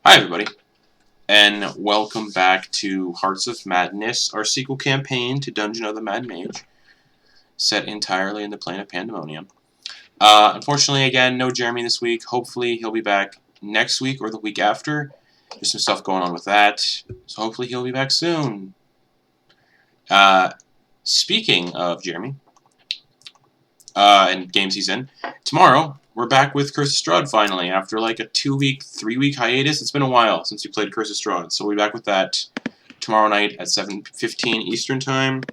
Hi everybody, and welcome back to Hearts of Madness, our sequel campaign to Dungeon of the Mad Mage, set entirely in the plane of Pandemonium. Unfortunately, again, no Jeremy this week. Hopefully he'll be back next week or the week after. There's some stuff going on with that, so hopefully he'll be back soon. Speaking of Jeremy, and games he's in, tomorrow we're back with Curse of Strahd finally, after like a 2-week, 3-week hiatus. It's been a while since we played Curse of Strahd, so we'll be back with that tomorrow night at 7:15 Eastern Time,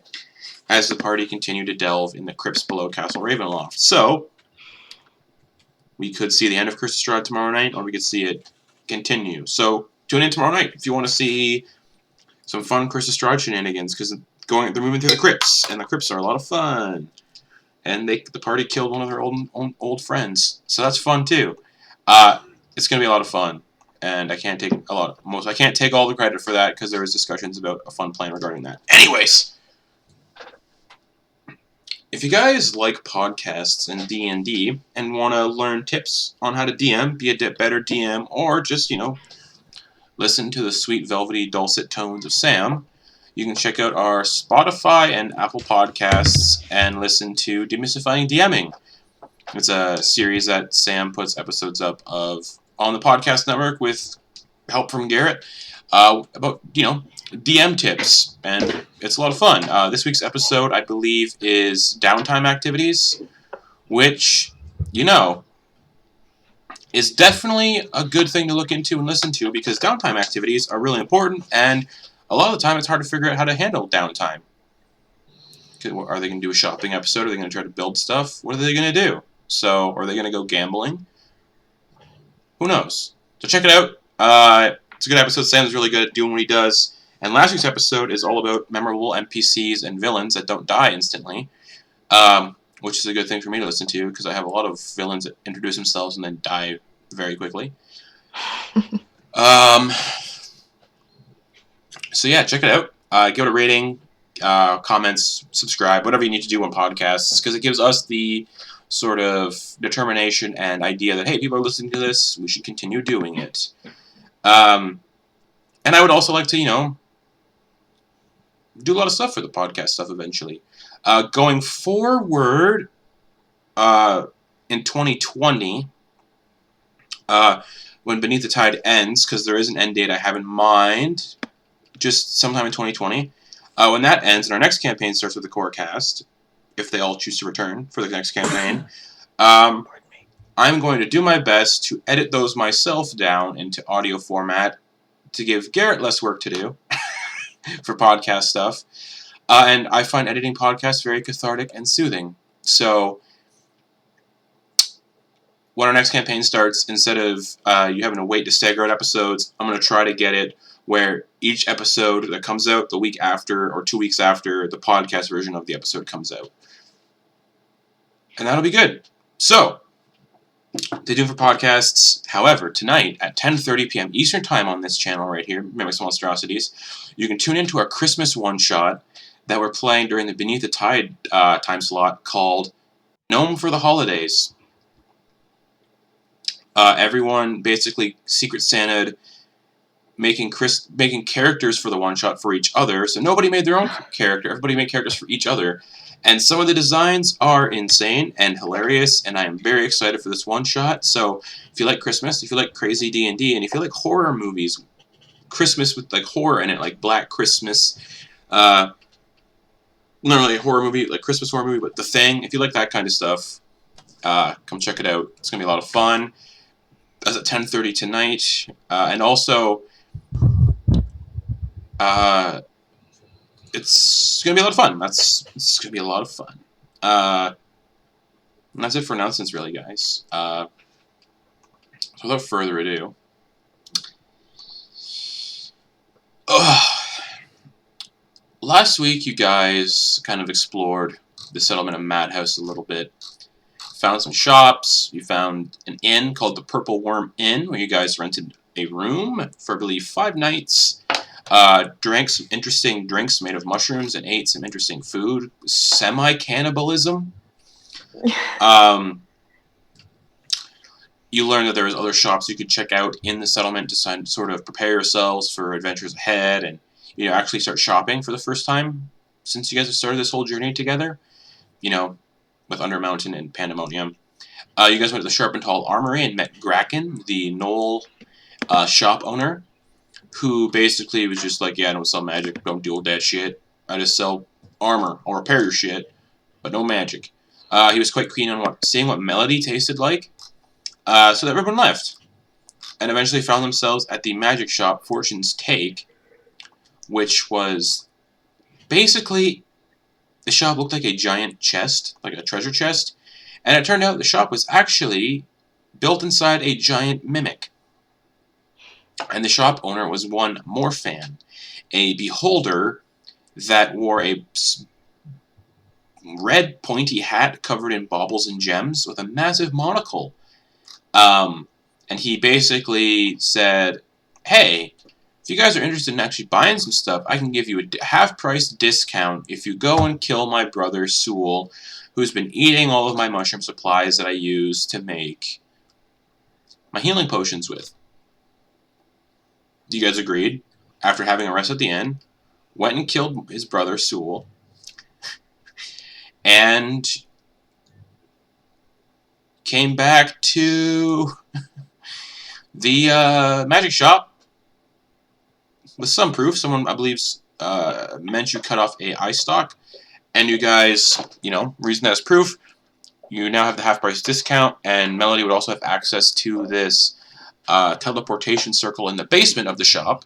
as the party continue to delve in the crypts below Castle Ravenloft. So, we could see the end of Curse of Strahd tomorrow night, or we could see it continue. So, tune in tomorrow night if you want to see some fun Curse of Strahd shenanigans, because they're moving through the crypts, and the crypts are a lot of fun. And the party killed one of their old friends, so that's fun too. It's gonna be a lot of fun, and I can't take all the credit for that because there was discussions about a fun plan regarding that. Anyways, if you guys like podcasts and D&D and want to learn tips on how to DM, be a better DM, or just listen to the sweet velvety dulcet tones of Sam, you can check out our Spotify and Apple Podcasts and listen to Demystifying DMing. It's a series that Sam puts episodes up of on the podcast network with help from Garrett about, DM tips, and it's a lot of fun. This week's episode, I believe, is downtime activities, which, is definitely a good thing to look into and listen to, because downtime activities are really important, and a lot of the time it's hard to figure out how to handle downtime. Are they going to do a shopping episode? Are they going to try to build stuff? What are they going to do? So, are they going to go gambling? Who knows? So check it out. It's a good episode. Sam's really good at doing what he does. And last week's episode is all about memorable NPCs and villains that don't die instantly, which is a good thing for me to listen to, because I have a lot of villains that introduce themselves and then die very quickly. So yeah, check it out. Give it a rating, comments, subscribe, whatever you need to do on podcasts, because it gives us the sort of determination and idea that, hey, people are listening to this, we should continue doing it. And I would also like to, do a lot of stuff for the podcast stuff eventually. Going forward, in 2020, when Beneath the Tide ends, because there is an end date I have in mind, just sometime in 2020. When that ends and our next campaign starts with the core cast, if they all choose to return for the next campaign, I'm going to do my best to edit those myself down into audio format to give Garrett less work to do for podcast stuff. And I find editing podcasts very cathartic and soothing. So when our next campaign starts, instead of you having to wait to stagger out episodes, I'm going to try to get it where each episode that comes out the week after or 2 weeks after the podcast version of the episode comes out. And that'll be good. So, they do for podcasts. However, tonight at 10:30 p.m. Eastern Time on this channel right here, Mimics Monstrosities, you can tune into our Christmas one-shot that we're playing during the Beneath the Tide time slot called Gnome for the Holidays. Everyone basically Secret Santa'd making characters for the one-shot for each other, so nobody made their own character, everybody made characters for each other, and some of the designs are insane and hilarious, and I am very excited for this one-shot. So if you like Christmas, if you like crazy D&D, and if you like horror movies, Christmas with like horror in it, like Black Christmas, not really a horror movie, like Christmas horror movie, but The Thing, if you like that kind of stuff, come check it out. It's going to be a lot of fun. That's at 10:30 tonight, and also it's going to be a lot of fun. It's going to be a lot of fun. And that's it for announcements, really, guys. So without further ado, last week you guys kind of explored the settlement of Madhouse a little bit. Found some shops. You found an inn called the Purple Worm Inn, where you guys rented a room for, I believe, 5 nights. Drank some interesting drinks made of mushrooms and ate some interesting food. Semi-cannibalism. you learn that there's other shops you could check out in the settlement to sort of prepare yourselves for adventures ahead, and actually start shopping for the first time since you guys have started this whole journey together. With Undermountain and Pandemonium. You guys went to the Sharp and Tall Armory and met Gracken, the Knoll shop owner, who basically was just like, yeah, I don't sell magic, don't deal with that shit. I just sell armor. I'll repair your shit, but no magic. He was quite keen on seeing what Melody tasted like, so that everyone left, and eventually found themselves at the magic shop Fortune's Take, which was basically, the shop looked like a giant chest, like a treasure chest, and it turned out the shop was actually built inside a giant mimic. And the shop owner was one Morfan, a beholder that wore a red pointy hat covered in baubles and gems with a massive monocle. And he basically said, hey, if you guys are interested in actually buying some stuff, I can give you a half-price discount if you go and kill my brother, Sewell, who's been eating all of my mushroom supplies that I use to make my healing potions with. You guys agreed. After having a rest at the inn, went and killed his brother, Sewell, and came back to the magic shop with some proof. Someone, I believe, Menchu cut off a eye stalk, and you guys, reason that as proof, you now have the half-price discount, and Melody would also have access to this teleportation circle in the basement of the shop.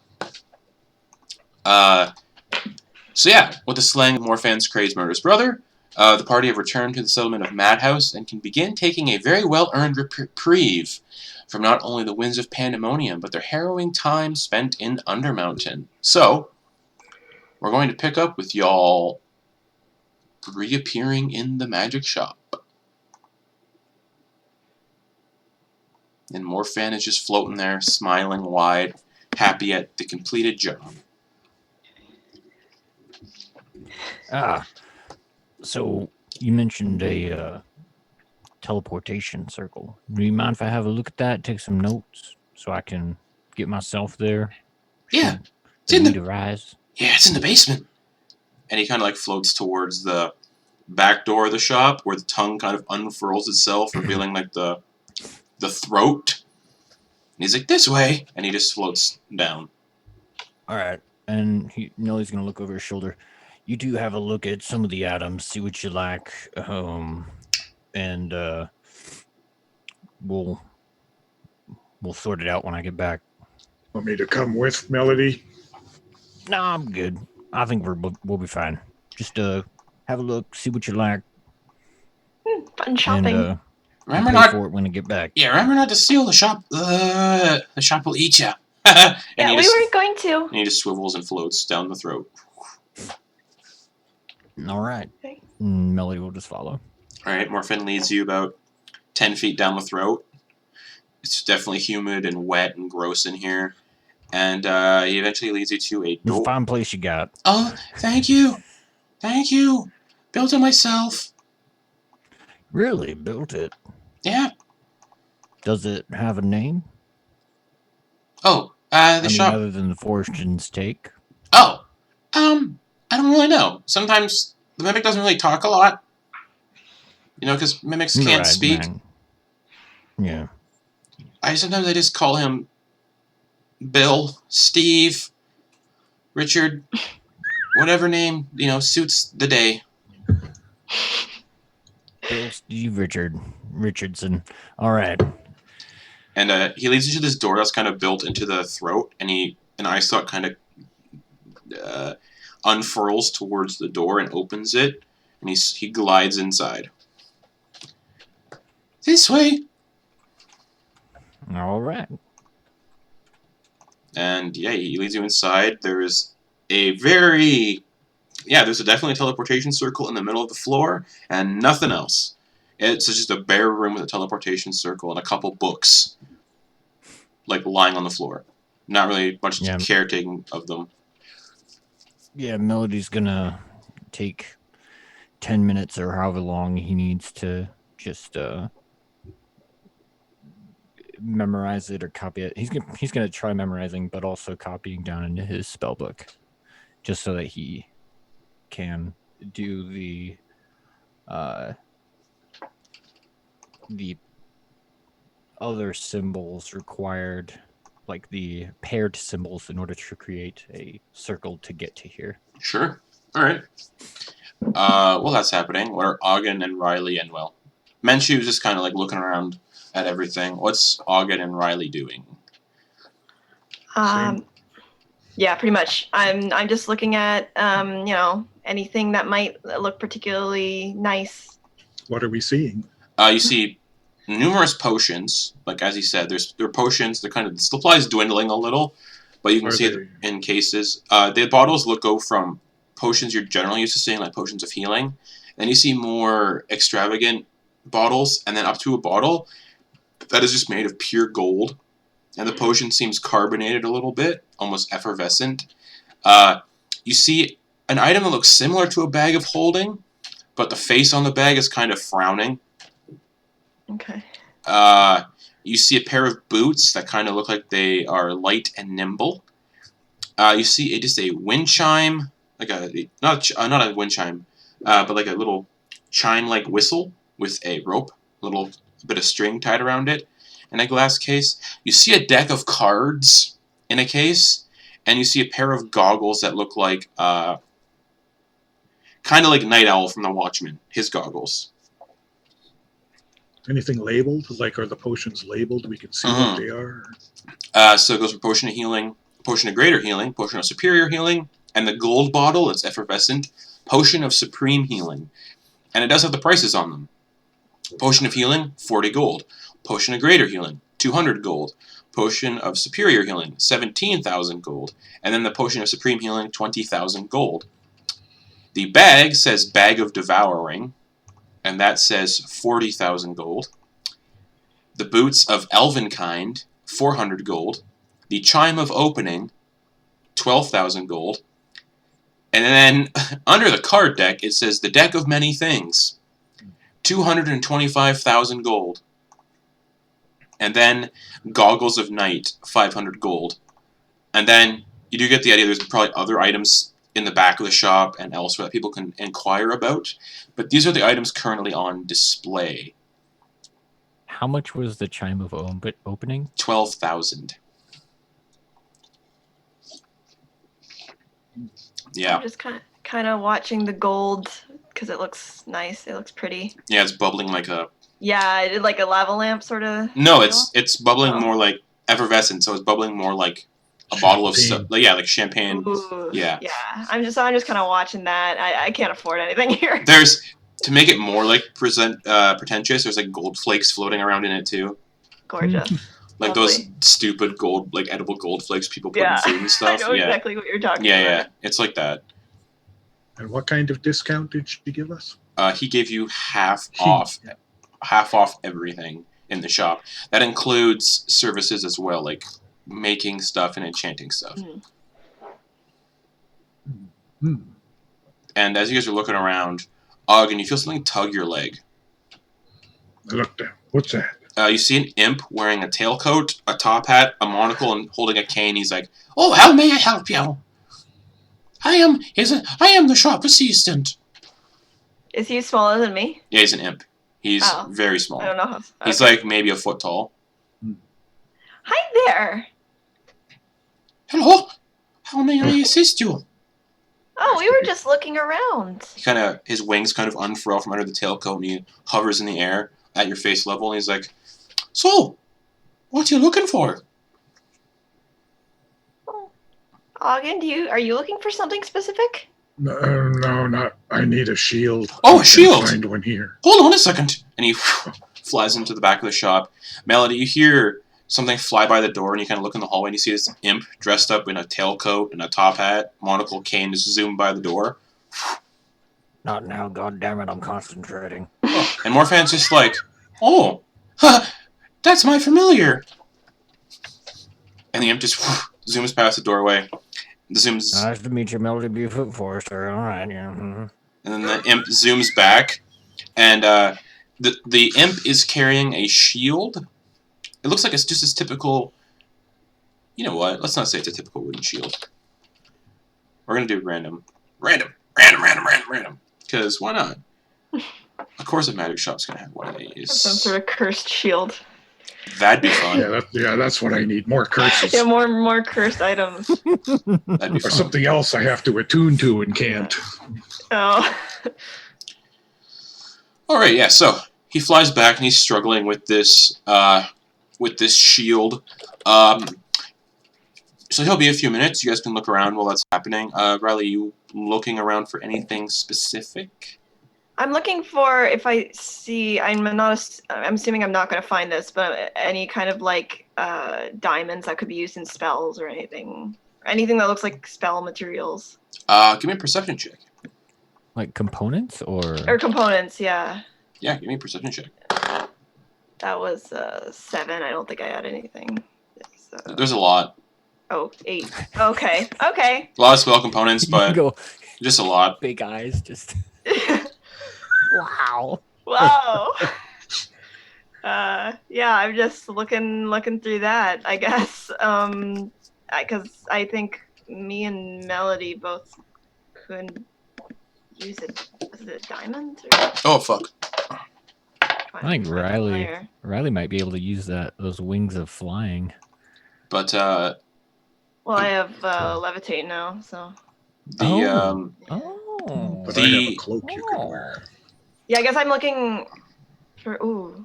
So yeah, with the slaying of Morfan's crazed murderous brother, the party have returned to the settlement of Madhouse and can begin taking a very well-earned reprieve from not only the winds of Pandemonium, but their harrowing time spent in Undermountain. So, we're going to pick up with y'all reappearing in the magic shop. And Morfan is just floating there, smiling wide, happy at the completed job. So you mentioned a teleportation circle. Do you mind if I have a look at that, take some notes, so I can get myself there? Yeah, it's in the rise. Yeah, it's in the basement. And he kind of floats towards the back door of the shop, where the tongue kind of unfurls itself, revealing the throat. And he's like, this way, and he just floats down. All right, and he's gonna look over his shoulder. You do have a look at some of the items, see what you like, and we'll sort it out when I get back. Want me to come with, Melody? No, I'm good. I think we'll be fine. Just have a look, see what you like. Fun shopping. And, remember not for it when I get back. Yeah, remember not to steal the shop. The shop will eat you. Yeah, we weren't going to. And he just swivels and floats down the throat. All right. Okay. Melody will just follow. All right, Morfan leads you about 10 feet down the throat. It's definitely humid and wet and gross in here. And he eventually leads you to a door. It's a fine place you got. Oh, thank you. Thank you. Built it myself. Really? Built it? Yeah. Does it have a name? Oh, shop. Other than the Fortune's Take? Oh, I don't really know. Sometimes the mimic doesn't really talk a lot. Because mimics can't speak. Man. Yeah. Sometimes I just call him Bill, Steve, Richard, whatever name, suits the day. Bill, Steve, Richardson. All right. And he leads you to this door that's kind of built into the throat, and an eye stalk kind of unfurls towards the door and opens it, and he glides inside. This way. All right. And yeah, he leads you inside. There's definitely a teleportation circle in the middle of the floor, and nothing else. It's just a bare room with a teleportation circle and a couple books, lying on the floor. Not really much caretaking of them. Yeah, Melody's gonna take 10 minutes or however long he needs to just memorize it or copy it. He's gonna try memorizing, but also copying down into his spell book, just so that he can do the other symbols required, like the paired symbols, in order to create a circle to get to here. Sure. All right. While that's happening, what are Auggan and Rylie and, well, Menchu's just kind of like looking around at everything. What's Auggan and Rylie doing? Yeah, pretty much. I'm just looking at anything that might look particularly nice. What are we seeing? You see numerous potions. Like as he said, there are potions. They're kind of, the supply is dwindling a little, but you can see it in cases. The bottles go from potions you're generally used to seeing, like potions of healing. Then you see more extravagant bottles, and then up to a bottle that is just made of pure gold. And the potion seems carbonated a little bit, almost effervescent. You see an item that looks similar to a bag of holding, but the face on the bag is kind of frowning. Okay. You see a pair of boots that kind of look like they are light and nimble. You see just a wind chime, like not a wind chime, but like a little chime-like whistle with a rope, a little bit of string tied around it, in a glass case. You see a deck of cards in a case, and you see a pair of goggles that look like, kind of like Night Owl from The Watchmen, his goggles. Anything labeled? Like, are the potions labeled? We can see what they are. So it goes from potion of healing, potion of greater healing, potion of superior healing, and the gold bottle, it's effervescent, potion of supreme healing. And it does have the prices on them. Potion of healing, 40 gold. Potion of greater healing, 200 gold. Potion of superior healing, 17,000 gold. And then the potion of supreme healing, 20,000 gold. The bag says Bag of Devouring, and that says 40,000 gold. The boots of Elvenkind, 400 gold. The Chime of Opening, 12,000 gold. And then under the card deck, it says the Deck of Many Things, 225,000 gold. And then Goggles of Night, 500 gold. And then you do get the idea there's probably other items in the back of the shop and elsewhere that people can inquire about. But these are the items currently on display. How much was the Chime of Opening? 12,000. Yeah. I'm just kind of watching the gold because it looks nice. It looks pretty. Yeah, it's bubbling like a... Yeah, like a lava lamp sort of. No, it's bubbling more like effervescent, so it's bubbling more like a bottle of like champagne. Ooh, yeah. Yeah, I'm just kind of watching that. I can't afford anything here. There's, to make it more like pretentious, there's like gold flakes floating around in it too. Gorgeous. Like Lovely. those stupid gold, like edible gold flakes people put in food and stuff. I know exactly what you're talking about. Yeah, it's like that. And what kind of discount did she give us? He gave you half off everything in the shop. That includes services as well, like making stuff and enchanting stuff. And as you guys are looking around, Auggan, you feel something tug your leg. I looked down. What's that? You see an imp wearing a tailcoat, a top hat, a monocle, and holding a cane. He's like, "Oh, how may I help you? I am the shop assistant." Is he smaller than me? Yeah, he's an imp. He's very small. I don't know. He's like maybe a foot tall. Hi there. Hello. How may I assist you? Oh, we were just looking around. His wings kind of unfurl from under the tailcoat, and he hovers in the air at your face level. And he's like, "So, what are you looking for?" Oh, Auggan, are you looking for something specific? No, not. I need a shield. Oh, a shield! Find one here. Hold on a second. And he flies into the back of the shop. Melody, you hear something fly by the door, and you kind of look in the hallway, and you see this imp dressed up in a tailcoat and a top hat, monocle, cane, just zoom by the door. Not now, goddammit, I'm concentrating. And Morfan's just like, "Oh, that's my familiar." And the imp just zooms past the doorway. Zooms. Nice to meet you, Melody Buford Forrester. All right, yeah. And then the imp zooms back, and the imp is carrying a shield It looks like it's just this typical. You know what? Let's not say it's a typical wooden shield. We're gonna do random. Because why not? Of course, a magic shop's gonna have one of these. Some sort of cursed shield. That'd be fun. That's what I need. More curses. Yeah, more cursed items. That'd be Or fun. something else I have to attune to and can't. Oh. All right, yeah. So he flies back and he's struggling with this shield. So he'll be a few minutes. You guys can look around while that's happening. Rylie, you looking around for anything specific? I'm looking for if I see. I'm assuming I'm not going to find this, but any kind of like diamonds that could be used in spells or anything that looks like spell materials. Give me a perception check. Like components or Components. Yeah. Yeah, give me a perception check. That was 7. I don't think I had anything. So. There's a lot. Oh, 8. Okay. Okay. A lot of spell components, but go just a lot. big eyes, just wow. Whoa. Yeah, I'm just looking through that, I guess. Because I think me and Melody both could use it. Was it diamond? Or Oh fuck. I think Rylie might be able to use those wings of flying. But Well, I have levitate now, so. the But The- I have a cloak you can wear. Yeah, I guess I'm looking for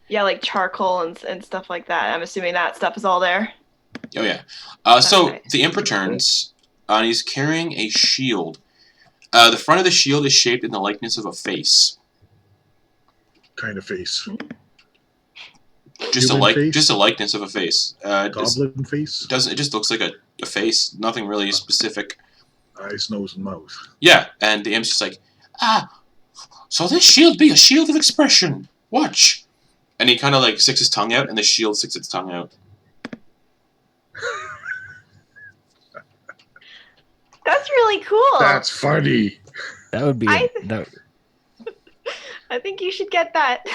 yeah, like charcoal and stuff like that. I'm assuming that stuff is all there. Oh yeah. So Okay. the imp returns, and he's carrying a shield. The front of the shield is shaped in the likeness of a face. Kind of face. Just Human face? just a likeness of a face. Goblin face. It just looks like a face. Nothing really specific. Eyes, nose, and mouth. Yeah, and the imp's just like, so this shield be a shield of expression. Watch. And he kind of like sticks his tongue out, and the shield sticks its tongue out. That's really cool. That's funny. That would be. I think you should get that.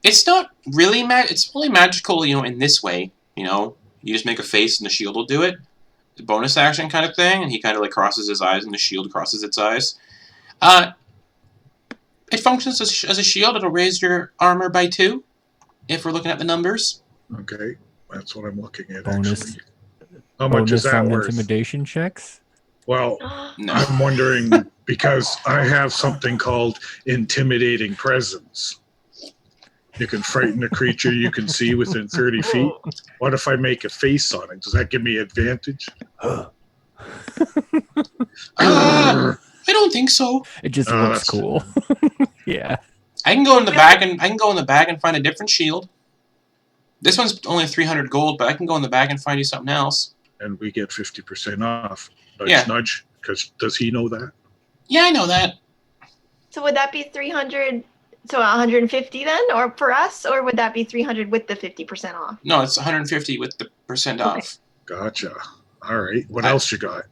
It's not really it's only magical, in this way. You just make a face, and the shield will do it. Bonus action kind of thing, and he kind of like crosses his eyes, and the shield crosses its eyes. It functions as a shield. It'll raise your armor by 2, if we're looking at the numbers. Okay, that's what I'm looking at. Bonus. Actually, how much is bonus that on worth? intimidation checks. Well, No. I'm wondering because I have something called intimidating presence. You can frighten a creature you can see within 30 feet. What if I make a face on it? Does that give me advantage? I don't think so. It just Oh, looks that's- cool. Yeah. I can go in the bag and find a different shield. This one's only 300 gold, but I can go in the bag and find you something else. And we get 50% off. Nudge, Yeah. nudge. Because does he know that? Yeah, I know that. So would that be 300? So 150 then, or for us, or would that be 300 with the 50% off? No, it's 150 with the percent Okay. off. Gotcha. All right. What else you got?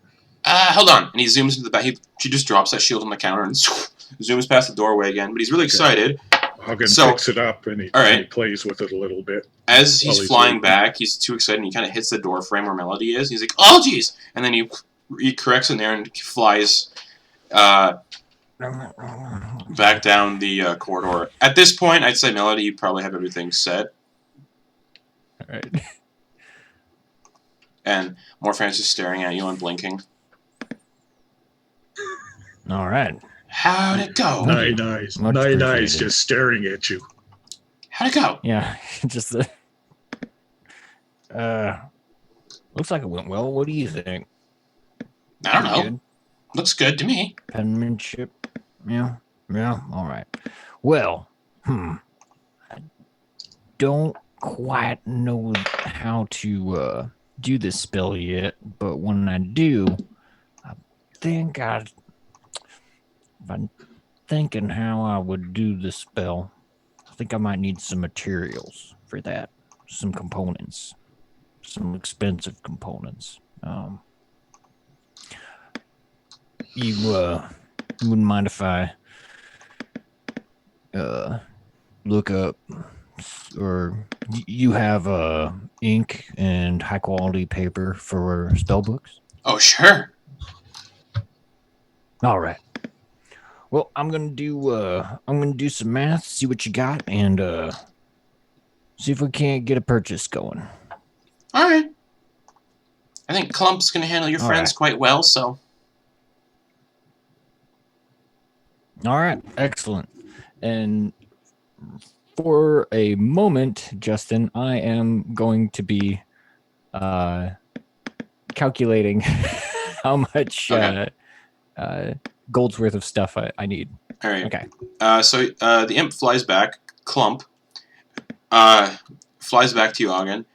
Hold on. And he zooms into the bag. She just drops that shield on the counter and zooms past the doorway again. But he's really excited. Auggan So- picks it up and he, all right. and he plays with it a little bit. As While he's he's flying waiting. back, he's too excited and he kind of hits the door frame where Melody is. He's like, oh, jeez. And then he corrects in there and flies back down the corridor. At this point, I'd say, Melody, you probably have everything set. All right. And Morfan's just staring at you and blinking. All right. How'd it go? Nice. Nice. Much Nice appreciated. just staring at you. How'd it go? Yeah. Just looks like it went well. What do you think? I don't know. Good? Looks good to me. Penmanship. Yeah. Yeah. All right. Well, I don't quite know how to do this spell yet, but when I do, I think if I'm thinking how I would do the spell, I think I might need some materials for that, some components, some expensive components. You wouldn't mind if I look up or You have ink and high quality paper for spell books? Oh, sure. All right. Well, I'm gonna do some math, see what you got, and see if we can't get a purchase going. All right. I think Clump's going to handle your All friends right. quite well, so. All right, excellent. And for a moment, Justin, I am going to be calculating how much Okay. gold's worth of stuff I need. All right. Okay. So the imp flies back. Clump flies back to you, Auggan.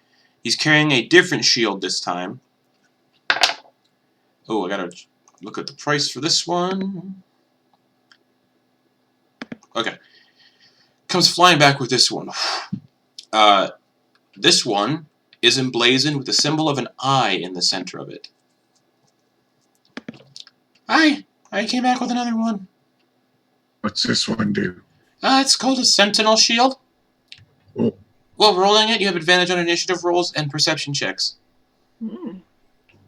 He's carrying a different shield this time. Oh, I gotta look at the price for this one. Okay. Comes flying back with this one. This one is emblazoned with the symbol of an eye in the center of it. Hi, I came back with another one. What's this one do? It's called a Sentinel Shield. Oh, Well, rolling it, you have advantage on initiative rolls and perception checks. Hmm.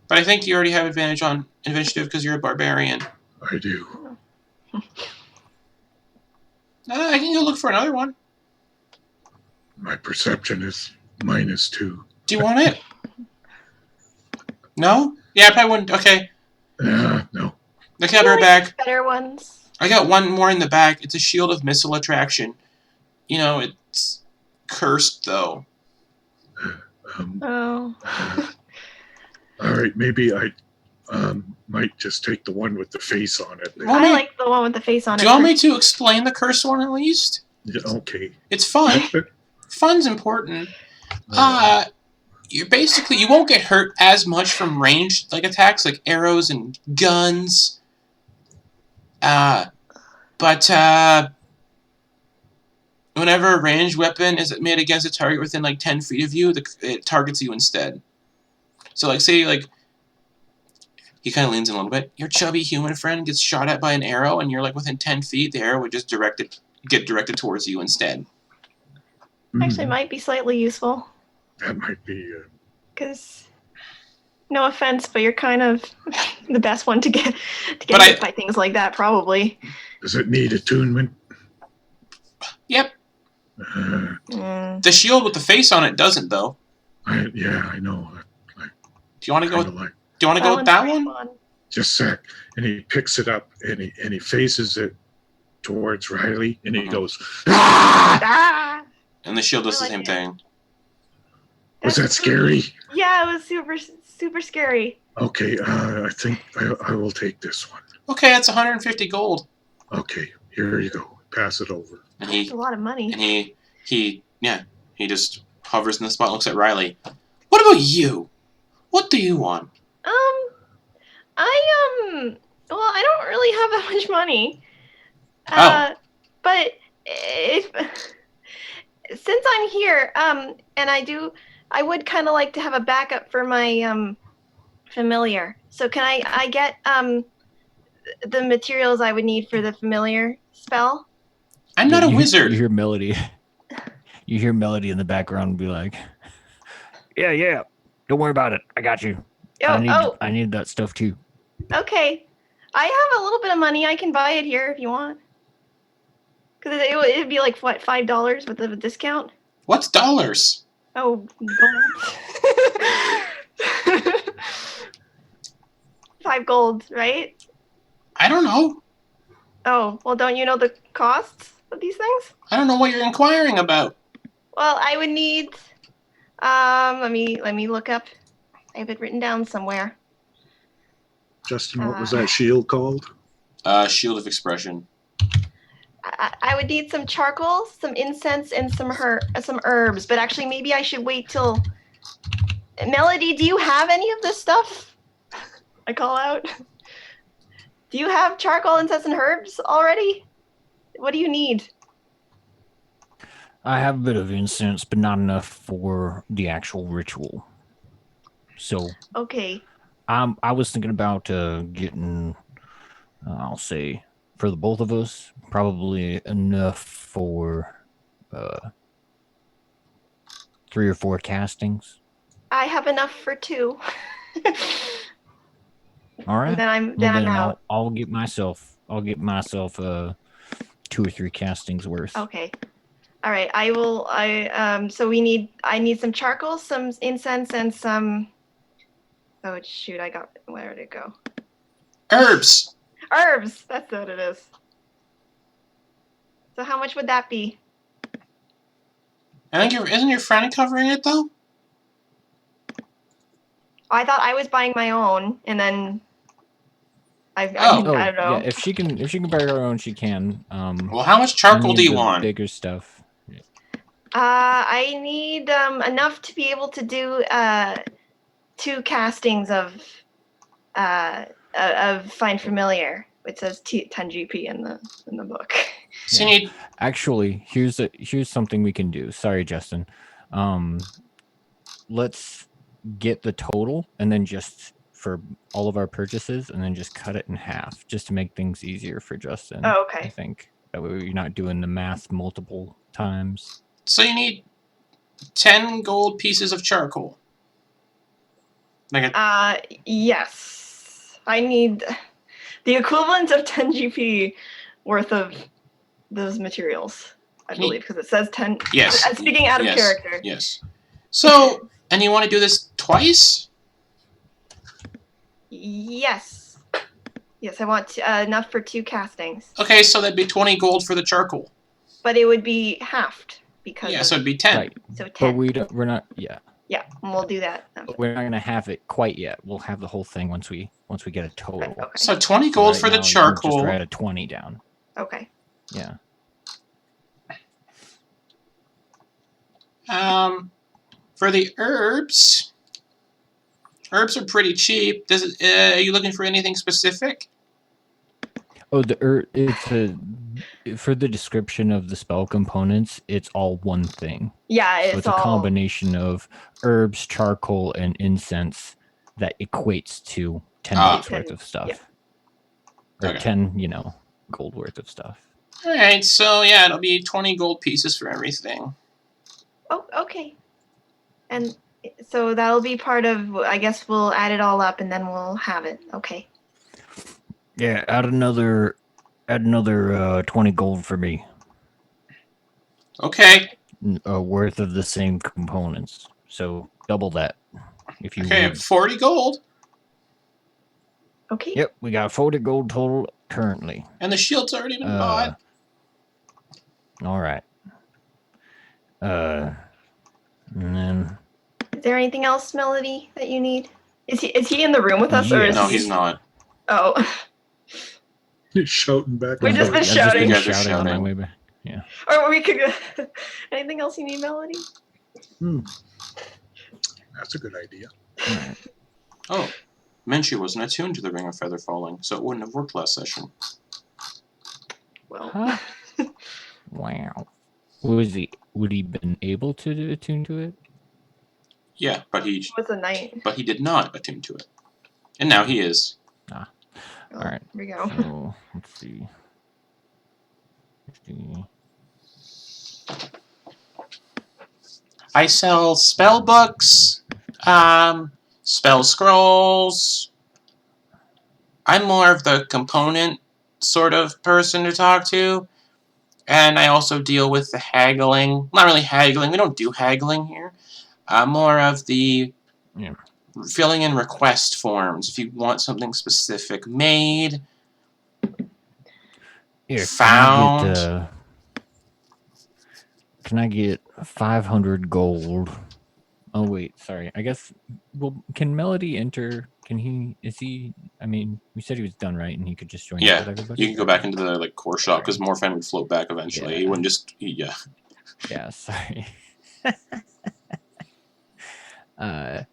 But I think you already have advantage on initiative because you're a barbarian. I do. I can go look for another one. My perception is -2. Do you want it? No? Yeah, I probably wouldn't. Okay. No. Okay, I'll be right back. Better ones. I got one more in the back. It's a shield of missile attraction. You know, it's cursed, though. Oh. All right, maybe I might just take the one with the face on it. Well, I like the one with the face on Do it. you want me to explain the cursed one at least? Yeah, okay. It's fun. Fun's important. You won't get hurt as much from ranged attacks like arrows and guns. But whenever a ranged weapon is made against a target within 10 feet of you, it targets you instead. So say he kind of leans in a little bit. Your chubby human friend gets shot at by an arrow, and you're within 10 feet. The arrow would just get directed towards you instead. Actually, might be slightly useful. That might be. Because, no offense, but you're kind of the best one to get hit by things like that, probably. Does it need attunement? Yep. The shield with the face on it doesn't, though. Yeah, I know. Do you want to go? Do you want to go with that one? Just a sec. And he picks it up and he faces it towards Rylie, and he goes, Ah! And the shield does the same thing. Was that scary? Yeah, it was super, super scary. Okay, I think I will take this one. Okay, that's 150 gold. Okay, here you go. Pass it over. And That's a lot of money. And he just hovers in the spot and looks at Rylie. What about you? What do you want? Well, I don't really have that much money. But since I'm here, and I would kind of like to have a backup for my familiar. So can I get the materials I would need for the familiar spell? I'm not a wizard. You hear Melody. You hear Melody in the background be like, "Yeah, don't worry about it. I got you. I need that stuff too." Okay, I have a little bit of money. I can buy it here if you want. Because it'd be what, $5 with a discount? What's dollars? Oh, gold. 5 gold, right? I don't know. Oh, well, don't you know the costs of these things? I don't know what you're inquiring about. Well, I would need. Let me look up. I have it written down somewhere. Justin, what was that shield called? Shield of Expression. I would need some charcoal, some incense, and some herbs. But actually, maybe I should wait till. Melody, do you have any of this stuff? I call out. Do you have charcoal, incense, and herbs already? What do you need? I have a bit of incense, but not enough for the actual ritual. So. Okay. I was thinking about getting, I'll say, for the both of us, probably enough for 3 or 4 castings. I have enough for 2. All right. And then I'm Well, I'm then out. I'll get myself 2 or 3 castings worth. Okay. All right. So I need some charcoal, some incense, and some. Oh shoot! Where did it go? Herbs. Herbs. That's what it is. So how much would that be? I think isn't your friend covering it though? I thought I was buying my own, and then I Oh. don't know. Yeah, if she can buy her own, she can. Well, how much charcoal any do of you the want? Bigger stuff. I need enough to be able to do 2 castings of Find Familiar. It says 10 GP in the book. So Yeah. you need. Actually, here's something we can do. Sorry, Justin. Let's get the total and then just for all of our purchases and then just cut it in half just to make things easier for Justin. Oh, okay. I think that way you're not doing the math multiple times. So you need 10 gold pieces of charcoal. Yes. I need the equivalent of 10 GP worth of those materials, I believe, because it says 10. Yes. Speaking out of Yes. character. Yes. So, and you want to do this twice? Yes. Yes, I want enough for 2 castings. Okay, so that'd be 20 gold for the charcoal. But it would be halved because. Yeah, so it'd be 10. Right. So 10. But we're not. Yeah. Yeah, and we'll do that. But we're not gonna have it quite yet. We'll have the whole thing once we get a total. Okay. So 20 gold right for the now, charcoal. Just write a 20 down. Okay. Yeah. For the herbs are pretty cheap. Are you looking for anything specific? Oh, for the description of the spell components, it's all one thing. Yeah, So it's a combination of herbs, charcoal, and incense that equates to 10 gold's worth of stuff. Yeah. Or Okay. 10, gold worth of stuff. Alright, so yeah, it'll be 20 gold pieces for everything. Oh, okay. And so that'll be part of, I guess we'll add it all up and then we'll have it. Okay. Yeah, add another 20 gold for me. Okay. Worth of the same components. So double that, if you Okay, would. 40 gold. Okay. Yep, we got 40 gold total currently. And the shield's already been bought. All right. And then Is there anything else, Melody, that you need? Is he in the room with us, or is No, he? he's not. Oh. He's shouting back. We've and just forth. been shouting. You guys are shouting on my shouting. way back. Yeah. Or we could go. Anything else you need, Melody? That's a good idea. All right. Oh, Menchu wasn't attuned to the Ring of Feather Falling, so it wouldn't have worked last session. Well. Huh? Wow. Would he been able to attune to it? Yeah, but he What's a night? did not attune to it. And now he is. Oh, All right. Here we go. So let's see. I sell spell books, spell scrolls. I'm more of the component sort of person to talk to. And I also deal with the haggling. Not really haggling. We don't do haggling here. More of the filling in request forms. If you want something specific made, Here, found. Can I get 500 gold? Oh wait, sorry. I guess. Well, can Melody enter? Can he? Is he? I mean, we said he was done, right? And he could just join Yeah, up with everybody. you can go back into the core shop because Morfan would float back eventually. Yeah. He wouldn't just. Yeah. Yeah, sorry. All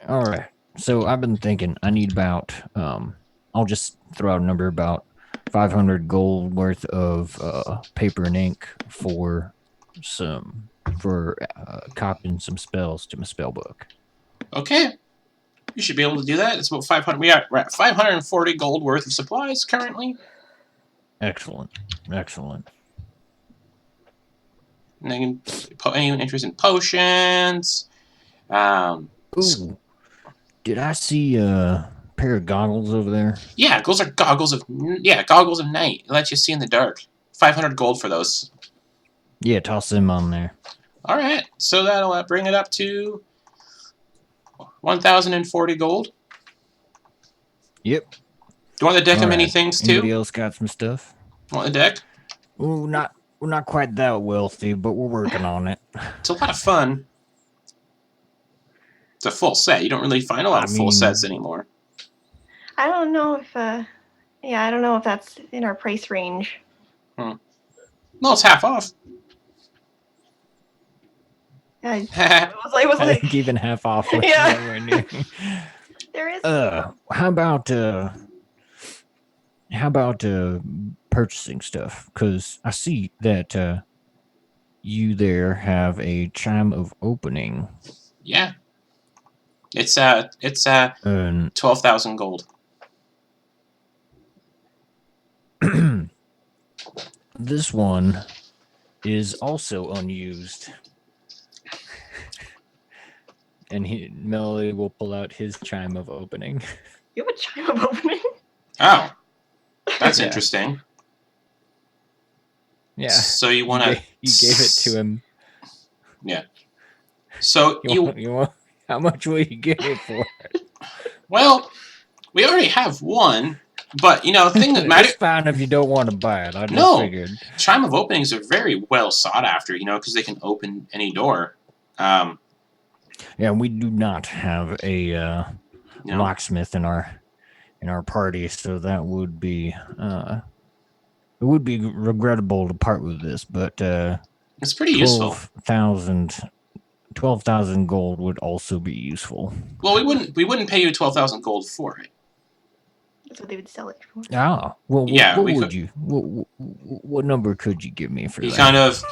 right. So I've been thinking I need about I'll just throw out a number about 500 gold worth of paper and ink for copying some spells to my spell book. Okay. You should be able to do that. It's about 500. We're at 540 gold worth of supplies currently. Excellent. Any interest in potions? Ooh, did I see a pair of goggles over there? Yeah, those are goggles of night. It lets you see in the dark. 500 gold for those. Yeah, toss them on there. All right, so that'll bring it up to 1,040 gold. Yep. Do you want the deck of many Alright, things Anybody too? else got some stuff? Want the deck? Ooh, we're not quite that wealthy, but we're working on it. It's a lot of fun. It's a full set. You don't really find a lot of full sets anymore. I don't know if I don't know if that's in our price range. Well, it's half off. I was I like, think even half off. Was Yeah. nowhere near. there is. How about purchasing stuff? Because I see that you there have a chime of opening. Yeah. It's And 12,000 gold. this one is also unused. And Melody will pull out his chime of opening. You have a chime of opening? Oh, that's Yeah. interesting. Yeah. So you want to? You gave it to him. Yeah. So You want, how much will you get it for? Well, we already have one, but the thing that matters. It's fine if you don't want to buy it. I just No. figured. Chime of openings are very well sought after, because they can open any door. Yeah, we do not have a locksmith in our party, so that would be it would be regrettable to part with this, but It's pretty useful. 12,000 gold would also be useful. Well, we wouldn't pay you 12,000 gold for it. That's what they would sell it for. Ah, well, Yeah, what we would could- you? What number could you give me for He that? kind of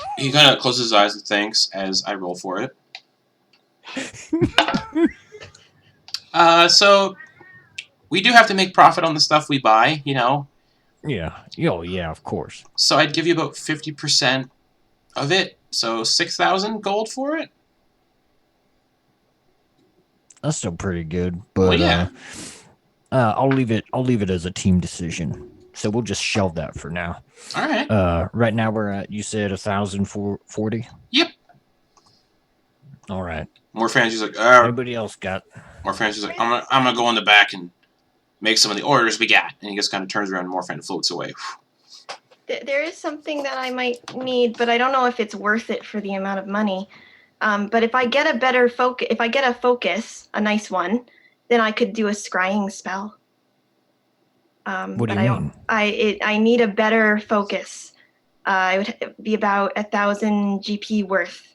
closes his eyes and thinks as I roll for it. So we do have to make profit on the stuff we buy, Yeah. Oh, yeah, of course. So I'd give you about 50% of it. So 6,000 gold for it. That's still pretty good, but Well, yeah. I'll leave it as a team decision. So we'll just shelve that for now. All right. Right now we're at, you said 1,040? Yep. All right. Morfan's just like, Anybody else got? Morfan's just like, I'm gonna go in the back and make some of the orders we got, and he just kind of turns around and Morfan floats away. There is something that I might need, but I don't know if it's worth it for the amount of money. But if I get a better focus, a nice one, then I could do a scrying spell. What do you mean? I need a better focus. It would be about 1,000 GP worth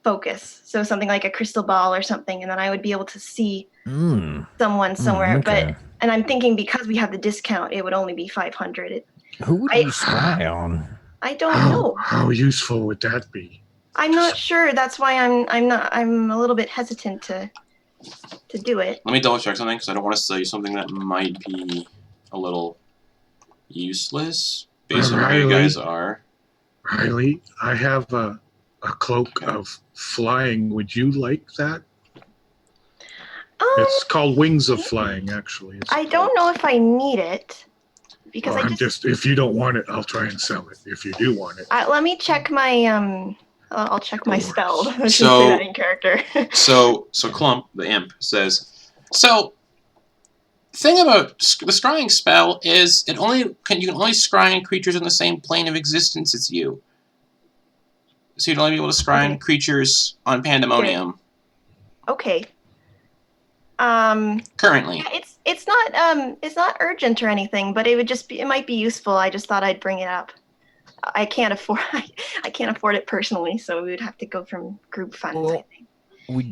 focus. So something like a crystal ball or something, and then I would be able to see someone somewhere. Okay. And I'm thinking because we have the discount, it would only be 500. Who would you scry on? I don't know. How useful would that be? I'm not sure. That's why I'm a little bit hesitant to do it. Let me double check something because I don't want to say something that might be a little useless based on where you guys are. Rylie, I have a cloak of flying. Would you like that? It's called Wings of Flying, actually. I don't know if I need it because Well, if you don't want it, I'll try and sell it. If you do want it. let me check my I'll check my spell. I should So- say that in character. So Clump, the imp, says, so thing about the scrying spell is you can only scry on creatures in the same plane of existence as you. So you'd only be able to scry on creatures on Pandemonium. Okay. Currently. Yeah, it's not urgent or anything, but it might be useful. I just thought I'd bring it up. I can't afford it personally, so we would have to go from group funds. Well, I think. We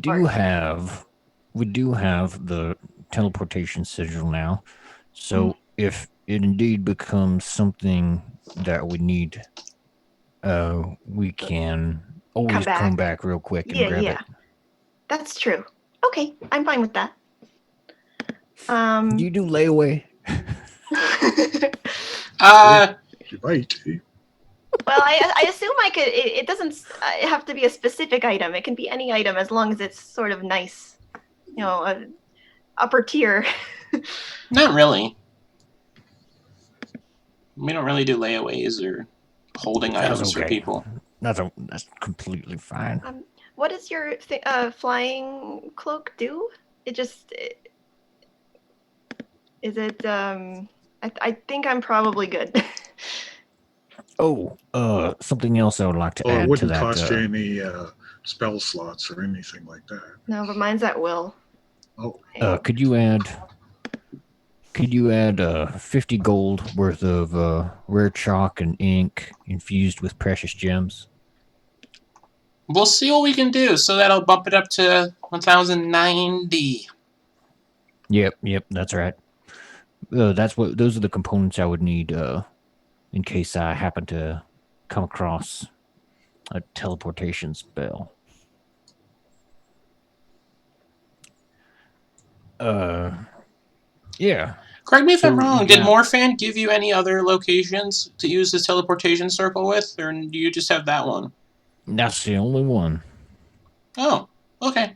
do have the teleportation sigil now. So if it indeed becomes something that we need, we can always come back real quick and grab it. That's true. Okay, I'm fine with that. Do you do layaway? You might. Well, I assume I could. It doesn't have to be a specific item. It can be any item as long as it's sort of nice, upper tier. Not really. We don't really do layaways or holding That's items for okay. people. That's completely fine. What does your flying cloak do? It just is it. I think I'm probably good. Oh, something else I would like to Oh, it add to wouldn't that. cost you any spell slots or anything like that. No, but mine's at will. Oh, Could you add 50 gold worth of rare chalk and ink infused with precious gems? We'll see what we can do. So that'll bump it up to 1,090. Yep, that's right. Those are the components I would need in case I happen to come across a teleportation spell. Yeah. Correct me if I'm So, wrong. Did yeah. Morfan give you any other locations to use his teleportation circle with, or do you just have that one? That's the only one. Oh, okay.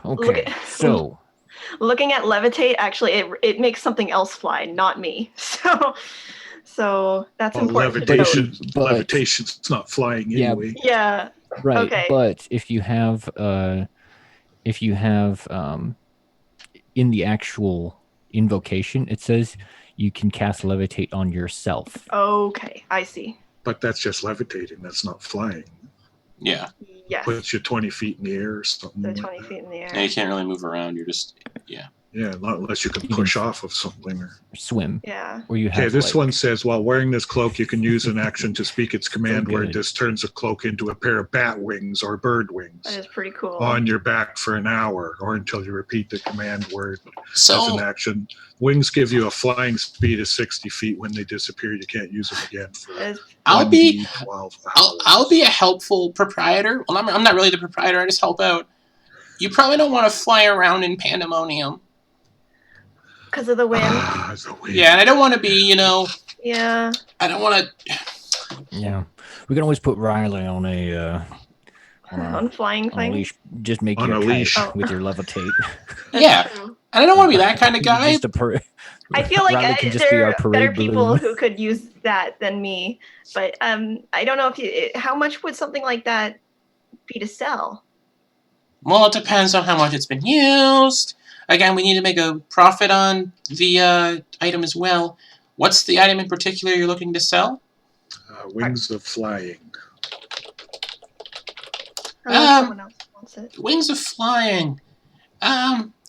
Okay. So, looking at levitate, actually, it makes something else fly, not me. So that's well, important. to note. levitation's not flying Yeah. anyway. Yeah. right, Okay. but if you have in the actual invocation, it says you can cast levitate on yourself. Okay, I see. But that's just levitating. That's not flying. Yeah. Yes. Puts you 20 feet in the air or something. The like 20 that. feet in the air. Yeah, you can't really move around. You're just Yeah, not unless you can You can push off of something. Or... Swim. Yeah. Or you have Okay, this like, one says while wearing this cloak, you can use an action to speak its command word. good. This turns a cloak into a pair of bat wings or bird That wings is pretty cool. on your back for an hour or until you repeat the command word as so. an action. Wings give you a flying speed of 60 feet. When they disappear, you can't use them again for That is- I'll be 12 hours. I'll be a helpful proprietor. Well, I'm not really the proprietor. I just help out. You probably don't want to fly around in pandemonium. because of the wind. The wind. Yeah, and I don't want to be, Yeah. I don't want to. Yeah. We can always put Rylie on a On flying on a thing. leash. Just make On you a a kite leash. with your levitate. That's Yeah. true. And I don't want to be that kind of guy. Just a I feel like Rylie can just be there our are better parade people balloon. who could use that than me. But I don't know how much would something like that be to sell? Well, it depends on how much it's been used. Again, we need to make a profit on the item as well. What's the item in particular you're looking to sell? Wings of flying. Unless someone else wants it. Wings of Flying.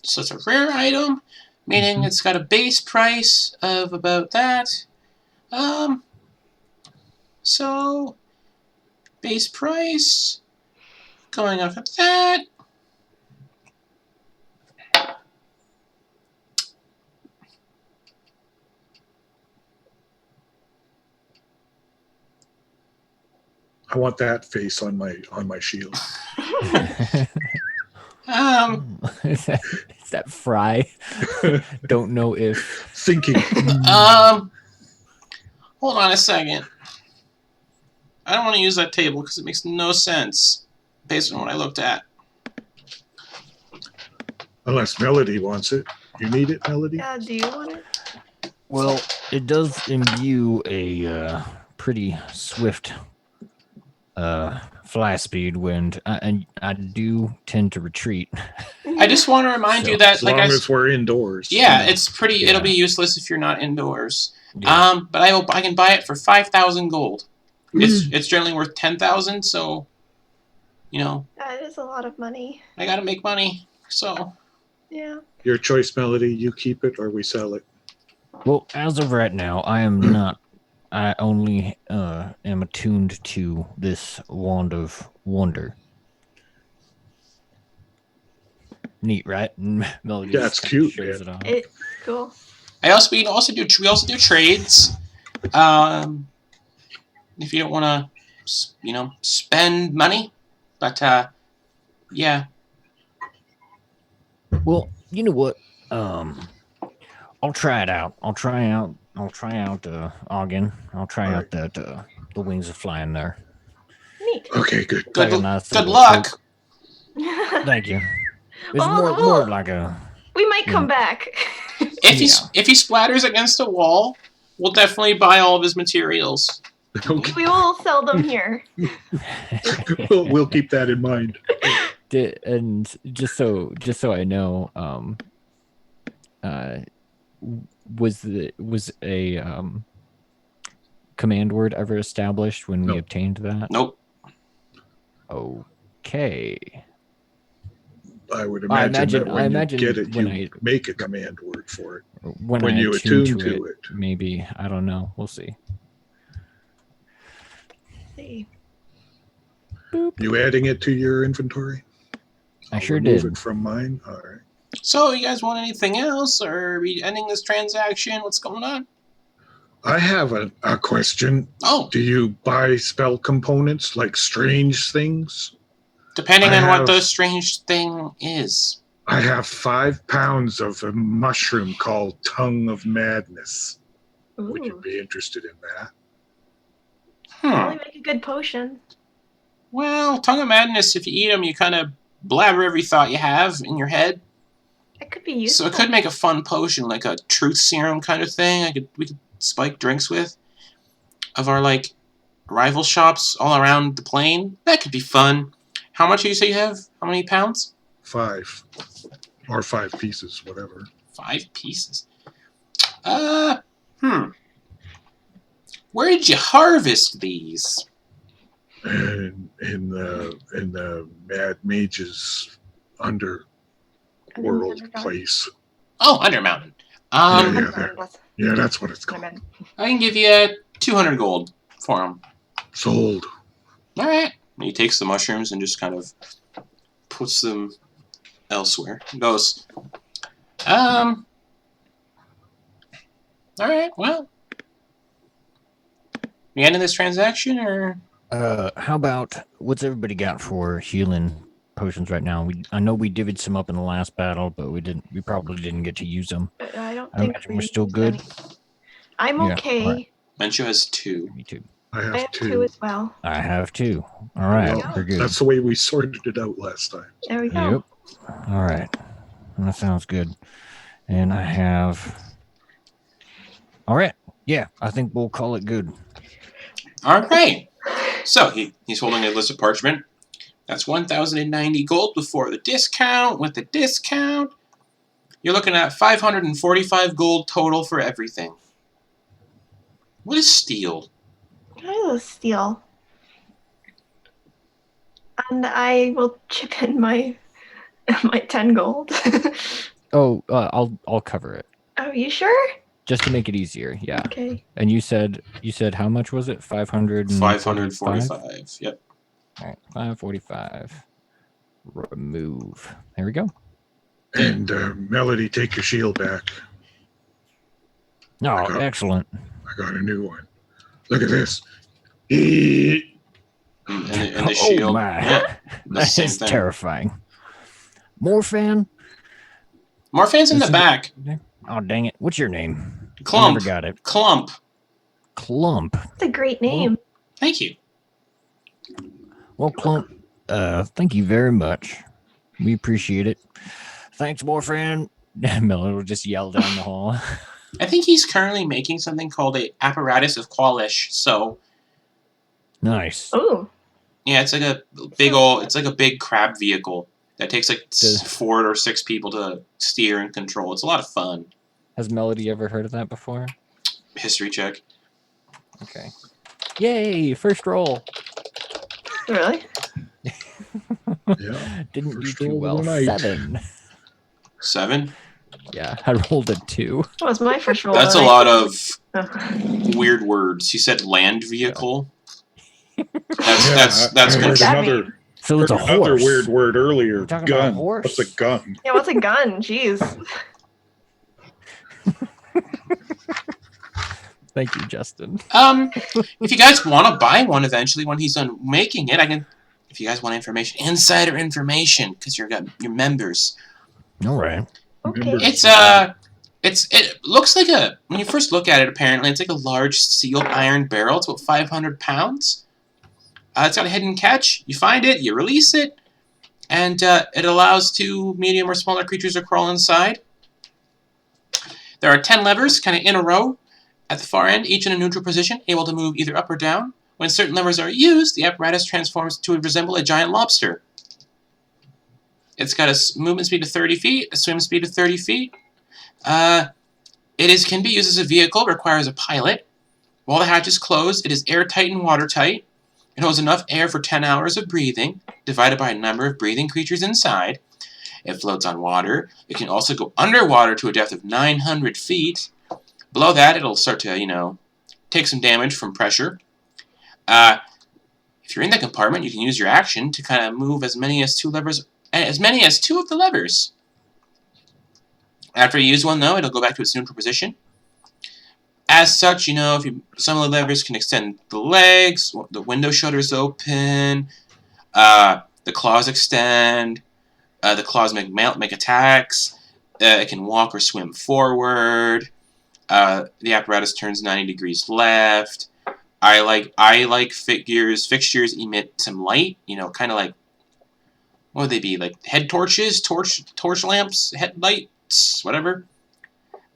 So it's a rare item, meaning it's got a base price of about that. So base price going off of that. I want that face on my shield. Is that Fry? Don't know if. Thinking. Hold on a second. I don't want to use that table because it makes no sense based on what I looked at. Unless Melody wants it. You need it, Melody? Yeah, do you want it? Well, it does imbue a pretty swift fly speed wind, and I do tend to retreat. I just want to remind you that, As long as we're indoors. yeah, it's pretty. Yeah. It'll be useless if you're not indoors. Yeah. But I can buy it for 5,000 gold. It's generally worth 10,000, so That is a lot of money. I gotta make money. So Yeah. Your choice, Melody. You keep it or we sell it. Well, as of right now, I am not. I only am attuned to this wand of wonder. Neat, right? Melody Yeah, it's just cute, shows man. it off. Cool. we also do trades. If you don't want to, spend money, but yeah. Well, you know what? I'll try it out. I'll try out Auggan. I'll try out that the wings of flying there. Neat. Okay, good. Good, Like a nice good little luck. coat. Thank you. It's Well, more like a we might come back. If he splatters against a wall, we'll definitely buy all of his materials. Okay. We will sell them here. We'll keep that in mind. And just so I know, was a command word ever established when we No. obtained that? Nope. Okay. I would imagine that when imagine you get it, when you make a command word for it. when when I you attune attune to to it, it. maybe, I don't know. We'll see. See. You adding it to your inventory? I I'll sure remove did. it from mine. All right. So, you guys want anything else, or are we ending this transaction? What's going on? I have a question. Oh, Do you buy spell components like strange things? depending I on what have- the strange thing is. I have 5 pounds of a mushroom called Tongue of Madness. Would you Ooh. be interested in that? Probably make a good potion. Well, Tongue of Madness, if you eat them, you kind of blabber every thought you have in your head. That could be useful. So it could make a fun potion, like a truth serum kind of thing. We could spike drinks with of our like rival shops all around the plane. That could be fun. How much do you say you have? How many pounds? 5. Or 5 pieces, whatever. 5 pieces. Where did you harvest these? And in the Mad Mage's underworld place. Oh, Under Mountain. Yeah, that's what it's called. I can give you 200 gold for them. Sold. All right. And he takes the mushrooms and just kind of puts them elsewhere. He goes, all right, well. We ending this transaction, or? How about, what's everybody got for healing potions right now? I know we divvied some up in the last battle, but we probably didn't get to use them. I don't I think imagine we're still used good. any. I'm Yeah, okay. alright. Menchu has 2. Me too. I I have have 2. 2 as well. I have 2. All right, Well, we're good. That's the way we sorted it out last time. There we go. Yep. All right. That sounds good. And I have. All right. Yeah, I think we'll call it good. All right. So he's holding a list of parchment. That's 1,090 gold before the discount. With the discount, you're looking at 545 gold total for everything. What is steel? I will steal. And I will chip in my 10 gold. Oh, I'll cover it Oh, you sure? just to make it easier. Yeah. Okay. And you said how much was it? 545. Yep. All right, 545. Remove. There we go. And Melody, take your shield back. Oh, Okay. excellent. I got a new one. Look at this. And the Oh shield. my. Yeah. That same is thing. terrifying. Morfan? Morfan's in the Isn't back. Oh, dang it. What's your name? I Clump. never got it. Clump. Clump. That's a great name. Thank you. Well, Clump, thank you very much. We appreciate it. Thanks, Morfan. Miller will just yell down the hall. I think he's currently making something called a apparatus of Qualish. So Nice. Oh. yeah, it's like a big crab vehicle that takes like 4 or 6 people to steer and control. It's a lot of fun. Has Melody ever heard of that before? History check. Okay. Yay! First roll. Really? Yeah. Didn't First do too roll of well. the night. 7. 7. Yeah, I rolled a 2. That was my first roll. That's a and lot of Oh. weird words. He said land vehicle. Yeah, That's I heard that another, So it's a heard another horse. weird word earlier. We're talking about a Gun. horse? What's a gun? Yeah, what's a gun? Jeez. Thank you, Justin. If you guys want to buy one eventually when he's done making it, I can. If you guys want information, insider information, because you're members. All right. Okay. Members. It's It looks like when you first look at it, apparently, it's like a large sealed iron barrel. It's about 500 pounds. It's got a hidden catch. You find it, you release it, and it allows 2 medium or smaller creatures to crawl inside. There are 10 levers, kind of in a row, at the far end, each in a neutral position, able to move either up or down. When certain levers are used, the apparatus transforms to resemble a giant lobster. It's got a movement speed of 30 feet, a swim speed of 30 feet. It can be used as a vehicle, requires a pilot. While the hatch is closed, it is airtight and watertight. It holds enough air for 10 hours of breathing, divided by a number of breathing creatures inside. It floats on water. It can also go underwater to a depth of 900 feet. Below that, it'll start to, take some damage from pressure. If you're in the compartment, you can use your action to kind of move as many as 2 of the levers. After you use one, though, it'll go back to its neutral position. As such, some of the levers can extend the legs, the window shutters open, the claws extend, the claws make attacks, it can walk or swim forward, the apparatus turns 90 degrees left. I like fixtures emit some light, kind of like, what would they be, like head torches, torch lamps, headlights, whatever.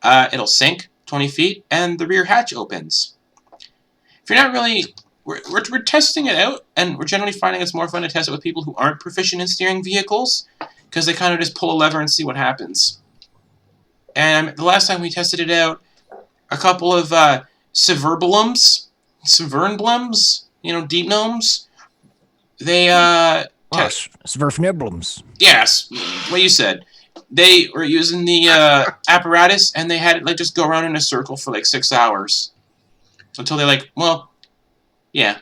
It'll sink 20 feet, and the rear hatch opens. If you're not really... We're testing it out, and we're generally finding it's more fun to test it with people who aren't proficient in steering vehicles, because they kind of just pull a lever and see what happens. And the last time we tested it out, a couple of Severnblums, deep gnomes, they... Sverfniblums. Yes, what you said. They were using the apparatus, and they had it just go around in a circle for 6 hours. Until they're yeah.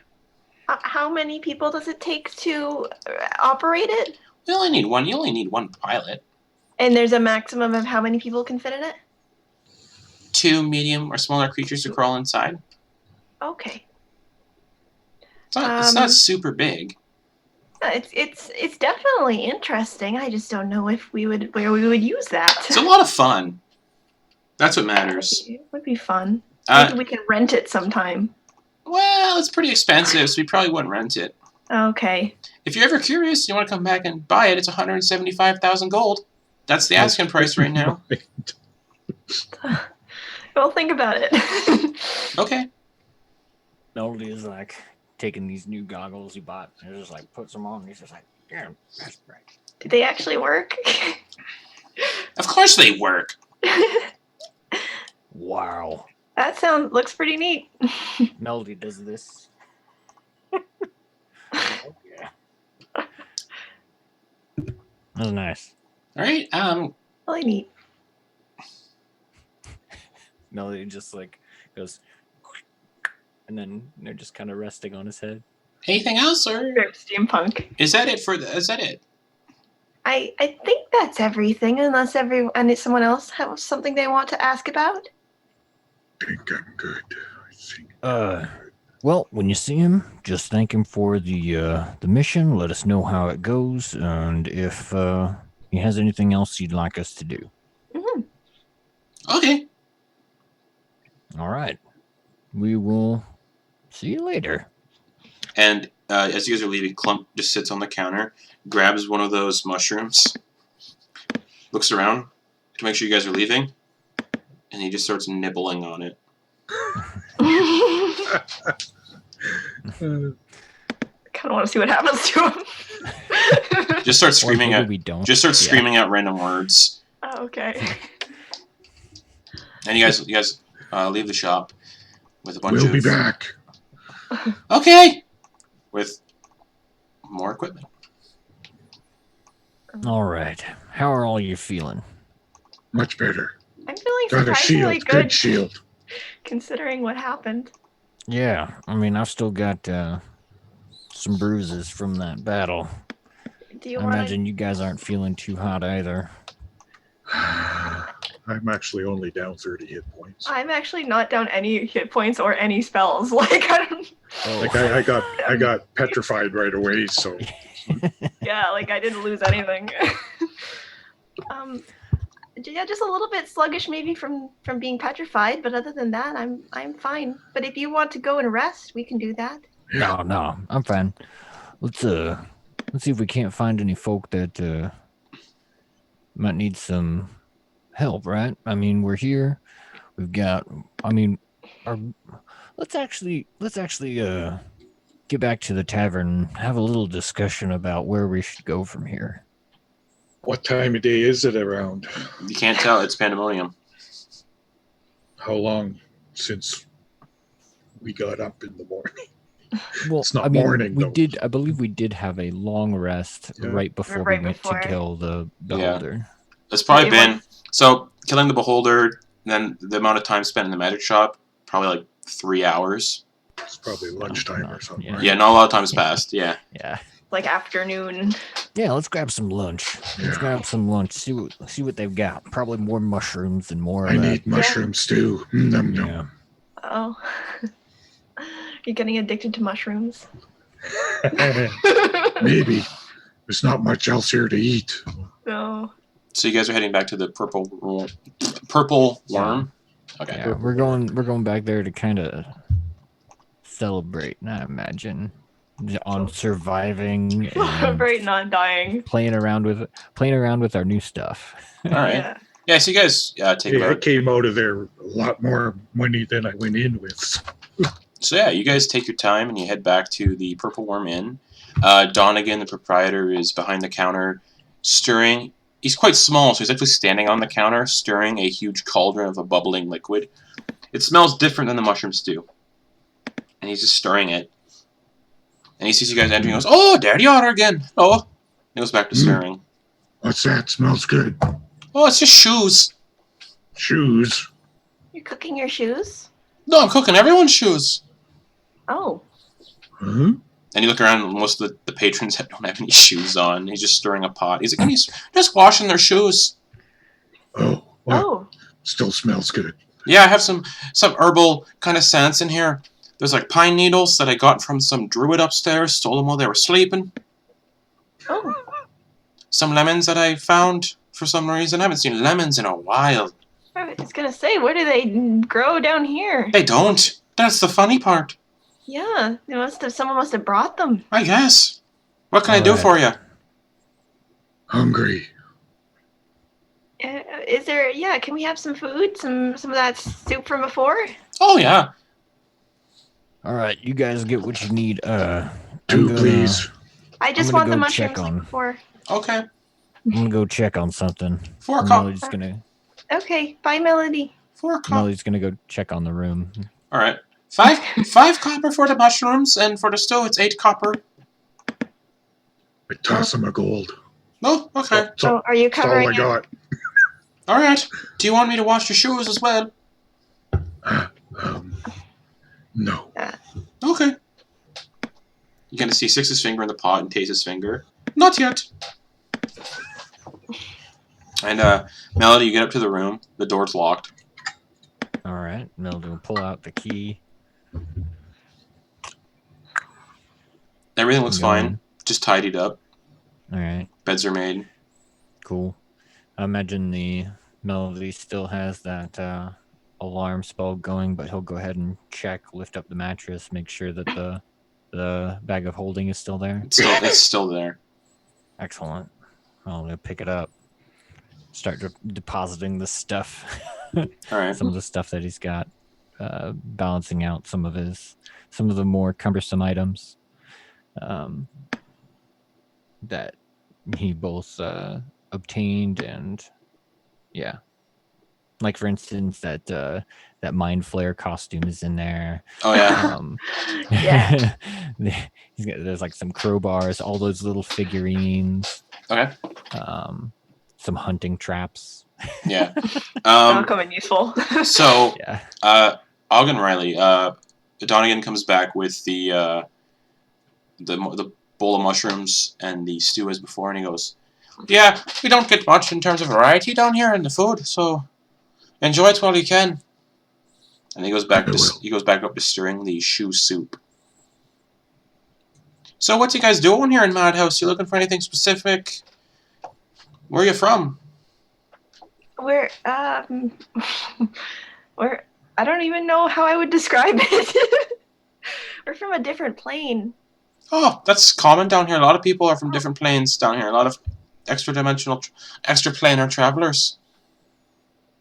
How many people does it take to operate it? You only need one pilot. And there's a maximum of how many people can fit in it? 2 medium or smaller creatures to crawl inside. Okay. It's not super big. It's definitely interesting. I just don't know where we would use that. It's a lot of fun. That's what matters. It would be fun. Maybe we can rent it sometime. Well, it's pretty expensive, so we probably wouldn't rent it. Okay. If you're ever curious, you want to come back and buy it, it's 175,000 gold. That's the asking price right now. Well, think about it. Okay. Melody is taking these new goggles he bought and just puts them on and he's just yeah, that's right. Do they actually work? Of course they work. Wow. That looks pretty neat. Melody does this. Yeah. That was nice. All right. Really neat. Melody just goes, and then they're just kind of resting on his head. Anything else, or Steampunk. is that it is that it? I think that's everything, unless someone else has something they want to ask about. I think I'm good. I think. Well, when you see him, just thank him for the mission. Let us know how it goes, and if he has anything else you'd like us to do. Mm-hmm. Okay. All right. We will see you later. And as you guys are leaving, Clump just sits on the counter, grabs one of those mushrooms, looks around to make sure you guys are leaving, and he just starts nibbling on it. I kind of want to see what happens to him. Just starts screaming screaming out random words. Oh, okay. And you guys leave the shop with a bunch of... We'll be back. Okay! With more equipment. All right. How are all you feeling? Much better. I'm feeling Got a surprisingly shield. Good shield. considering what happened. Yeah, I mean, I've still got some bruises from that battle. Do you I want imagine you guys aren't feeling too hot either. I'm actually only down 30 hit points. I'm actually not down any hit points or any spells. I don't. Oh. I got petrified right away, so Yeah, I didn't lose anything. Yeah, just a little bit sluggish, maybe from being petrified. But other than that, I'm fine. But if you want to go and rest, we can do that. No, I'm fine. Let's see if we can't find any folk that might need some help, right? I mean, we're here. We've got. I mean, our. Let's actually get back to the tavern. Have a little discussion about where we should go from here. What time of day is it around? You can't tell. It's pandemonium. How long since we got up in the morning? Well, It's not I mean, morning, we though. did. I believe we did have a long rest Yeah. right before Right we went before. to kill the beholder. It's probably It been was- so killing the beholder. Then the amount of time spent in the magic shop, probably like 3 hours. It's probably lunchtime or something. Yeah. right? Yeah, not a lot of time's passed. Yeah. Yeah. Like afternoon. Yeah, let's grab some lunch. Let's Yeah. grab some lunch. See what they've got. Probably more mushrooms and more I of that. need mushrooms too. Nom, nom. Yeah. Oh. You're getting addicted to mushrooms. Maybe. There's not much else here to eat. No. So you guys are heading back to the purple worm. Okay. Yeah, we're going back there to kind of celebrate, I imagine, on surviving and Celebrate not dying. playing around with our new stuff. All right. Yeah. Yeah. So you guys take Hey, I about. came out of there a lot more money than I went in with. So yeah, you guys take your time and you head back to the Purple Worm Inn. Donegan, the proprietor, is behind the counter, stirring. He's quite small, so he's actually standing on the counter, stirring a huge cauldron of a bubbling liquid. It smells different than the mushroom stew, and he's just stirring it. And he sees you guys entering. He goes, "Oh, there you are again." Oh, he goes back to stirring. What's that? Smells good. Oh, it's just shoes. Shoes. You're cooking your shoes? No, I'm cooking everyone's shoes. Oh. Huh? And you look around, and most of the patrons don't have any shoes on. He's just stirring a pot. He's like, he's just washing their shoes. Oh, well, Oh. still smells good. Yeah, I have some herbal kind of scents in here. There's like pine needles that I got from some druid upstairs, stole them while they were sleeping. Oh. Some lemons that I found for some reason. I haven't seen lemons in a while. I was gonna say, where do they grow down here? They don't. That's the funny part. Yeah, someone must have brought them. I guess. What can I do Alright. for you? Hungry. Is there? Yeah, can we have some food? Some of that soup from before? Oh, yeah. All right, you guys get what you need. I'm Two, gonna- please. I just gonna want the go mushrooms check like on- before. Okay. I'm gonna go check on something. 4 Melody's gonna Melody. 4 copper. Melody's gonna go check on the room. All right. 5 copper for the mushrooms, and for the stew, it's 8 copper. I toss him a gold. Oh, okay. That's Oh, are you all covering I it? got. All right. Do you want me to wash your shoes as well? No. Okay. You're gonna see Six's finger in the pot and taste his finger. Not yet. And Melody, you get up to the room. The door's locked. All right, Melody will pull out the key. Everything looks Go fine. in. Just tidied up. All right, Beds are made. cool. I imagine the Melody still has that alarm spell going, but he'll go ahead and check, lift up the mattress, make sure that the bag of holding is still there. It's still there. Excellent. I'm gonna pick it up, start depositing the stuff, All right. some of the stuff that he's got, balancing out some of the more cumbersome items that he both obtained and yeah, like for instance that mind flare costume is in there. Oh yeah. Yeah. There's like some crowbars, all those little figurines, Okay. some hunting traps. Yeah. That'll come in useful. So Yeah. Auggan Rylie, Donegan comes back with the bowl of mushrooms and the stew as before, and he goes, "Yeah, we don't get much in terms of variety down here in the food, so enjoy it while you can." And he goes back up to stirring the shoe soup. So what's you guys doing here in Madhouse? You looking for anything specific? Where are you from? We're we're I don't even know how I would describe it. We're from a different plane. Oh, that's common down here. A lot of people are from different planes down here. A lot of extra-dimensional, extra-planar travelers.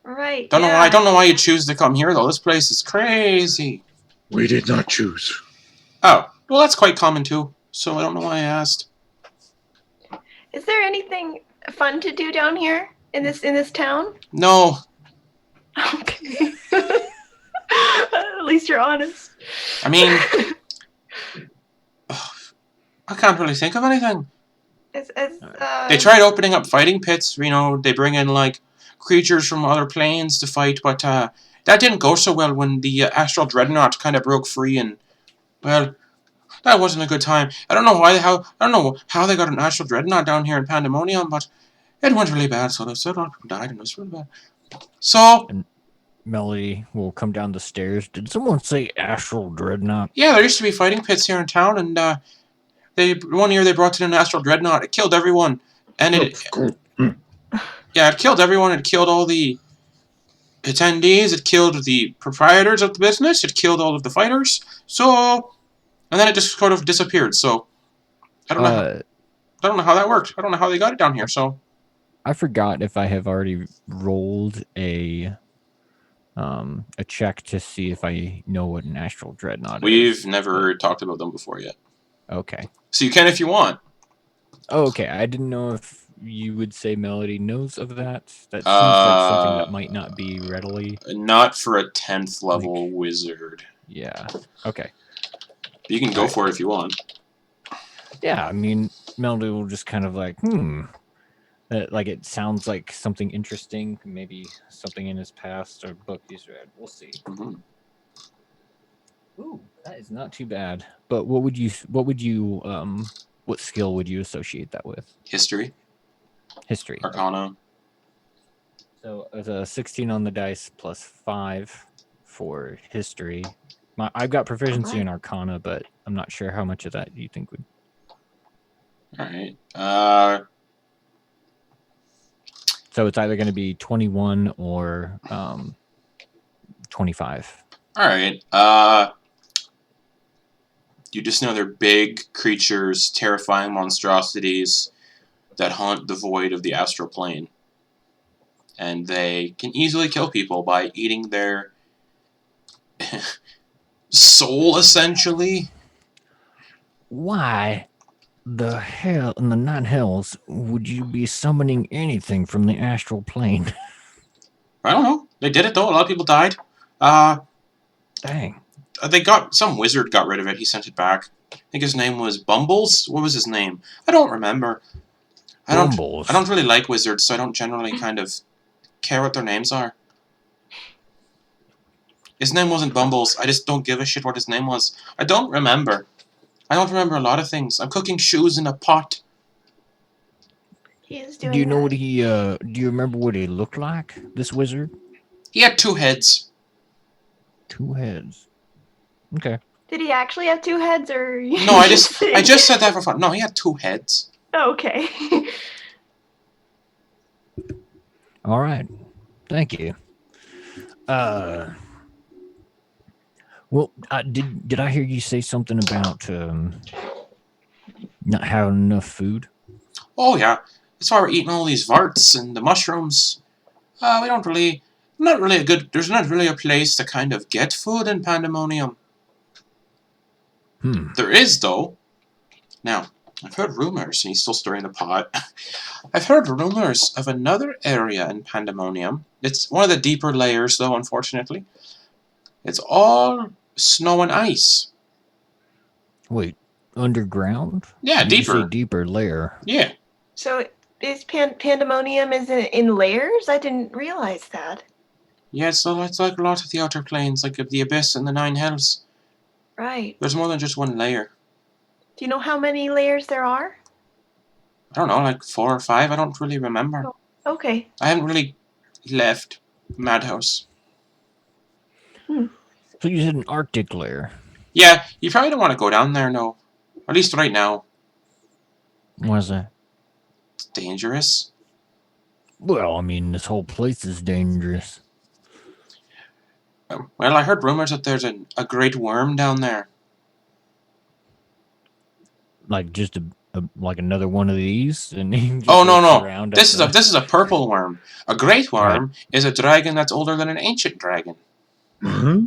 Right. Don't know why. I yeah. don't know why you choose to come here though. This place is crazy. We did not choose. Oh, well, that's quite common too. So I don't know why I asked. Is there anything fun to do down here in this town? No, Okay. At least you're honest. I mean, I can't really think of anything. They tried opening up fighting pits. You know, they bring in like creatures from other planes to fight, but that didn't go so well when the astral dreadnought kind of broke free, and well, that wasn't a good time. I don't know how they got an astral dreadnought down here in Pandemonium, but it went really bad. So a lot of people died, and it was really bad. So Melody will come down the stairs. Did someone say astral dreadnought? yeah, there used to be fighting pits here in town, and one year they brought in an astral dreadnought. It killed everyone, and it killed everyone. It killed all the attendees. It killed the proprietors of the business. It killed all of the fighters. So, and then it just sort of disappeared. So, I don't know. I don't know how that worked. I don't know how they got it down here. So, I forgot if I have already rolled a check to see if I know what an astral dreadnought is. We've never talked about them before yet. Okay. So you can if you want. Oh, okay. I didn't know if you would say Melody knows of that. That seems like something that might not be readily. Not for a 10th level wizard. Yeah. Okay. You can go for it if you want. Yeah, I mean, Melody will just kind of like, like it sounds like something interesting, maybe something in his past or book he's read. We'll see. Mm-hmm. Ooh, that is not too bad. But what skill would you associate that with? History. History. Arcana. So it's a 16 on the dice plus 5 for history. I've got proficiency in Arcana, but I'm not sure how much of that you think would. All right. So it's either going to be 21 or 25. All right. You just know they're big creatures, terrifying monstrosities that haunt the void of the astral plane. And they can easily kill people by eating their soul, essentially. Why the hell in the nine hells would you be summoning anything from the astral plane? I don't know. They did it, though. A lot of people died. Dang. Some wizard got rid of it. He sent it back. I think his name was Bumbles. What was his name? I don't remember. I don't really like wizards, so I don't generally kind of care what their names are. His name wasn't Bumbles. I just don't give a shit what his name was. I don't remember. I don't remember a lot of things. I'm cooking shoes in a pot. He is doing Do you know that. what he do you remember what he looked like, this wizard? He had 2 heads. 2 heads. Okay. Did he actually have 2 heads, or? No, I just said that for fun. No, he had 2 heads. Oh, okay. All right. Thank you. Well, did I hear you say something about not having enough food? Oh yeah, that's why we're eating all these varts and the mushrooms. We don't really, there's not really a place to kind of get food in Pandemonium. There is, though. Now, I've heard rumors, and he's still stirring the pot. I've heard rumors of another area in Pandemonium. It's one of the deeper layers, though, unfortunately. It's all snow and ice. Wait, underground? Yeah, Did you deeper. say deeper layer. Yeah. So is Pandemonium is in layers? I didn't realize that. Yeah, it's like a lot of the outer planes, like the Abyss and the Nine Hells. Right. There's more than just one layer. Do you know how many layers there are? I don't know, like 4 or 5. I don't really remember. Oh, okay. I haven't really left Madhouse. So you said an Arctic layer. Yeah, you probably don't want to go down there, no. At least right now. Why is that? It's dangerous. Well, I mean, this whole place is dangerous. Well, I heard rumors that there's a great worm down there. Like just like another one of these, and he just Oh no looks no! around This at is a purple worm. A great Right. worm is a dragon that's older than an ancient dragon. Huh?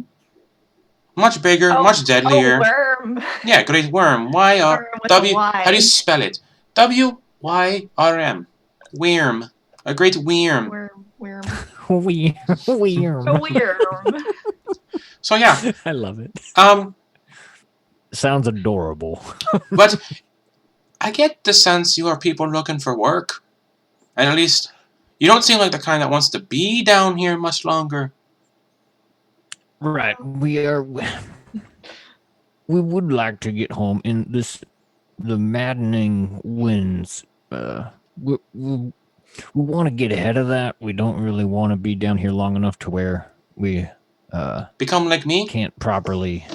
Much bigger, much deadlier. worm. Yeah, great worm. Y R Worm with a W. Y. How do you spell it? WYRM. Worm. A great worm. Worm. Weird. A worm. So yeah. I love it. Sounds adorable. But I get the sense you are people looking for work. And at least you don't seem like the kind that wants to be down here much longer. Right. We are. We would like to get home in the maddening winds. We want to get ahead of that. We don't really want to be down here long enough to where we Become like me? can't properly.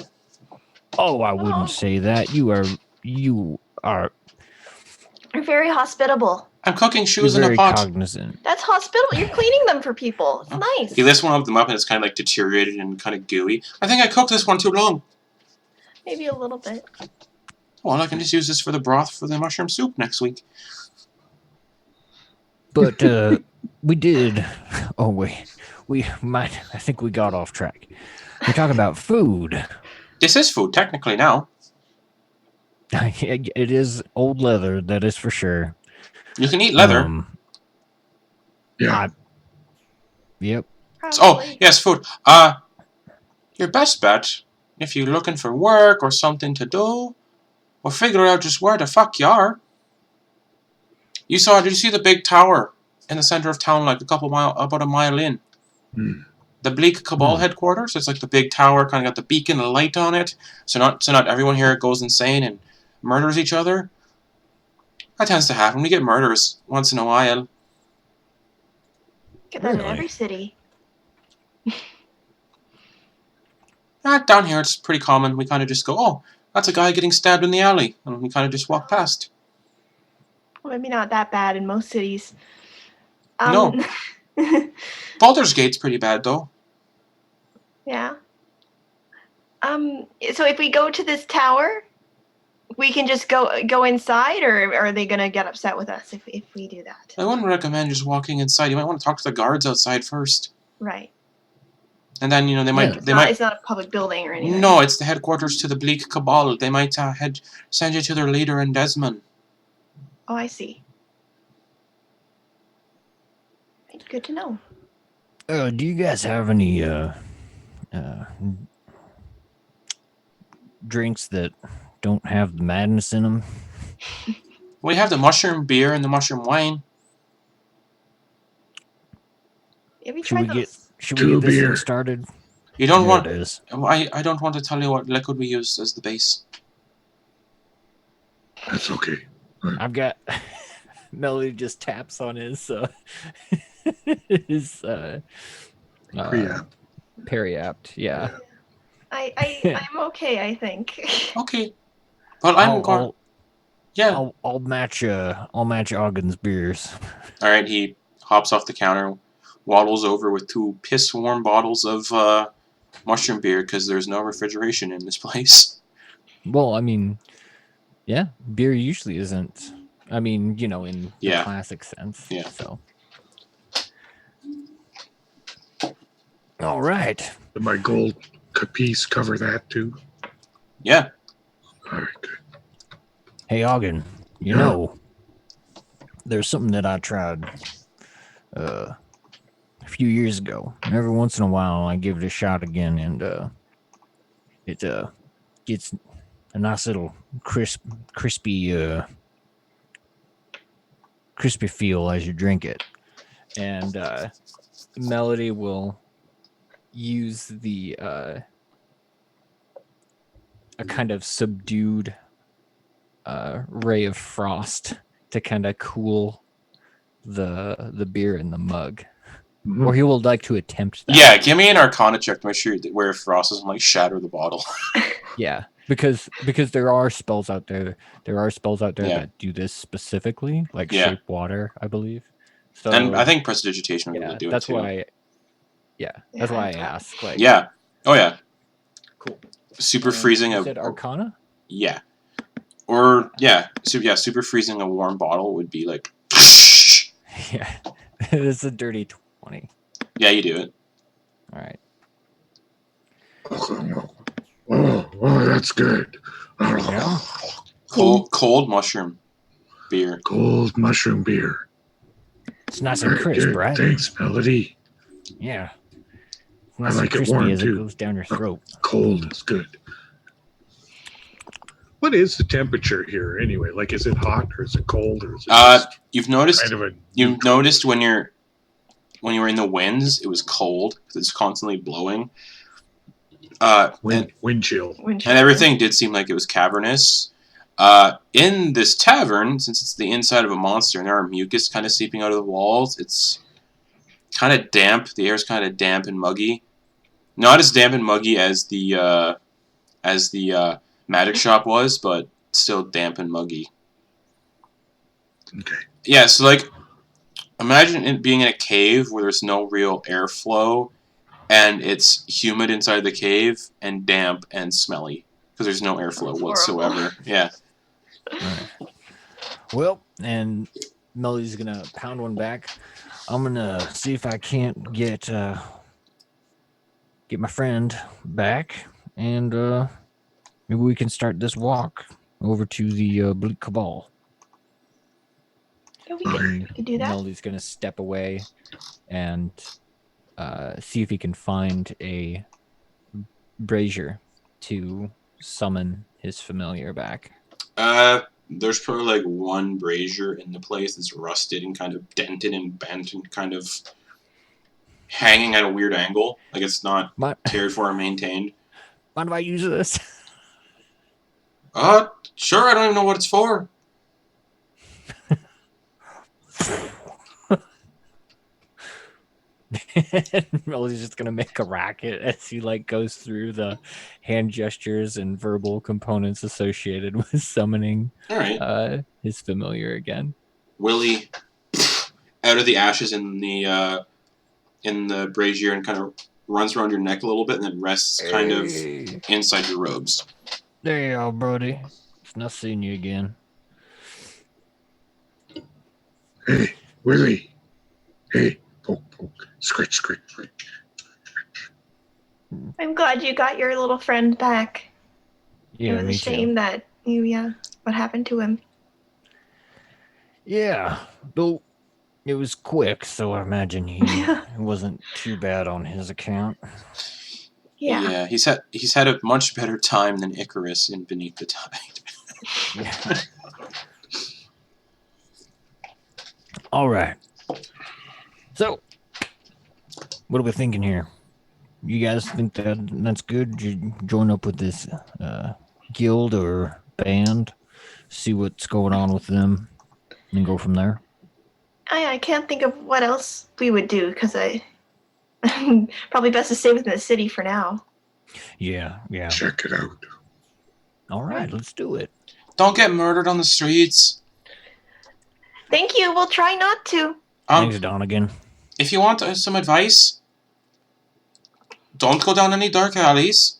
Oh, I wouldn't say that. You are. You're very hospitable. I'm cooking You're shoes in a very pot. cognizant. That's hospitable. You're cleaning them for people. It's nice. He lifts one of them up and it's kind of like deteriorated and kind of gooey. I think I cooked this one too long. Maybe a little bit. Well, I can just use this for the broth for the mushroom soup next week. But we did. Oh wait, we might. I think we got off track. We're talking about food. This is food, technically, now. It is old leather, that is for sure. You can eat leather. Yeah. Yep. Oh, yes, food. Your best bet, if you're looking for work or something to do, or figure out just where the fuck you are. Did you see the big tower in the center of town, like about a mile in? The Bleak Cabal headquarters. It's like the big tower, kind of got the beacon of light on it. So not everyone here goes insane and murders each other. That tends to happen. We get murders once in a while. Get that in Really? every city. Down here, it's pretty common. We kind of just go, oh, that's a guy getting stabbed in the alley. And we kind of just walk past. Well, maybe not that bad in most cities. No. Baldur's Gate's pretty bad, though. Yeah. So if we go to this tower, we can just go inside, or are they gonna get upset with us if we do that? I wouldn't recommend just walking inside. You might want to talk to the guards outside first. Right. And then, they might... It's not a public building or anything. No, it's the headquarters to the Bleak Cabal. They might send you to their leader in Desmond. Oh, I see. Good to know. Do you guys have any drinks that don't have the madness in them? We have the mushroom beer and the mushroom wine. Have you Should we tried get those? this beer. thing started? You don't want... It is. I don't want to tell you what liquid we use as the base. That's okay. I've got Melody just taps on his his Pre-app. periapt. Yeah. I'm okay, I think. Okay. Well, I'm going... Yeah. I'll match Auggan's beers. All right, he hops off the counter, waddles over with 2 piss-warm bottles of mushroom beer because there's no refrigeration in this place. Well, I mean, yeah, beer usually isn't. I mean, in the classic sense. Yeah. So. All right. Did my gold capiche cover that too? Yeah. All right, good. Hey, Auggan, you know, there's something that I tried a few years ago. Every once in a while, I give it a shot again, and it gets a nice little crispy feel as you drink it. And Melody will use a kind of subdued ray of frost to kind of cool the beer in the mug. Mhm. Or he will like to attempt that. Yeah, give me an Arcana check to make sure that where frost doesn't shatter the bottle. Yeah, because there are spells out there. There are spells out there Yeah. that do this specifically, like Yeah. shape water, I believe. So And I think prestidigitation would be able yeah, to do that's it too. why. Yeah, that's why I asked. Like, Yeah. Oh yeah. cool. Super freezing You a said Arcana? yeah. Or yeah. So yeah, super freezing a warm bottle would be like. Yeah, it's a dirty 20. Yeah, you do it. All right. Oh, that's good. Yeah. Cold mushroom beer. Cold mushroom beer. It's nice and Very crisp, good. right? Thanks, Melody. Yeah. It's I nice like and it crispy warm as too. it goes down your throat. Cold is good. What is the temperature here anyway? Like, is it hot or is it cold or is it just You've noticed kind of a you've neutral? noticed when you were in the winds, it was cold because it's constantly blowing. Wind chill. And everything did seem like it was cavernous. In this tavern, since it's the inside of a monster and there are mucus kind of seeping out of the walls, it's kind of damp. The air's kind of damp and muggy. Not as damp and muggy as the magic shop was, but still damp and muggy. Okay. Yeah, so like, imagine it being in a cave where there's no real airflow, and it's humid inside the cave and damp and smelly because there's no airflow Sounds whatsoever. horrible. Yeah. Right. Well, and Melody's gonna pound one back. I'm gonna see if I can't get my friend back, and maybe we can start this walk over to the Bleak Cabal. Yeah, we Okay. could do that. Melody's gonna step away and see if he can find a brazier to summon his familiar back. There's probably like one brazier in the place that's rusted and kind of dented and bent and kind of hanging at a weird angle. Like it's not cared for or maintained. Mind if I use this? Sure, I don't even know what it's for. Melody's just gonna make a racket as he like goes through the hand gestures and verbal components associated with summoning All right. his familiar again. Willie, out of the ashes in the brazier and kind of runs around your neck a little bit and then rests kind of inside your robes. There you are, Brody. It's nice seeing you again. Hey, Willie. Hey, poke, poke. Scratch, scratch, scratch. I'm glad you got your little friend back. Yeah, it was me a shame too. that what happened to him. Yeah, though it was quick, so I imagine it wasn't too bad on his account. Yeah. He's had a much better time than Icarus in Beneath the Tide. Yeah. All right. So, what are we thinking here? You guys think that's good? You join up with this guild or band, see what's going on with them, and go from there? I can't think of what else we would do because probably best to stay within the city for now. Yeah. Check it out. All right, let's do it. Don't get murdered on the streets. Thank you. We'll try not to. Thanks, Donegan. If you want some advice, don't go down any dark alleys.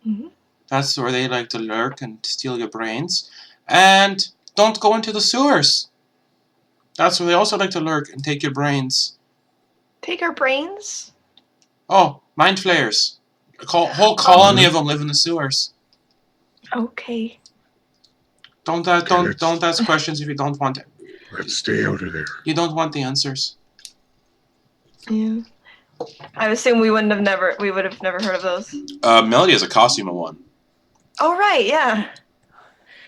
Mm-hmm. That's where they like to lurk and steal your brains. And don't go into the sewers. That's where they also like to lurk and take your brains. Take our brains? Oh, mind flayers. A whole colony of them live in the sewers. Okay. Don't ask questions if you don't want it. Let's stay out of there. You don't want the answers. Yeah. I assume we would have never heard of those. Melody has a costume of one. Oh right, yeah.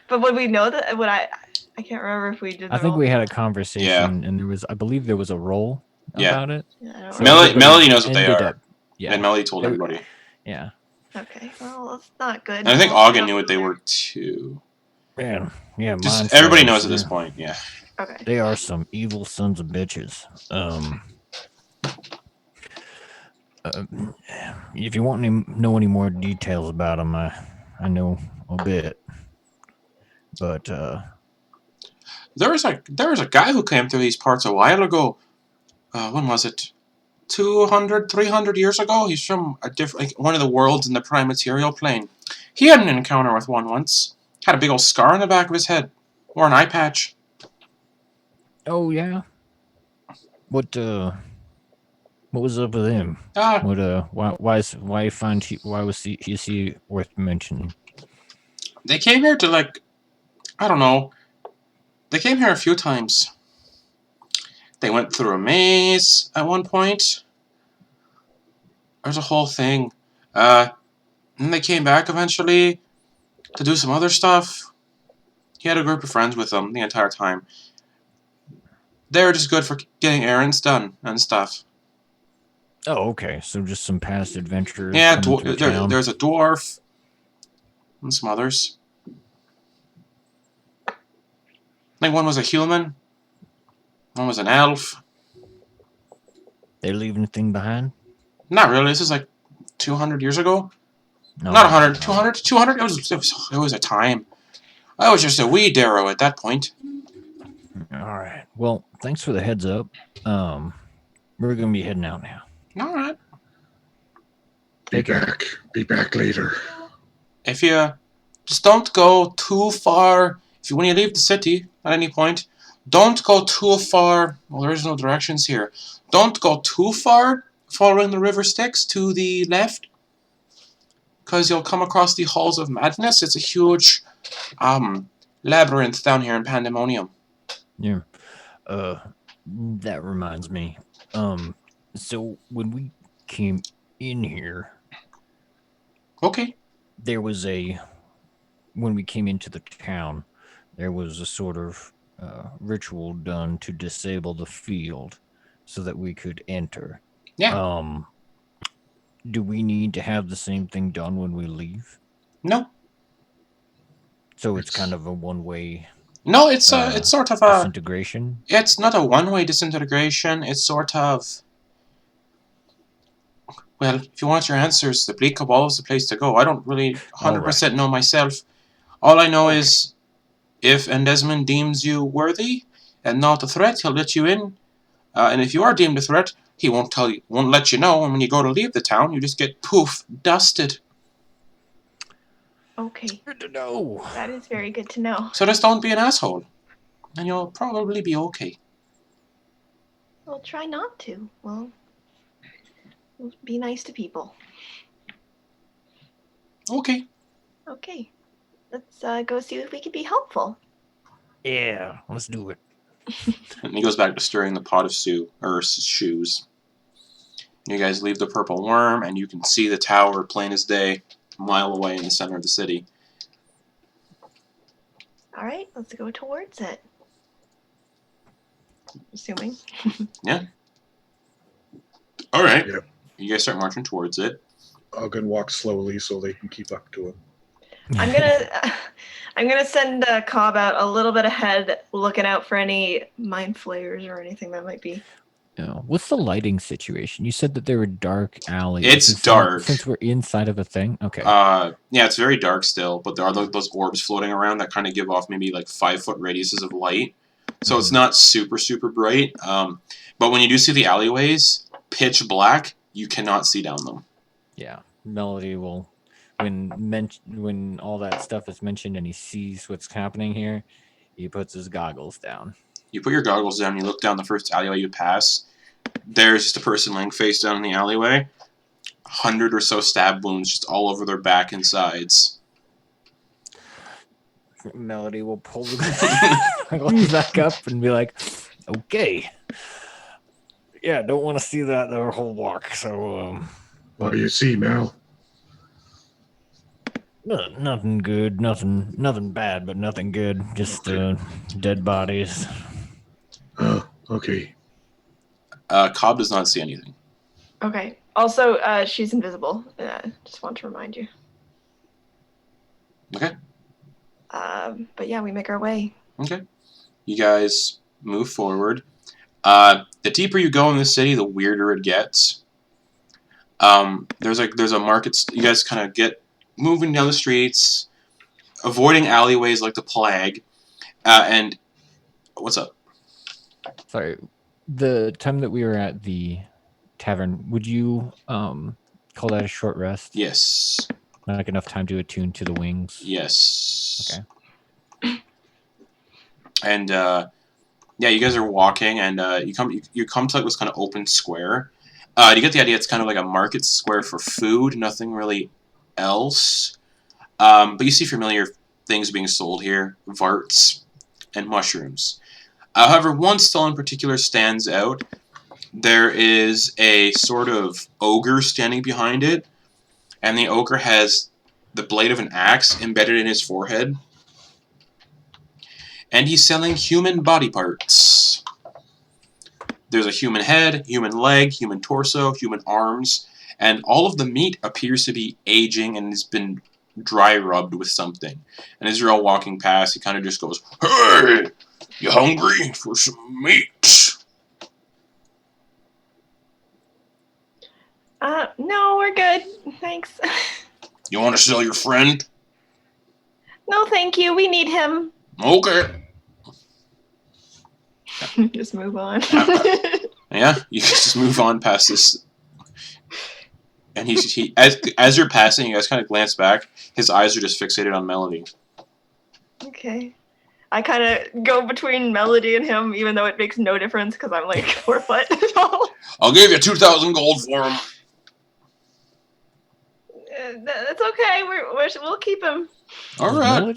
But would we know that? I can't remember if we did. I think we had a conversation, and I believe there was a roll about it. Yeah, So Melody knows what they are. Yeah. And Melody told everybody. Yeah. Okay, well, that's not good. And I think Auggan knew what they were too. Yeah. Just everybody knows at this point. Yeah. Okay. They are some evil sons of bitches. If you want to know any more details about them, I know a bit. But There was a guy who came through these parts a while ago. When was it? 200, 300 years ago? He's from a different, like, one of the worlds in the prime material plane. He had an encounter with one once. Had a big old scar on the back of his head. Wore an eye patch. Oh yeah. What was up with him? Ah, Why was he worth mentioning? they came here to, like, I don't know. They came here a few times. They went through a maze at one point. There's a whole thing. And they came back eventually to do some other stuff. He had a group of friends with him the entire time. They were just good for getting errands done and stuff. Oh, okay. So just some past adventures. Yeah, coming through town. there's a dwarf and some others. I think one was a human. One was an elf. They leave anything behind? Not really. This is like 200 years ago. No, Not 100. 200? 200? It was a time. I was just a wee Darrow at that point. All right. Well, thanks for the heads up. We're gonna be heading out now. All right. Be back later. If you just don't go too far, when you leave the city at any point, don't go too far. Well, there is no directions here. Don't go too far following the river Styx to the left, because you'll come across the Halls of Madness. It's a huge labyrinth down here in Pandemonium. Yeah. That reminds me. So when we came in here, Okay. when we came into the town, there was a sort of ritual done to disable the field so that we could enter. Yeah. Do we need to have the same thing done when we leave? No. So it's kind of a one-way No, it's sort of a... disintegration? It's not a one-way disintegration. It's sort of... Well, if you want your answers, the Bleak Cabal is the place to go. I don't really 100% know myself. All I know is, if Desmond deems you worthy and not a threat, he'll let you in. And if you are deemed a threat, he won't let you know. And when you go to leave the town, you just get poof, dusted. Okay. Good to know. That is very good to know. So just don't be an asshole, and you'll probably be okay. We'll try not to. We'll be nice to people. Okay. Okay. Let's go see if we can be helpful. Yeah, let's do it. And he goes back to stirring the pot of shoes. You guys leave the Purple Worm, and you can see the tower plain as day, a mile away in the center of the city. All right, let's go towards it. Assuming. Yeah. All right. Yep. You guys start marching towards it. Auggan walks slowly so they can keep up to him. I'm gonna send Cobb out a little bit ahead, looking out for any mind flayers or anything that might be. What's the lighting situation? You said that there were dark alleys. It's dark. Since we're inside of a thing? Okay. Yeah, it's very dark still, but there are those orbs floating around that kind of give off maybe like 5-foot radiuses of light. So it's not super, super bright. But when you do see the alleyways, pitch black, you cannot see down them. Yeah. Melody will, when all that stuff is mentioned and he sees what's happening here, he puts his goggles down. You put your goggles down, you look down the first alleyway you pass. There's just a person laying face down in the alleyway. 100 or so stab wounds just all over their back and sides. Melody will pull the goggles back up and be like, okay. Yeah, don't want to see that their whole walk. So, What do you see, Mel? nothing good, nothing bad, but nothing good. Just dead bodies. Oh, okay. Cobb does not see anything. Okay. Also, she's invisible. Just want to remind you. Okay. But yeah, we make our way. Okay. You guys move forward. The deeper you go in the city, the weirder it gets. There's a market. You guys kind of get moving down the streets, avoiding alleyways like the plague, and What's up? Sorry, the time that we were at the tavern, would you call that a short rest? Yes. Like enough time to attune to the wings? Yes. Okay. And yeah, you guys are walking, and you come to like this kind of open square. You get the idea it's kind of like a market square for food, nothing really else. But you see familiar things being sold here: varts and mushrooms. However, one stall in particular stands out. There is a sort of ogre standing behind it, and the ogre has the blade of an axe embedded in his forehead. And he's selling human body parts. There's a human head, human leg, human torso, human arms, and all of the meat appears to be aging and has been dry rubbed with something. And as you're all walking past, he kind of just goes, "Hey, you hungry for some meat?" No, we're good. Thanks. You want to sell your friend? No, thank you. We need him. Okay. Just move on. Yeah, you can just move on past this. And as you're passing, you guys kind of glance back. His eyes are just fixated on Melody. Okay. I kind of go between Melody and him, even though it makes no difference because I'm like 4 foot tall. I'll give you 2,000 gold for him. That's okay. We'll keep him. All right.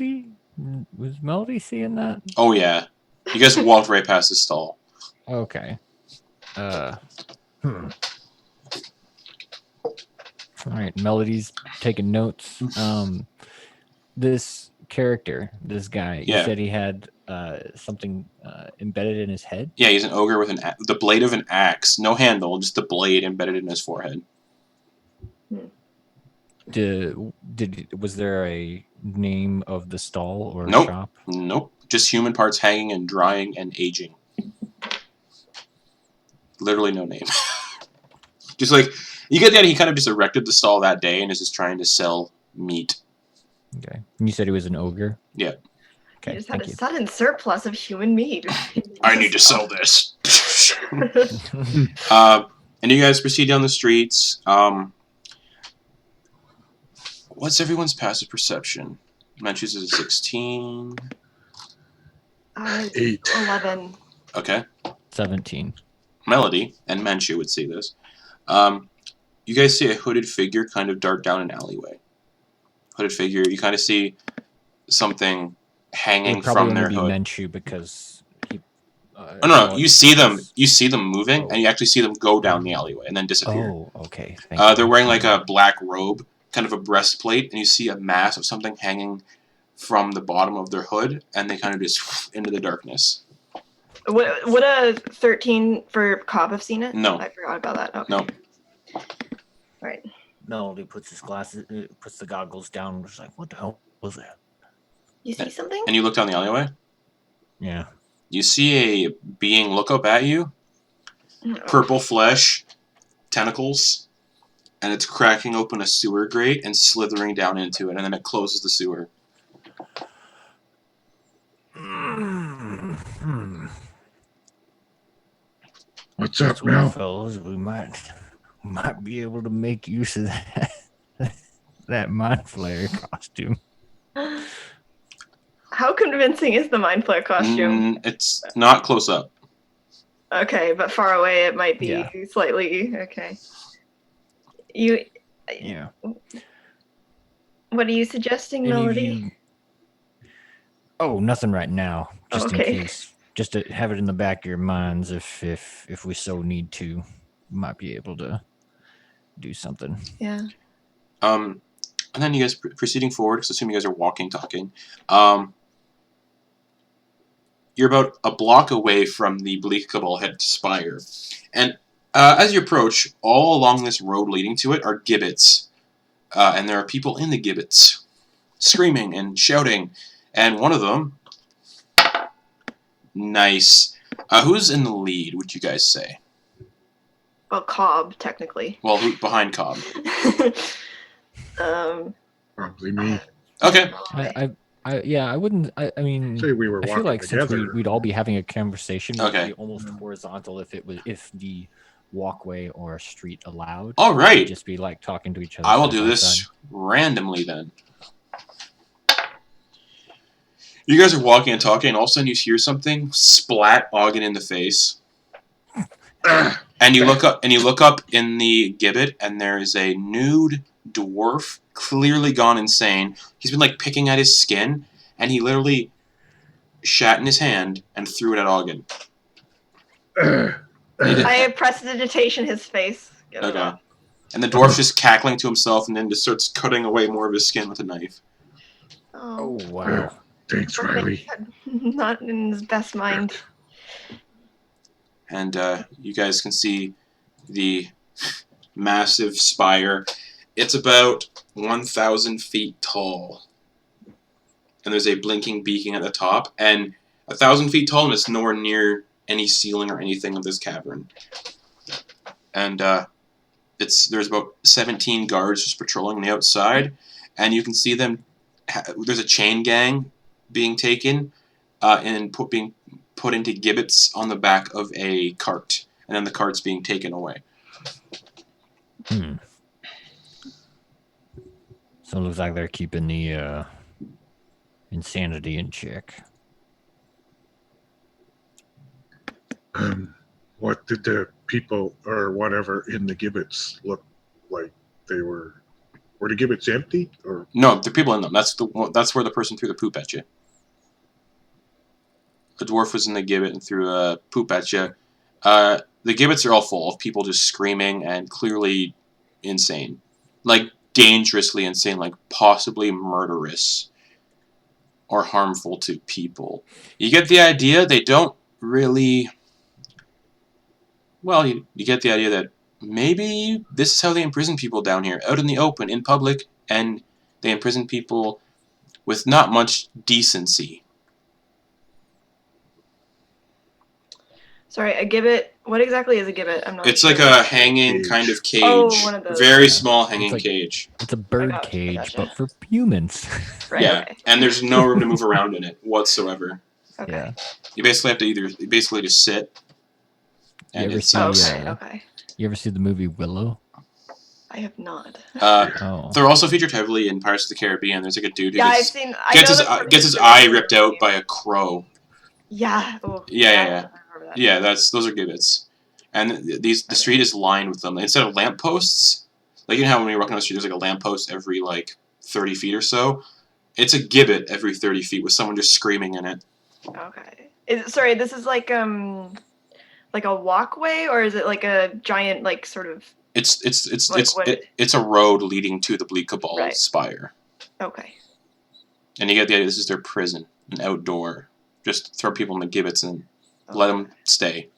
Was Melody seeing that? Oh yeah, you guys walked right past the stall. Okay. All right, Melody's taking notes. This character, this guy, you said he had something embedded in his head? Yeah, he's an ogre with the blade of an axe. No handle, just the blade embedded in his forehead. Was there a name of the stall or Nope. shop? Nope. Just human parts hanging and drying and aging. Literally no name. Just like, you get that he kind of just erected the stall that day and is just trying to sell meat. Okay. And you said he was an ogre? Yeah. He Okay, just had thank a you. sudden surplus of human meat. I need to sell this. And you guys proceed down the streets. What's everyone's passive perception? Menchu's is a 16. 8. 11. Okay. 17. Melody and Menchu would see this. You guys see a hooded figure kind of dart down an alleyway. Hooded figure. You kind of see something hanging from their hood. Menchu because he. No. You see them. You see them moving, and you actually see them go down the alleyway and then disappear. Oh, okay. Thank you. They're wearing like a black robe, kind of a breastplate, and you see a mass of something hanging from the bottom of their hood, and they kind of just into the darkness. Would a 13 for Cobb have seen it? No. I forgot about that. Okay. No. All right. Melody puts puts the goggles down. Was like, what the hell was that? You see something? And you look down the alleyway. Yeah. You see a being look up at you. No. Purple flesh, tentacles, and it's cracking open a sewer grate and slithering down into it, and then it closes the sewer. What's up, Mel? Fellas, we might be able to make use of that mind flare costume. How convincing is the mind flare costume? It's not close up. Okay, but far away it might be slightly. Okay. Yeah. What are you suggesting, Melody? Oh, nothing right now. Just in Okay. case. Just to have it in the back of your minds if we so need to. Might be able to do something. Yeah. And then you guys proceeding forward, because I assume you guys are walking, talking. You're about a block away from the Bleak Cabal head spire. And as you approach, all along this road leading to it are gibbets. And there are people in the gibbets, screaming and shouting. And one of them... Nice. Who's in the lead, would you guys say? Well, Cobb, technically. Well, behind Cobb? Probably me. Okay. I wouldn't. I mean, Say we were I feel walking like since together. we'd all be having a conversation, it'd Okay. be almost horizontal if the walkway or street allowed. All right. It'd just be like talking to each other. I will side do by this side. randomly then. You guys are walking and talking, and all of a sudden you hear something splat Auggan in the face. And you look up in the gibbet, and there is a nude dwarf, clearly gone insane. He's been like picking at his skin, and he literally shat in his hand and threw it at Auggan. I prestidigitation his face. Get it Okay. off. And the dwarf's just cackling to himself, and then just starts cutting away more of his skin with a knife. Oh Oh, wow! Thanks, Rylie. not in his best mind. And you guys can see the massive spire. It's about 1,000 feet tall. And there's a blinking beacon at the top. And 1,000 feet tall, and it's nowhere near any ceiling or anything of this cavern. And there's about 17 guards just patrolling on the outside. And you can see them. There's a chain gang being taken and being put into gibbets on the back of a cart, and then the cart's being taken away. So it looks like they're keeping the insanity in check. What did the people or whatever in the gibbets look like? They were the gibbets empty or? No, there are people in them. That's where the person threw the poop at you. A dwarf was in the gibbet and threw a poop at you. The gibbets are all full of people just screaming and clearly insane. Like, dangerously insane, like possibly murderous or harmful to people. You get the idea they don't really... Well, you get the idea that maybe this is how they imprison people down here, out in the open, in public, and they imprison people with not much decency. Sorry, a gibbet. What exactly is a gibbet? I'm not. It's sure. like a hanging Cage. kind of cage. Oh, one of those. Very small hanging like- cage. It's a bird gotcha, I cage, gotcha. but for humans. Right, Yeah, okay. and there's no room to move around in it whatsoever. Okay. Yeah. You basically have to basically just sit. You And ever it's, see? Okay. uh, Okay. You ever see the movie Willow? I have not. Oh. they're also featured heavily in Pirates of the Caribbean. There's like a dude who Yeah, I've gets, seen. I gets know his the gets his producer eye of the ripped out movie. by a crow. Yeah. Oh, Yeah. I remember that. Yeah, those are gibbets. And the street is lined with them. Instead of lampposts, like you know how when you're walking down the street, there's like a lamppost every like 30 feet or so. It's a gibbet every 30 feet with someone just screaming in it. Okay. Sorry, this is like a walkway, or is it like a giant like sort of? It's a road leading to the Bleak Cabal Right. spire. Okay. And you get the idea this is their prison, an outdoor. Just throw people in the gibbets and let them stay.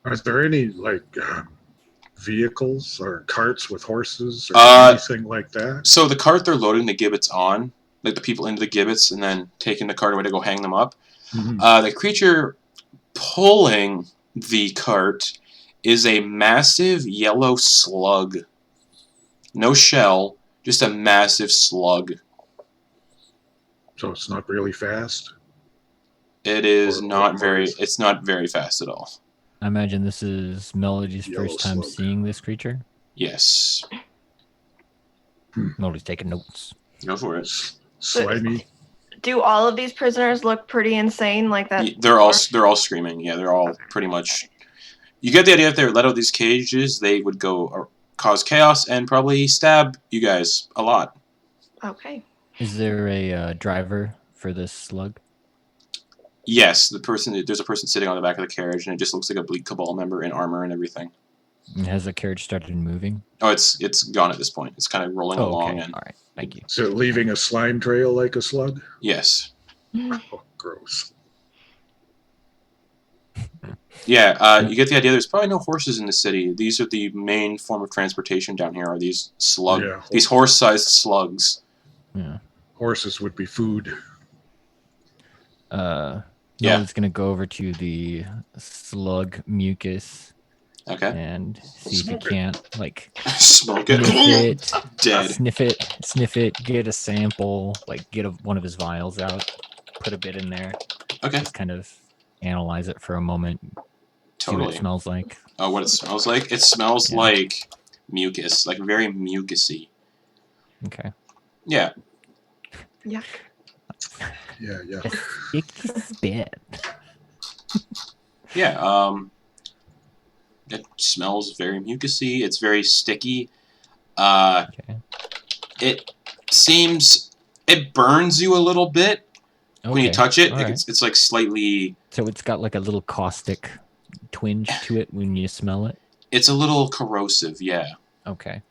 Are there any like vehicles or carts with horses or Uh, anything like that? So the cart they're loading the gibbets on, like the people into the gibbets, and then taking the cart away to go hang them up. Mhm. The creature pulling the cart is a massive yellow slug. No shell, just a massive slug. So it's not really fast. It is Or- not or very. is it? It's not very fast at all. I imagine this is Melody's Yellow first time slug. seeing this creature. Yes, Melody's taking notes. go for it. Slimy. Do all of these prisoners look pretty insane like that? They're all screaming. Yeah, they're all pretty much. You get the idea if they're let out of these cages, they would go or cause chaos and probably stab you guys a lot. Okay. Is there a driver for this slug? Yes, there's a person sitting on the back of the carriage, and it just looks like a Bleak Cabal member in armor and everything. And has the carriage started moving? Oh, it's gone at this point. It's kind of rolling Oh, along, okay. and All right. Thank you. Is it leaving a slime trail like a slug? yes, Oh, gross. yeah. You get the idea. There's probably no horses in the city. These are the main form of transportation down here. Are these Yeah. these horse-sized slugs? Yeah. Horses would be food. Yeah. Yeah. It's gonna go over to the slug mucus and see if you Smoke it. can't like Smoke it. sniff Dead. sniff it, get a sample, like get one of his vials out, put a bit in there, Okay. just kind of analyze it for a moment, see what Totally. it smells like. Oh, what it smells like? It smells like mucus, like very mucusy. Okay. Yeah. Yuck. Yeah. A sticky spit. Yeah. It smells very mucusy. It's very sticky. Okay. It burns you a little bit when you touch it. All right. It's like slightly. So it's got like a little caustic twinge to it when you smell it. It's a little corrosive. Yeah. Okay.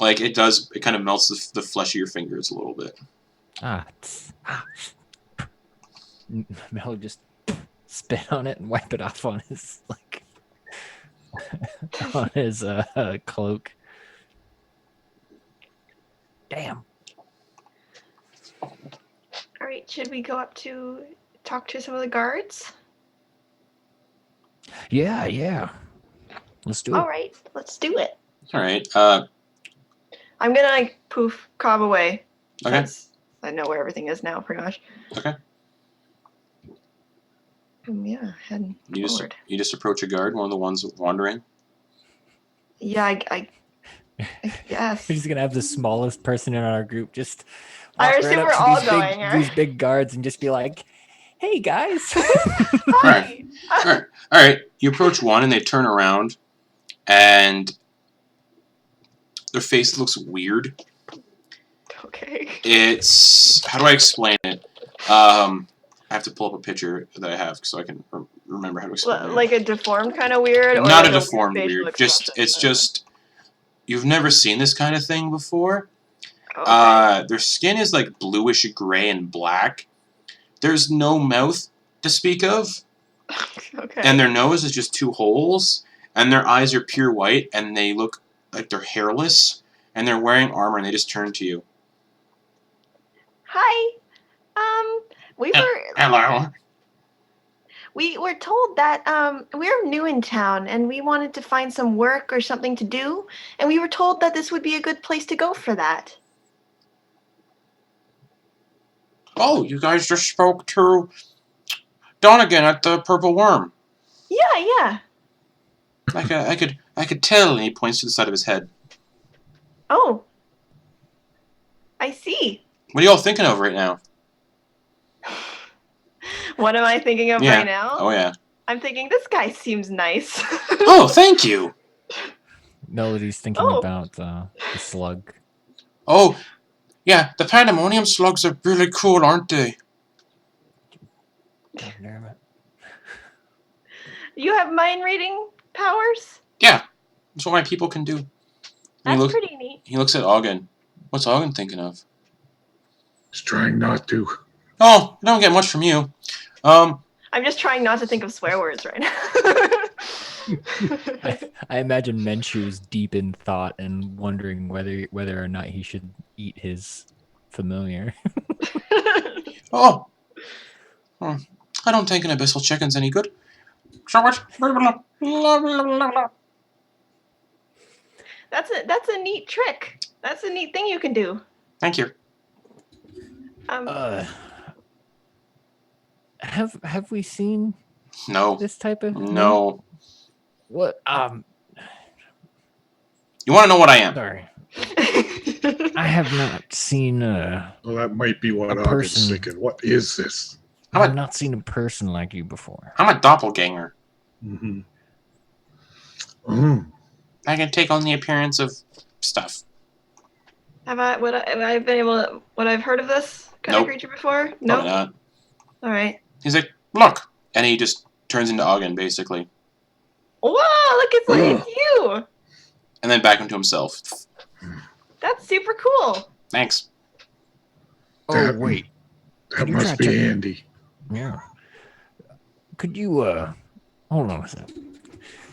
Like it does. It kind of melts the flesh of your fingers a little bit. Mel just spit on it and wipe it off on his on his cloak. Damn. All right, should we go up to talk to some of the guards? Yeah. Let's do it. All right, let's do it. All right. I'm gonna like poof cob away. Okay. Since I know where everything is now, pretty much. Okay. Yeah, heading forward. You just approach a guard, one of the ones wandering. Yeah, I guess. We're just gonna have the smallest person in our group just. I walk assume right up we're to all these going here. These big guards and just be like, "Hey guys." Hi. All right. You approach one, and they turn around, and their face looks weird. Okay. It's how do I explain it? I have to pull up a picture that I have so I can remember how to explain it. Like a deformed kind of weird, or Not like a deformed facial weird. expression? It's just you've never seen this kind of thing before. Okay. Their skin is like bluish gray and black. There's no mouth to speak of, Okay. and their nose is just two holes, and their eyes are pure white, and they look like they're hairless, and they're wearing armor, and they just turn to you. Hi. Hello. We were told that we're new in town and we wanted to find some work or something to do, and we were told that this would be a good place to go for that. Oh, you guys just spoke to Donegan at the Purple Worm. Yeah. I could tell, and he points to the side of his head. Oh. I see. What are y'all thinking of right now? What am I thinking of right now? Oh yeah. I'm thinking this guy seems nice. Oh, thank you. Melody's thinking about the slug. Oh, yeah, the pandemonium slugs are really cool, aren't they? God damn it. You have mind reading powers? Yeah, that's what my people can do. That's pretty neat. He looks at Auggan. What's Auggan thinking of? He's trying not to. Oh, I don't get much from you. I'm just trying not to think of swear words right now. I imagine Menchu's deep in thought and wondering whether or not he should eat his familiar. Oh. I don't think an abyssal chicken's any good. So what? That's a neat trick. That's a neat thing you can do. Thank you. Have we seen No. this type of No. What You want to know what I am? sorry. I have not seen Well, that might be what A Auggan's person. thinking. What is this? I've not seen a person like you before. I'm a doppelganger. Mm-hmm. Mm. I can take on the appearance of stuff. Have I would I've heard of this kind Nope. of creature before? Probably No. not. All right. He's like, look, and he just turns into Auggan basically, Whoa! Look, it's you. and then back into himself. That's super cool. Thanks. Oh That- wait. That Could you must try be check- handy. Yeah. Could you hold on a second.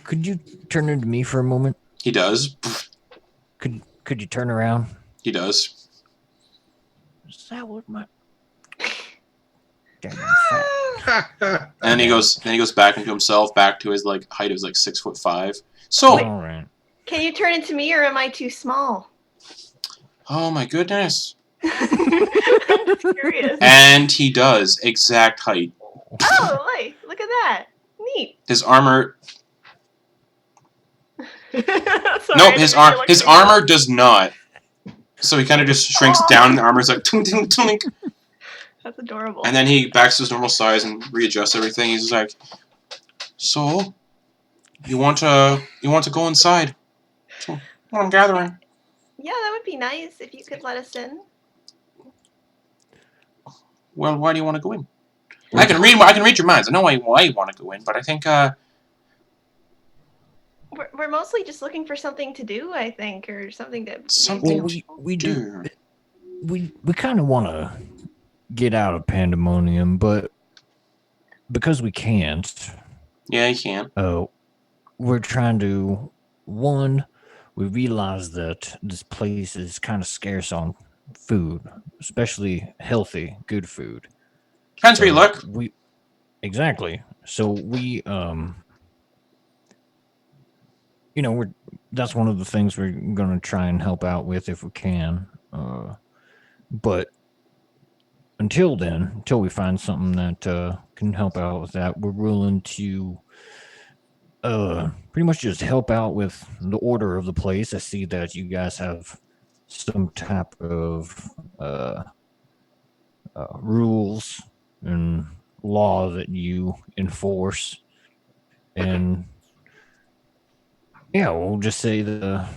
Could you turn into me for a moment? He does. Could you turn around? He does. Is that what my Damn fat. And then he goes back into himself, back to his like height of like 6'5". So, All right. Can you turn into me, or am I too small? oh my goodness. I'm just curious. And he does exact height. Oh, wait, look at that. Neat. His armor. Sorry, Nope, I his didn't really look at armor does not. So he kind of just shrinks down, and the armor's like tink, tink, tink. That's adorable. And then he backs to his normal size and readjusts everything. He's like, "So, you want to go inside? So, what I'm gathering." Yeah, that would be nice if you could let us in. Well, why do you want to go in? I can read your minds. I know why you want to go in, but I think We're mostly just looking for something to do, I think, or something to. Something Well, to we do. do. We kind of want to get out of pandemonium, but because we can't, Yeah, you can. we're trying to. One, we realize that this place is kind of scarce on food, especially healthy, good food. Depends where you look. Exactly. So we that's one of the things we're going to try and help out with if we can. But until we find something that can help out with that, we're willing to pretty much just help out with the order of the place. I see that you guys have some type of rules and law that you enforce, and yeah, we'll just say the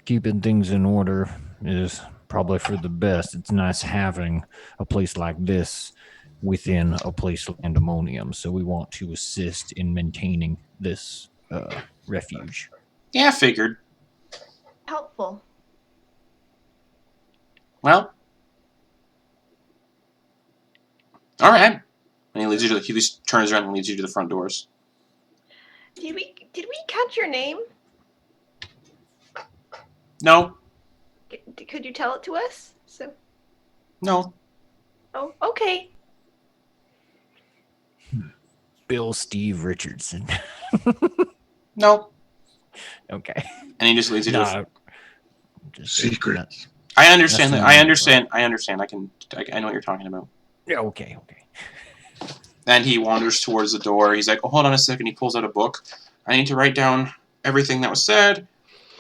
keeping things in order is probably for the best. It's nice having a place like this within a place like Pandemonium, so we want to assist in maintaining this refuge. Yeah, I figured. Helpful. Well, all right. And he leads you to he just turns around and leads you to the front doors. Did we catch your name? No, Could you tell it to us? So. no. Oh, okay. Bill Steve Richardson. No. Okay. And he just leads you to the Secret. I understand that. That's I understand. I know what you're talking about. Yeah, okay. Then he wanders towards the door. He's like, "Oh, hold on a second." He pulls out a book. I need to write down everything that was said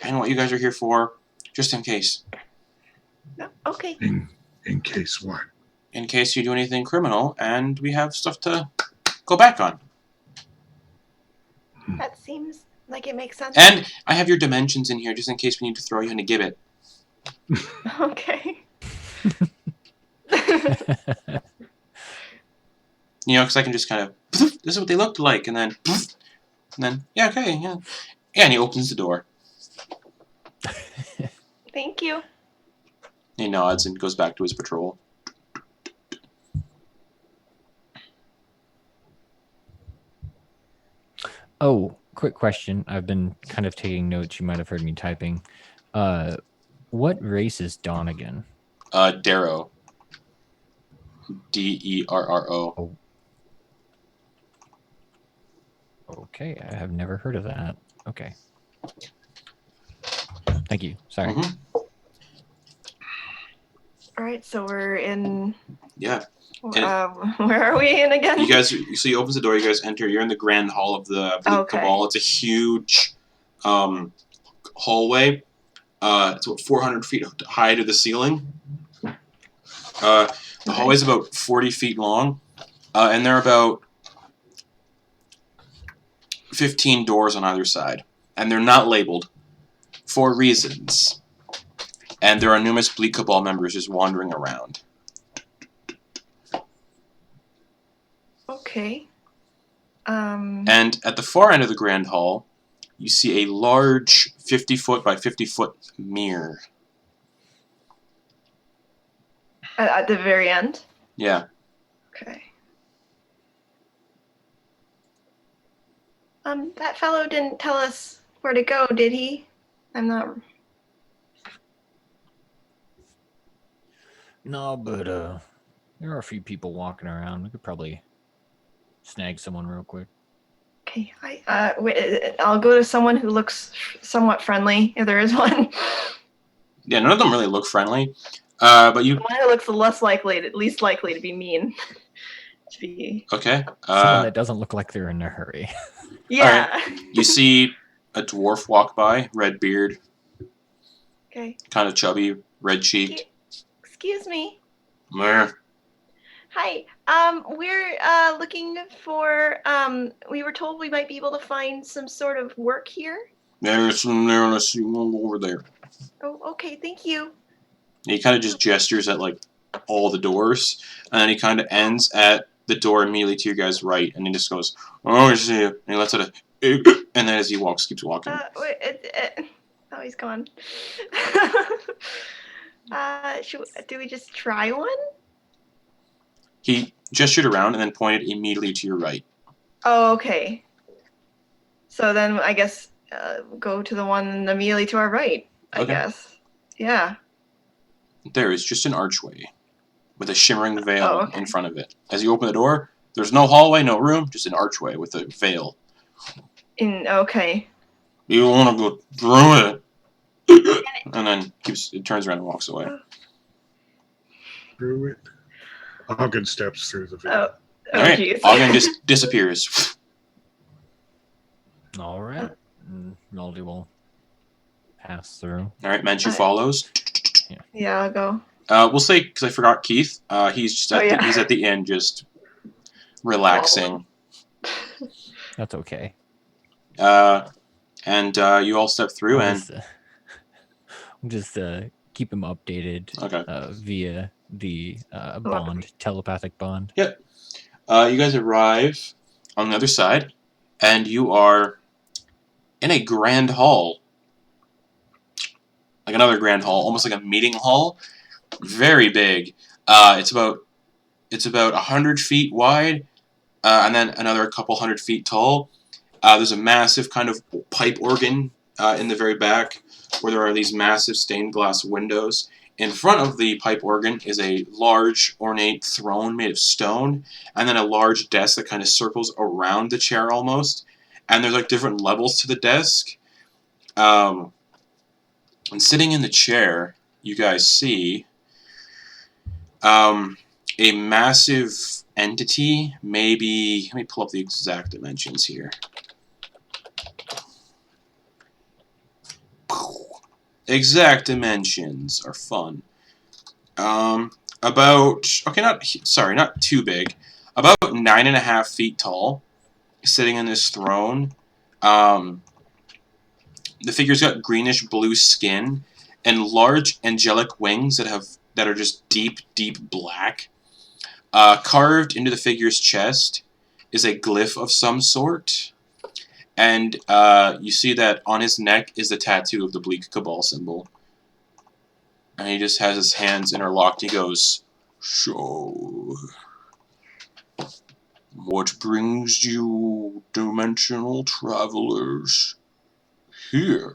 and what you guys are here for, just in case. No, okay. In case what? In case you do anything criminal, and we have stuff to go back on. That seems like it makes sense. And I have your dimensions in here, just in case we need to throw you in a gibbet. Okay. You know, because I can just kind of, this is what they looked like, and then, yeah, okay, yeah. Yeah, and he opens the door. Thank you. He nods and goes back to his patrol. Oh, quick question. I've been kind of taking notes. You might have heard me typing. What race is Donegan? Darrow. Derro. Oh. Okay, I have never heard of that. Okay. Thank you. Sorry. Mm-hmm. All right, so we're in. Yeah. Where are we in again? You guys, so he opens the door, you guys enter, you're in the grand hall of the Cabal. It's a huge hallway. It's about 400 feet high to the ceiling. The hallway's about 40 feet long, and there are about 15 doors on either side. And they're not labeled for reasons. And there are numerous Bleak Cabal members just wandering around. Okay. And at the far end of the grand hall, you see a large 50-foot by 50-foot mirror. At the very end? Yeah. Okay. That fellow didn't tell us where to go, did he? I'm not... No, but There are a few people walking around. We could probably snag someone real quick. Okay, I'll go to someone who looks somewhat friendly, if there is one. Yeah, none of them really look friendly. But you... One who looks least likely to be mean. To be... Okay. Someone that doesn't look like they're in a hurry. Yeah. You see a dwarf walk by, red beard, Okay. kind of chubby, red cheeked. Excuse me. Meh. Hi. We're looking for. We were told we might be able to find some sort of work here. There's some there. Let's see, we'll go over there. Oh, okay. Thank you. He kind of just gestures at like all the doors, and then he kind of ends at the door immediately to your guys' right, and he just goes, "Oh, I see you." And he lets out a, and then as he walks, keeps walking. Oh, he's gone. Do we just try one? He gestured around and then pointed immediately to your right. Oh, okay. So then I guess go to the one immediately to our right. I Okay. guess. Yeah. There is just an archway with a shimmering veil Oh, okay. in front of it. As you open the door, there's no hallway, no room, just an archway with a veil. Okay. You want to go through it, and then it turns around and walks away. Through it. Auggan steps through the veil. All right, Jeez. Auggan just disappears. All right. Naldi will pass through. All right, Menchu Alright. follows. Yeah, I'll go. We'll say because I forgot Keith. He's just at he's at the end, just relaxing. That's okay. And you all step through, I'll and just keep him updated okay. via the bond, telepathic bond. You guys arrive on the other side, and you are in a grand hall. Like another grand hall, almost like a meeting hall. Very big. It's about 100 feet wide, and then another couple 100 feet tall. There's a massive kind of pipe organ in the very back, where there are these massive stained glass windows. In front of the pipe organ is a large, ornate throne made of stone, and then a large desk that kind of circles around the chair almost. And there's like different levels to the desk. And sitting in the chair, you guys see a massive entity, maybe, let me pull up the exact dimensions here. Exact dimensions are fun. Not too big. About 9.5 feet tall, sitting in this throne. The figure's got greenish blue skin and large angelic wings that are just deep, deep black. Carved into the figure's chest is a glyph of some sort. And you see that on his neck is the tattoo of the Bleak Cabal symbol. And he just has his hands interlocked. He goes, "So, what brings you dimensional travelers here?"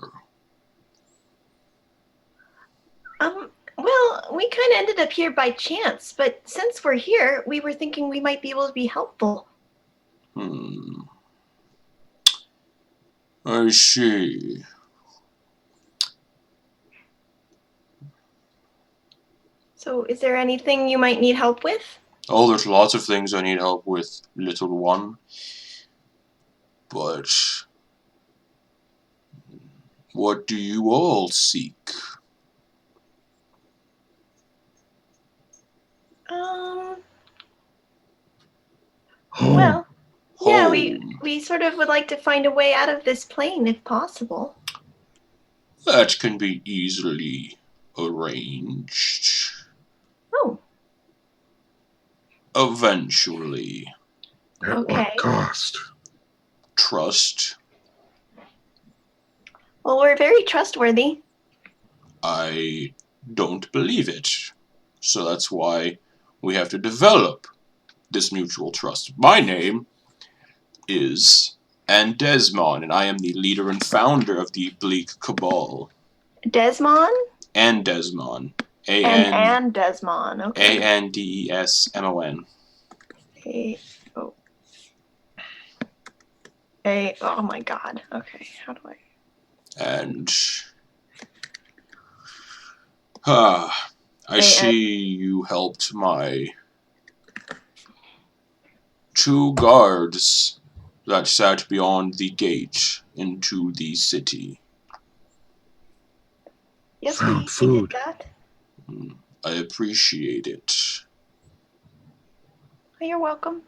Well, we kind of ended up here by chance, but since we're here, we were thinking we might be able to be helpful. I see. So, is there anything you might need help with? Oh, there's lots of things I need help with, little one. But what do you all seek? Well, yeah, Home. we sort of would like to find a way out of this plane if possible. That can be easily arranged. Oh, Eventually. At Okay. what cost? Trust. well, we're very trustworthy. I don't believe it. So that's why we have to develop this mutual trust. My name is Andesmon, and I am the leader and founder of the Bleak Cabal. Desmond? Andesmon. And Desmond. Okay. Andesmon. Oh. Oh my God. Okay. How do I? And I see you helped my 2 guards that sat beyond the gate into the city. Yes, Found we food. did that. I appreciate it. Oh, you're welcome.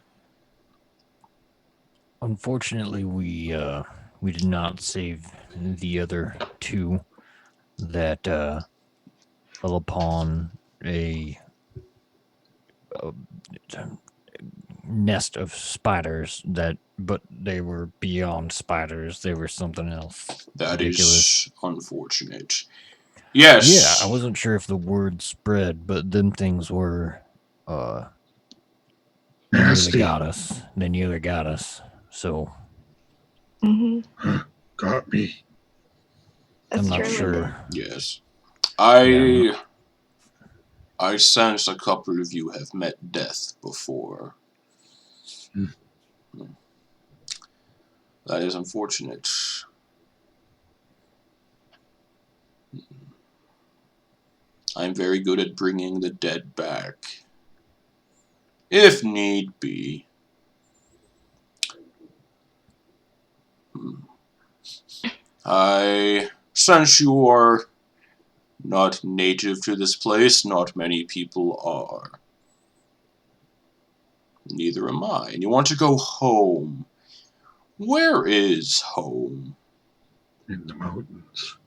Unfortunately, we did not save the other 2 that fell upon a nest of spiders but they were beyond spiders. They were something else. That Ridiculous. is unfortunate. Yes. Yeah, I wasn't sure if the word spread, but them things were they nearly Nasty. got us. They nearly got us. So Mm-hmm. Got me. That's I'm not true. sure. Yes. Yeah, I sense a couple of you have met death before. That is unfortunate. I'm very good at bringing the dead back. If need be. I sense you are not native to this place. Not many people are. Neither am I. And you want to go home. Where is home? In the mountains.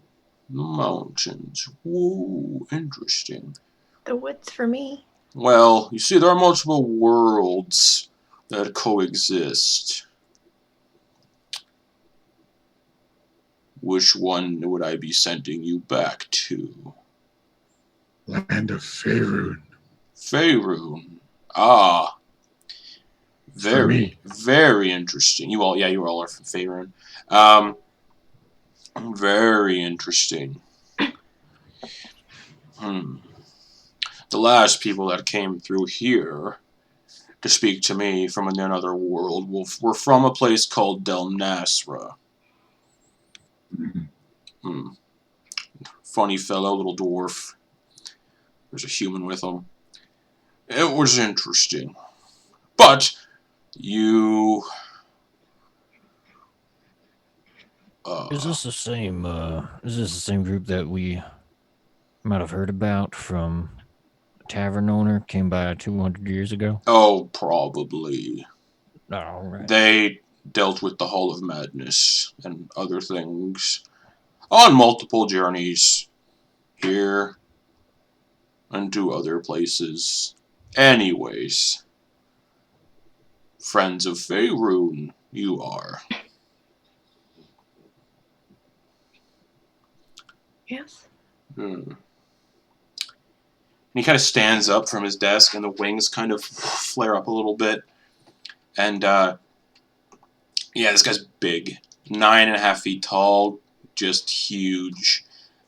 The mountains. Whoa, interesting. The woods for me. Well, you see, there are multiple worlds that coexist. Which one would I be sending you back to? Land of Faerun. Faerun. Ah. For me. Very interesting. You all are from Faerun. Very interesting. The last people that came through here to speak to me from another world were from a place called Del Nasra. Funny fellow, little dwarf. There's a human with him. It was interesting. But you... is this the same group that we might have heard about from a tavern owner came by 200 years ago? Oh, probably. All right. They dealt with the Hall of Madness and other things on multiple journeys here and to other places. Anyways, friends of Faerun, you are. Yes. And he kind of stands up from his desk, and the wings kind of flare up a little bit. And, yeah, this guy's big. 9.5 feet tall, just huge.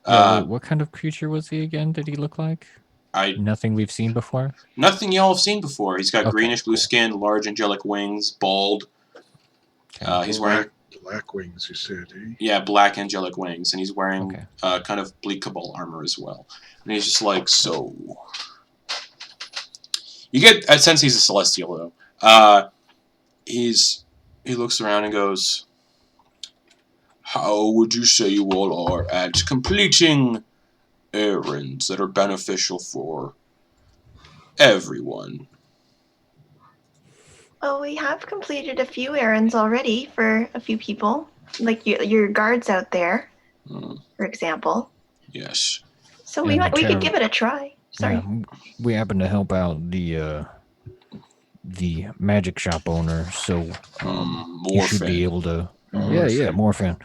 Yeah, wait, what kind of creature was he again? Did he look like? Nothing we've seen before? Nothing y'all have seen before. He's got Okay, greenish blue cool. skin, large angelic wings, bald. Okay. He's wearing... Black wings, you said, eh? Yeah, black angelic wings, and he's wearing Okay. kind of bleak cabal armor as well. And he's just like, so... You get a sense he's a celestial, though. He looks around and goes, how would you say you all are at completing errands that are beneficial for everyone? Well, we have completed a few errands already for a few people, like your guards out there, for example. Yes. So we And could give it a try. Sorry. Yeah, we happen to help out the magic shop owner, so you should be Morfan. able to. Morfan.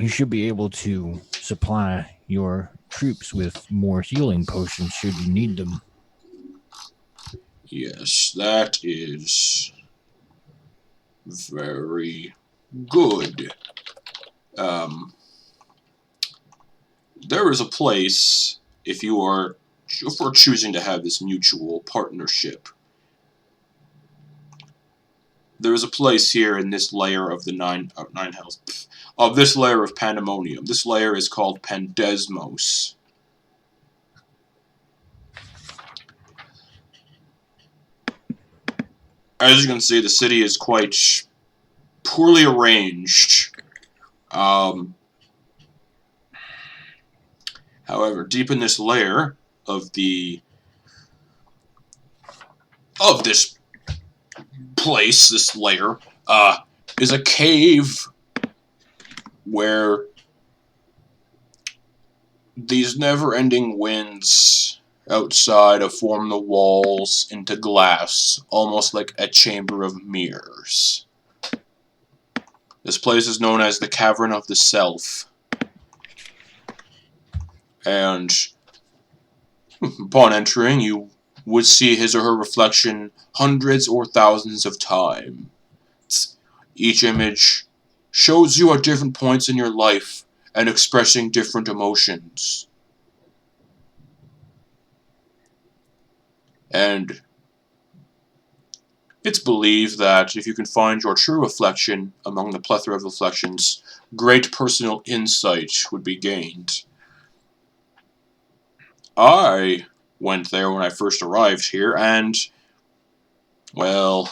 You should be able to supply your troops with more healing potions should you need them. Yes, that is very good. There is a place, if you are for choosing to have this mutual partnership. There is a place here in this layer of the nine hells, of this layer of pandemonium. This layer is called Pandesmos. As you can see, the city is quite poorly arranged. However, deep in this layer of this place, this layer, is a cave where these never-ending winds outside have formed the walls into glass, almost like a chamber of mirrors. This place is known as the Cavern of the Self. And upon entering, you would see his or her reflection hundreds or thousands of times. Each image shows you at different points in your life and expressing different emotions. And it's believed that if you can find your true reflection among the plethora of reflections, great personal insight would be gained. I went there when I first arrived here, and, well,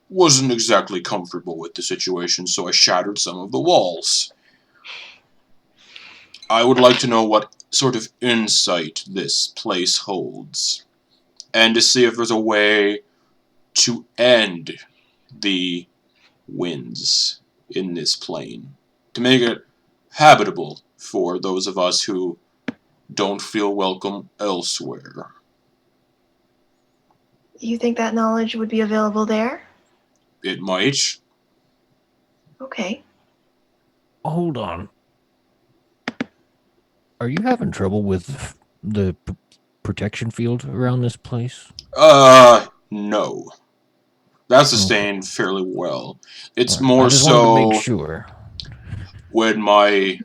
wasn't exactly comfortable with the situation, so I shattered some of the walls. I would like to know what sort of insight this place holds, and to see if there's a way to end the winds in this plane, to make it habitable for those of us who don't feel welcome elsewhere. You think that knowledge would be available there? It might. Okay. Hold on. Are you having trouble with the protection field around this place? No. That's sustained fairly well. It's Right. more I just wanted to so make sure. when my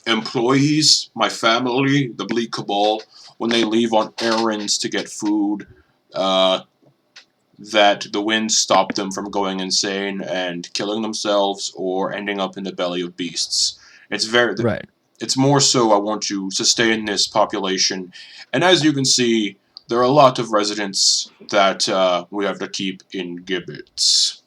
employees, my family, the Bleak Cabal, when they leave on errands to get food, that the winds stop them from going insane and killing themselves or ending up in the belly of beasts. It's Right. It's more so I want to sustain this population, and as you can see, there are a lot of residents that we have to keep in gibbets.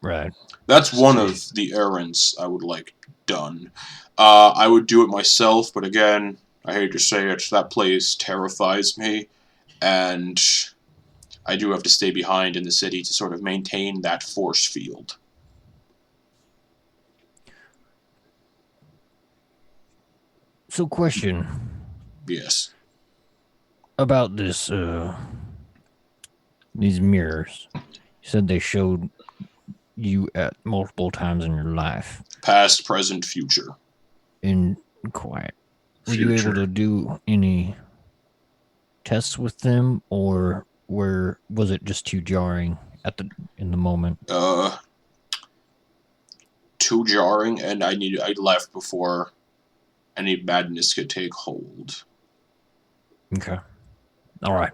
Right. That's one of the errands I would like done. I would do it myself, but again, I hate to say it, that place terrifies me, and I do have to stay behind in the city to sort of maintain that force field. So, question Yes. about this, these mirrors. You said they showed you at multiple times in your life. Past, present, future. In quiet. Were you able to do any tests with them, or was it just too jarring in the moment? Too jarring, and I left before any madness could take hold. Okay. All right.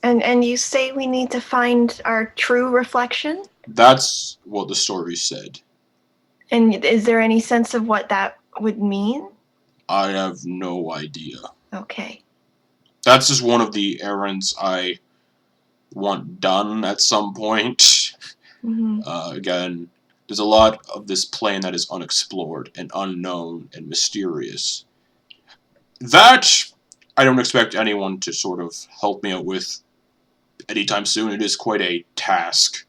And you say we need to find our true reflection? That's what the story said. And is there any sense of what that would mean? I have no idea. Okay. That's just one of the errands I want done at some point. Mm-hmm. Again, there's a lot of this plane that is unexplored and unknown and mysterious. That I don't expect anyone to sort of help me out with anytime soon. It is quite a task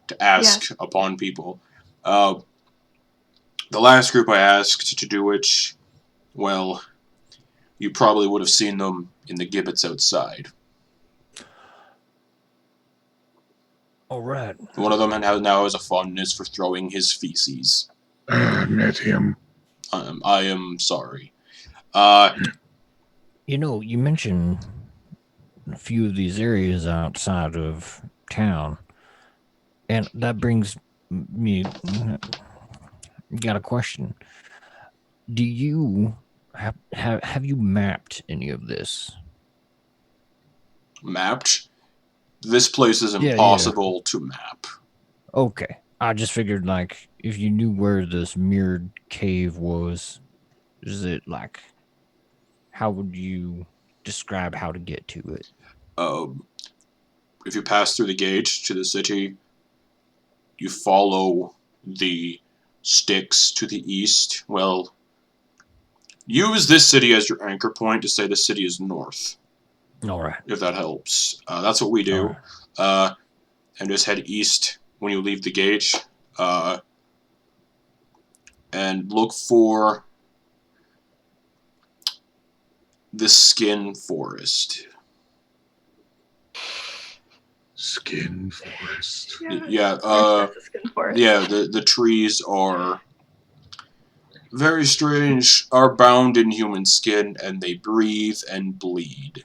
to ask upon people. The last group I asked to do it, well, you probably would have seen them in the gibbets outside. All right. One of them now has a fondness for throwing his feces. I met him. I am sorry. You mentioned a few of these areas outside of town, and that brings me. Got a question. Do you have you mapped any of this? Mapped? This place is Yeah. impossible to map. Okay. I just figured, like, if you knew where this mirrored cave was, is it like, how would you describe how to get to it? If you pass through the gate to the city, you follow the sticks to the east. Well, use this city as your anchor point to say the city is north, All right. if that helps. That's what we do. And just head east when you leave the gate. And look for the skin forest. Skin forest. Yeah, That's a skin forest. yeah, the trees are very strange, are bound in human skin, and they breathe and bleed.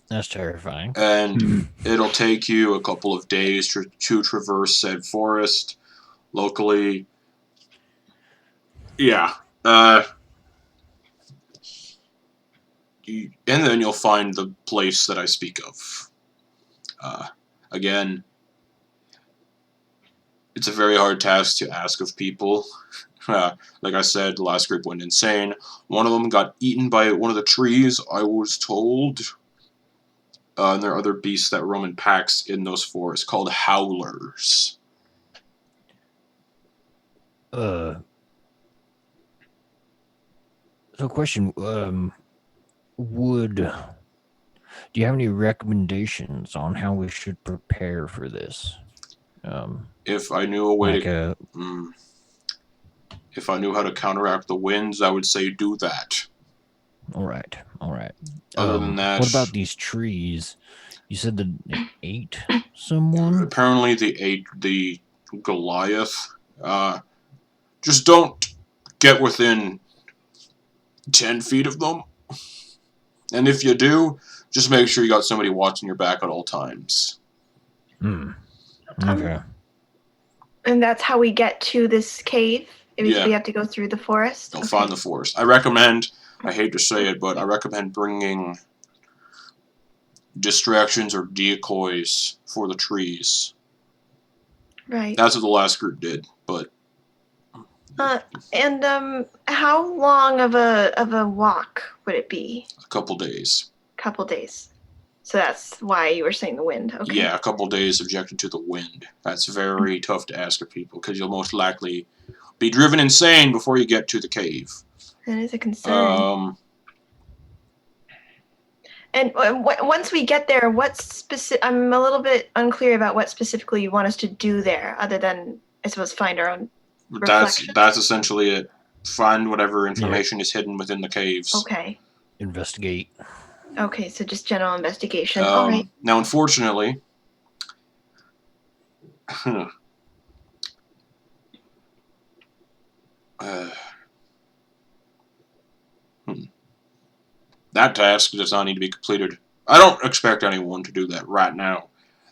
That's terrifying. And it'll take you a couple of days to traverse said forest locally. Yeah. And then you'll find the place that I speak of. Again, it's a very hard task to ask of people. Like I said, the last group went insane. One of them got eaten by one of the trees, I was told. And there are other beasts that roam in packs in those forests called howlers. So question, do you have any recommendations on how we should prepare for this? If I knew a way like if I knew how to counteract the winds, I would say do that. all right. Other than that, what about these trees? You said that they ate someone? apparently they ate the Goliath. Just don't get within 10 feet of them. And if you do, just make sure you got somebody watching your back at all times. Okay. And that's how we get to this cave? Yeah. We have to go through the forest? Don't find the forest. I hate to say it, but I recommend bringing distractions or decoys for the trees. Right. That's what the last group did, but... And how long of a walk would it be? A couple days. Couple days. So that's why you were saying the wind. Okay. Yeah, a couple days subjected to the wind. That's very tough to ask of people, because you'll most likely be driven insane before you get to the cave. That is a concern. And once we get there, I'm a little bit unclear about what specifically you want us to do there, other than, I suppose, find our own reflection. That's essentially it. Find whatever information is hidden within the caves. Okay. Investigate. Okay, so just general investigation. All right. Now, unfortunately, that task does not need to be completed. I don't expect anyone to do that right now.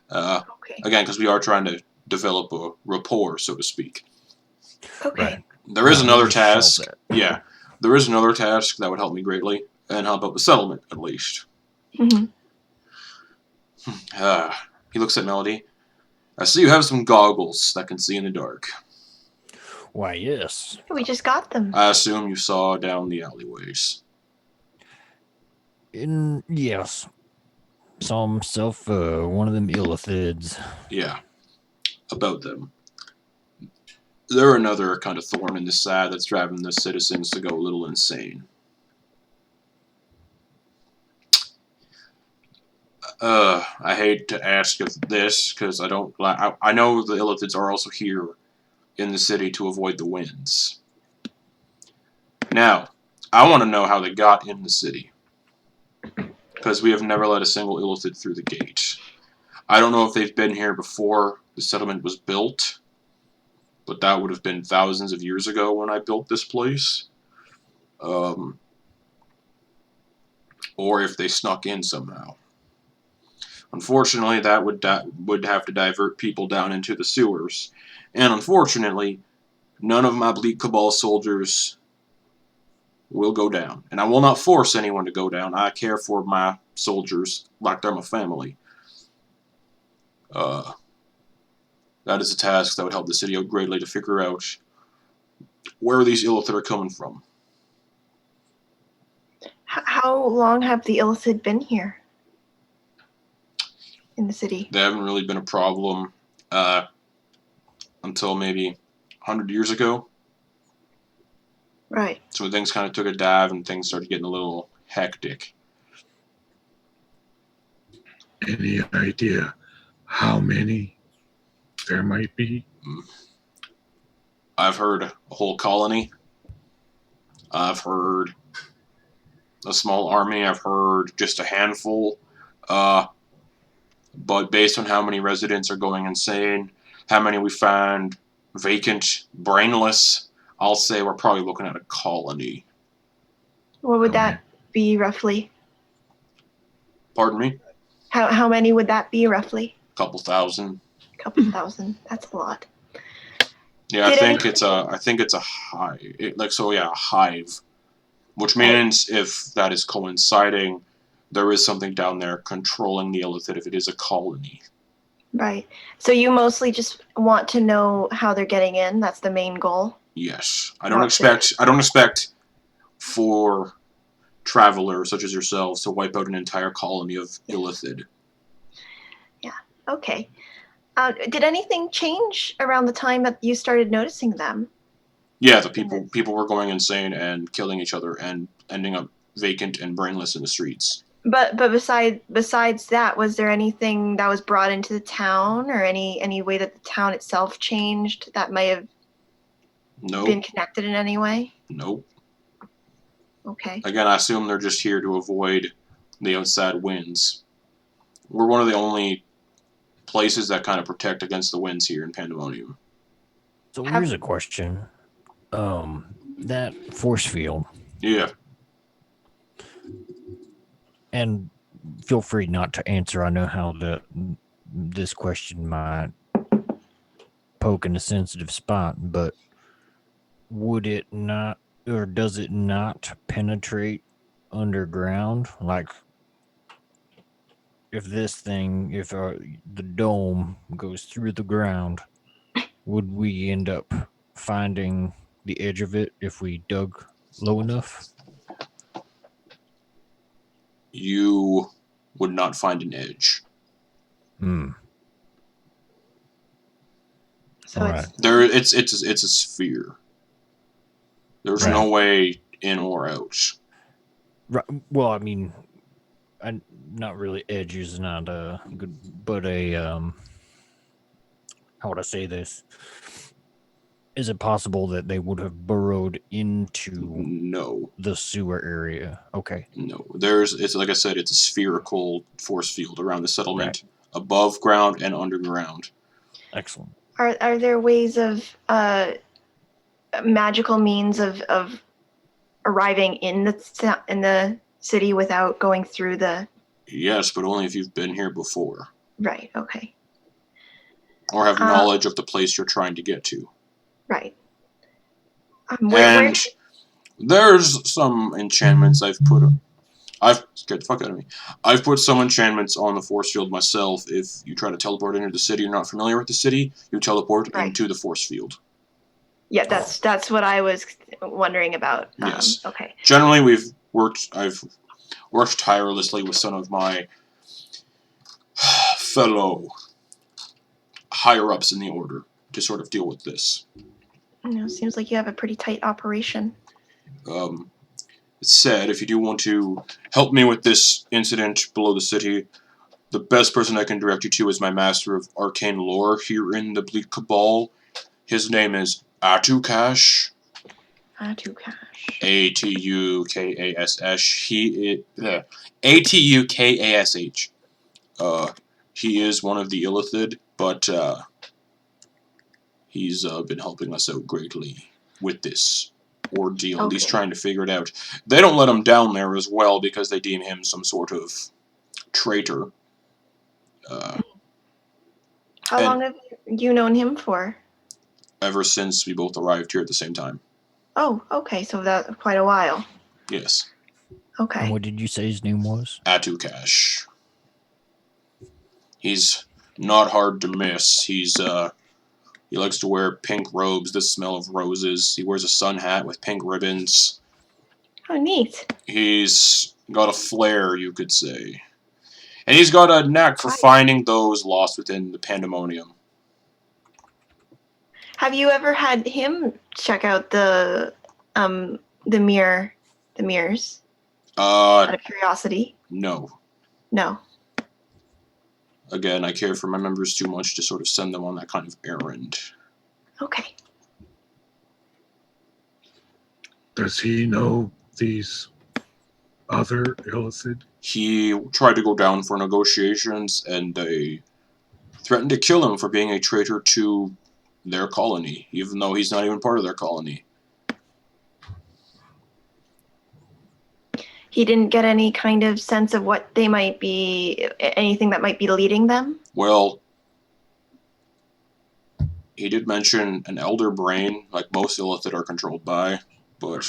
Okay. Again, because we are trying to develop a rapport, so to speak. Okay. Right. There is another task. Solve Yeah, there is another task that would help me greatly, and help out the settlement, at least. Mm-hmm. He looks at Melody. I see you have some goggles that can see in the dark. Why, yes. We just got them. I assume you saw down the alleyways. Yes. Saw himself one of them illithids. Yeah, about them. They're another kind of thorn in the side that's driving the citizens to go a little insane. I hate to ask of this, because I don't... I know the illithids are also here in the city to avoid the winds. Now, I want to know how they got in the city. Because we have never let a single illithid through the gate. I don't know if they've been here before the settlement was built, but that would have been thousands of years ago when I built this place. Or if they snuck in somehow. Unfortunately, that would have to divert people down into the sewers. And unfortunately, none of my Bleak Cabal soldiers will go down. And I will not force anyone to go down. I care for my soldiers like they're my family. That is a task that would help the city out greatly to figure out where these Illithid are coming from. How long have the Illithid been here in the city? They haven't really been a problem until maybe 100 years ago. Right. So things kind of took a dive and things started getting a little hectic. Any idea how many there might be? I've heard a whole colony. I've heard a small army. I've heard just a handful. But based on how many residents are going insane, how many we find vacant, brainless, I'll say we're probably looking at a colony. What would that be roughly? Pardon me? How many would that be roughly? Couple thousand. Couple thousand. That's a lot. Yeah, I think it's a hive. A hive, which means if that is coinciding, there is something down there controlling the Illithid if it is a colony. Right. So you mostly just want to know how they're getting in. That's the main goal. Yes, I don't expect for travelers such as yourselves to wipe out an entire colony of Illithid. Yeah. Okay. Did anything change around the time that you started noticing them? Yeah, the people were going insane and killing each other and ending up vacant and brainless in the streets. But besides that, was there anything that was brought into the town, or any way that the town itself changed that might have been connected in any way? Nope. Okay. Again, I assume they're just here to avoid the outside winds. We're one of the only places that kind of protect against the winds here in Pandemonium. So here's a question. That force field. Yeah. And feel free not to answer. I know how this question might poke in a sensitive spot, but would it not, or does it not penetrate underground? Like, if the dome goes through the ground, would we end up finding the edge of it if we dug low enough? You would not find an edge. So right. It's a sphere. There's no way in or out. Right. Well, I mean, not really. Edge is not a good, but how would I say this? Is it possible that they would have burrowed into the sewer area? Okay. No. It's like I said, it's a spherical force field around the settlement, above ground and underground. Excellent. Are there ways of magical means of arriving in the city without going through the? Yes, but only if you've been here before. Right. Okay. Or have knowledge of the place you're trying to get to. Right. And there's some enchantments I've put. Get the fuck out of me. I've put some enchantments on the force field myself. If you try to teleport into the city, you're not familiar with the city, you teleport into the force field. Yeah, that's what I was wondering about. Yes. Okay. Generally, I've worked tirelessly with some of my fellow higher-ups in the order to sort of deal with this. Seems like you have a pretty tight operation. It said, if you do want to help me with this incident below the city, the best person I can direct you to is my master of arcane lore here in the Bleak Cabal. His name is Atukash. Atukash. Atukash. Atukash. He is one of the Illithid, but he's been helping us out greatly with this ordeal, at least trying to figure it out. They don't let him down there as well because they deem him some sort of traitor. How and- long have you known him for? Ever since we both arrived here at the same time. Oh, okay, so that quite a while. Yes. Okay. And what did you say his name was? Atukash. He's not hard to miss. He likes to wear pink robes that smell of roses. He wears a sun hat with pink ribbons. Oh, neat. He's got a flair, you could say. And he's got a knack for Hi. finding those lost within the pandemonium. Have you ever had him check out the mirrors out of curiosity? No. No. Again, I care for my members too much to sort of send them on that kind of errand. Okay. Does he know these other Illithid? He tried to go down for negotiations, and they threatened to kill him for being a traitor to their colony, even though he's not even part of their colony. He didn't get any kind of sense of what they might be, anything that might be leading them? Well, he did mention an elder brain, like most Illithid are controlled by, but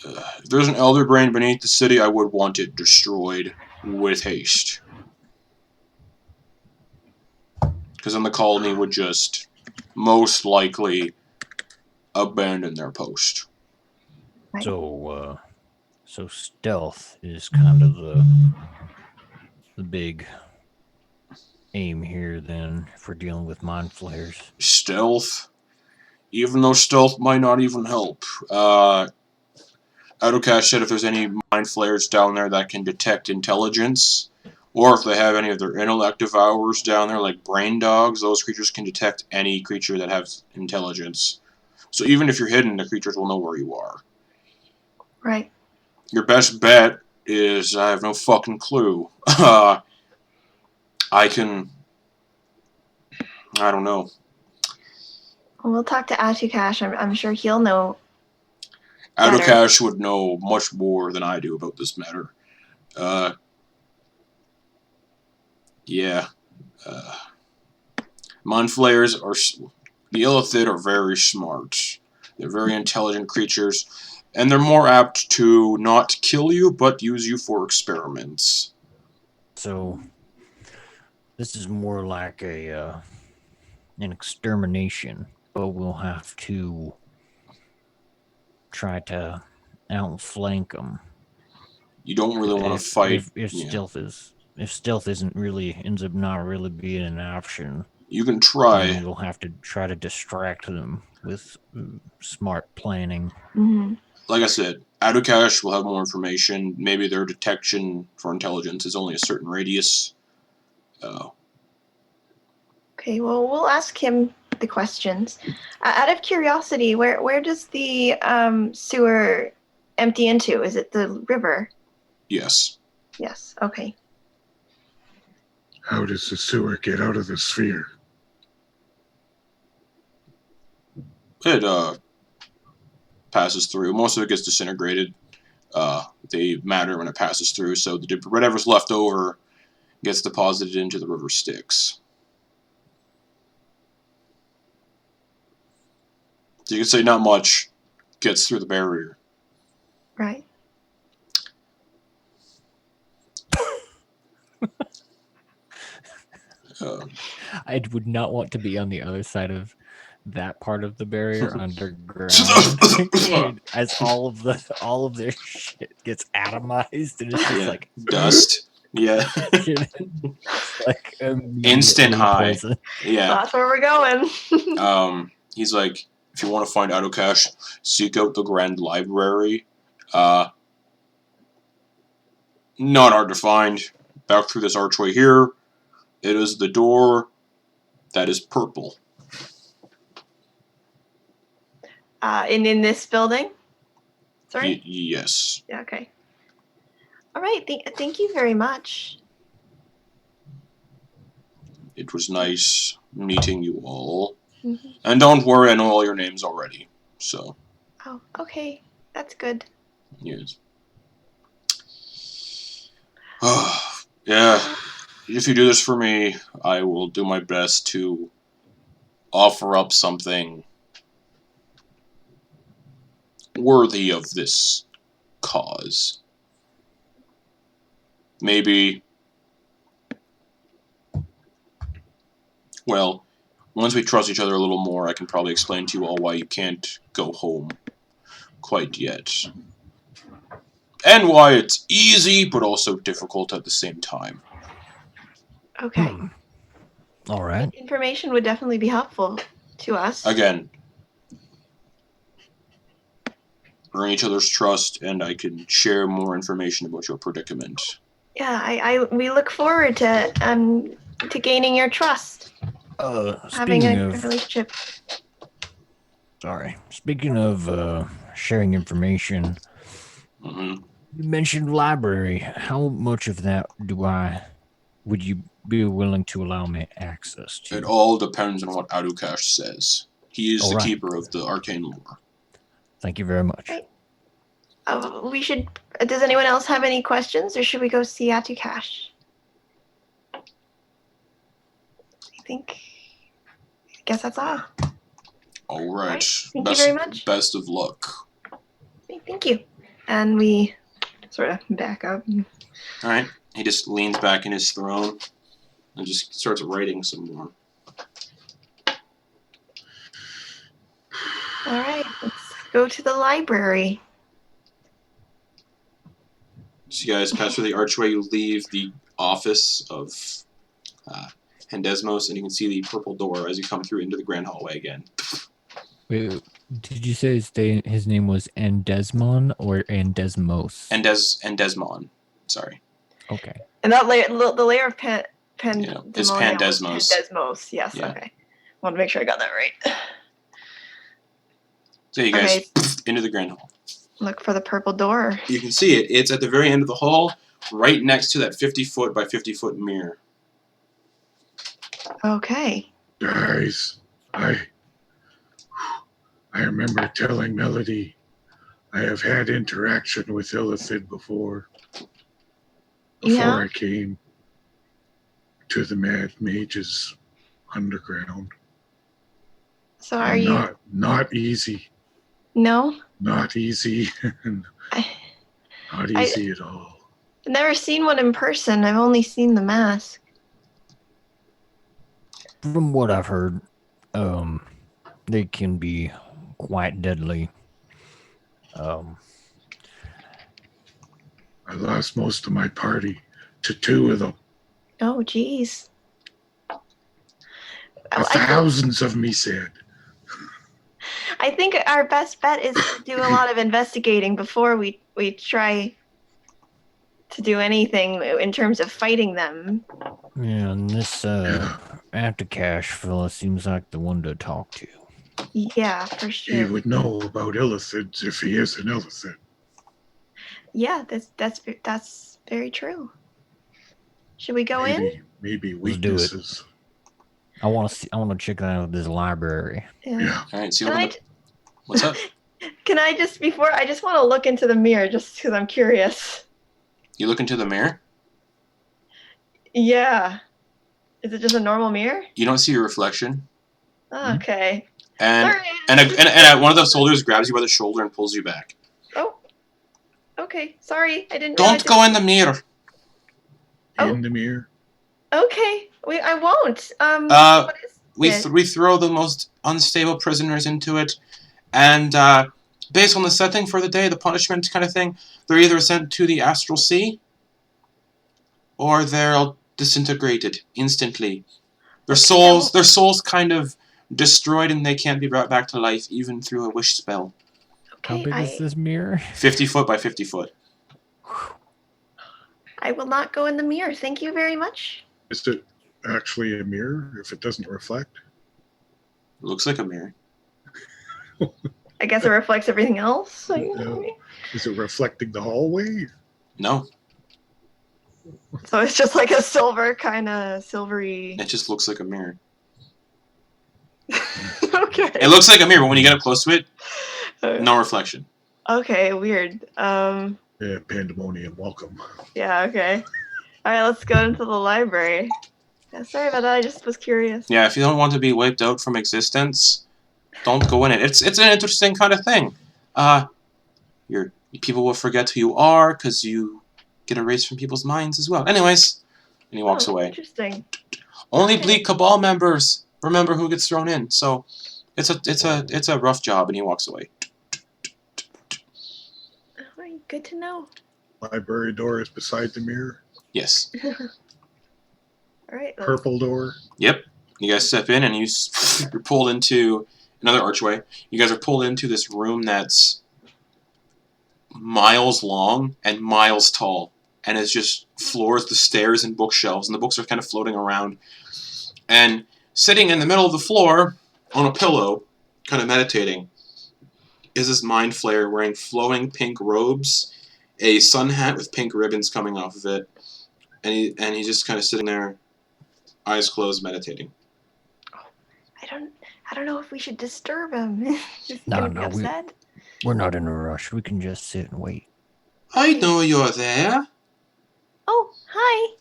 if there's an elder brain beneath the city, I would want it destroyed with haste. Because then the colony would just most likely abandon their post. Right. So stealth is kind of the big aim here then for dealing with mind flayers. Stealth? Even though stealth might not even help. Autocash said if there's any mind flayers down there that can detect intelligence, or if they have any of their intellect devourers down there, like brain dogs, those creatures can detect any creature that has intelligence. So even if you're hidden, the creatures will know where you are. Right. Your best bet is I have no fucking clue. I don't know. Well, we'll talk to Atukash. I'm sure he'll know. Better. Autocash would know much more than I do about this matter. Yeah. Mind flayers are... The Illithid are very smart. They're very intelligent creatures, and they're more apt to not kill you, but use you for experiments. So this is more like an extermination, but we'll have to try to outflank them. You don't really want to fight. If Yeah. stealth ends up not really being an option. You can Then try. we'll have to try to distract them with smart planning. Mm-hmm. Like I said, Autocash will have more information. Maybe their detection for intelligence is only a certain radius. Okay, well, we'll ask him the questions. Out of curiosity, where does the sewer empty into? Is it the river? Yes. Yes. Okay. How does the sewer get out of the sphere? It passes through. Most of it gets disintegrated. They matter when it passes through, so whatever's left over gets deposited into the river Styx. So you can say not much gets through the barrier. Right. I would not want to be on the other side of that part of the barrier underground, as all of their shit gets atomized and it's just Yeah. like Dust. Yeah. like Instant immediately high. poison. Yeah. That's where we're going. He's like, if you want to find Autocash, seek out the Grand Library. Not hard to find. Back through this archway here, it is the door that is purple. In this building? Sorry? Yes. Yeah, okay. All right, thank you very much. It was nice meeting you all. Mm-hmm. And don't worry, I know all your names already. So, Oh, okay. That's good. yes. Yeah. If you do this for me, I will do my best to offer up something worthy of this cause. Maybe, well, once we trust each other a little more, I can probably explain to you all why you can't go home quite yet. And why it's easy, but also difficult at the same time. Okay. All right. Information would definitely be helpful to us. Again, earn each other's trust, and I can share more information about your predicament. Yeah, we look forward to gaining your trust. Having Speaking a of, relationship. speaking of sharing information, Mm-hmm. you mentioned library. How much of that would you be willing to allow me access to? It all depends on what Adukash says. He is All the right. keeper of the arcane lore. Thank you very much. Right. We should. Does anyone else have any questions, or should we go see Atukash? I guess that's all. All right. Thank you very much. Best of luck. Thank you. And we sort of back up. All right. He just leans back in his throne and just starts writing some more. All right, let's go to the library. So you guys pass through the archway. You leave the office of Hendesmos, and you can see the purple door as you come through into the grand hallway again. Wait, did you say his name was Endesmon or Endesmos? Endesmon. Sorry. Okay. And that layer, the layer of Is Pandesmos. Pandesmos, yes, Yeah. okay. Want to make sure I got that right. So you guys Okay. into the grand hall. Look for the purple door. You can see it. It's at the very end of the hall, right next to that 50-foot by 50-foot mirror. Okay. Guys, I remember telling Melody I have had interaction with Illithid before Yeah? I came to the Mad Mage's underground. So are you... Not easy. No? Not easy. Not easy at all. I've never seen one in person. I've only seen the mask. From what I've heard, they can be quite deadly. I lost most of my party to two of them. Oh, geez. Thousands of me said. I think our best bet is to do a lot of investigating before we try to do anything in terms of fighting them. Yeah, and this Aftercash fella seems like the one to talk to. Yeah, for sure. He would know about Illithids if he is an Illithid. Yeah, that's very true. Should we go in? Maybe Let's do it. weaknesses. I want to check out this library. Yeah. All right. See Can what's up? Can I just want to look into the mirror just because I'm curious. You look into the mirror. Yeah. Is it just a normal mirror? You don't see your reflection. Oh, okay. And Sorry. and one of the soldiers grabs you by the shoulder and pulls you back. Oh. Okay. Sorry, I didn't. Don't go in the mirror. Oh. In the mirror. Okay. I won't. What is it? We throw the most unstable prisoners into it, and based on the setting for the day, the punishment kind of thing, they're either sent to the astral sea, or they're disintegrated instantly. Their souls kind of destroyed, and they can't be brought back to life even through a wish spell. How Okay, big is this mirror? 50 foot by 50 foot. I will not go in the mirror. Thank you very much. Is it actually a mirror if it doesn't reflect? It looks like a mirror. I guess it reflects everything else. Yeah. Is it reflecting the hallway? No, So it's just like a silvery. it just looks like a mirror. Okay. It looks like a mirror, but when you get up close to it, no reflection. Okay, weird. Yeah, pandemonium, welcome. Yeah, okay. Alright, let's go into the library. Yeah, sorry about that, I just was curious. Yeah, if you don't want to be wiped out from existence, don't go in it. It's an interesting kind of thing. Your people will forget who you are because you get erased from people's minds as well. Anyways, and he walks away. Interesting. Only Okay. Bleak Cabal members remember who gets thrown in. So it's a rough job, and he walks away. Alright, good to know. Library door is beside the mirror. Yes. Alright. Purple door. Yep. You guys step in, and you're pulled into another archway. You guys are pulled into this room that's miles long and miles tall, and it's just floors, the stairs, and bookshelves, and the books are kind of floating around. And sitting in the middle of the floor on a pillow, kind of meditating, is this mind flayer wearing flowing pink robes, a sun hat with pink ribbons coming off of it, and he's just kind of sitting there, eyes closed, meditating. I don't know if we should disturb him. Is he No, gonna be no, upset? we're not in a rush. We can just sit and wait. I know you're there. Oh, hi.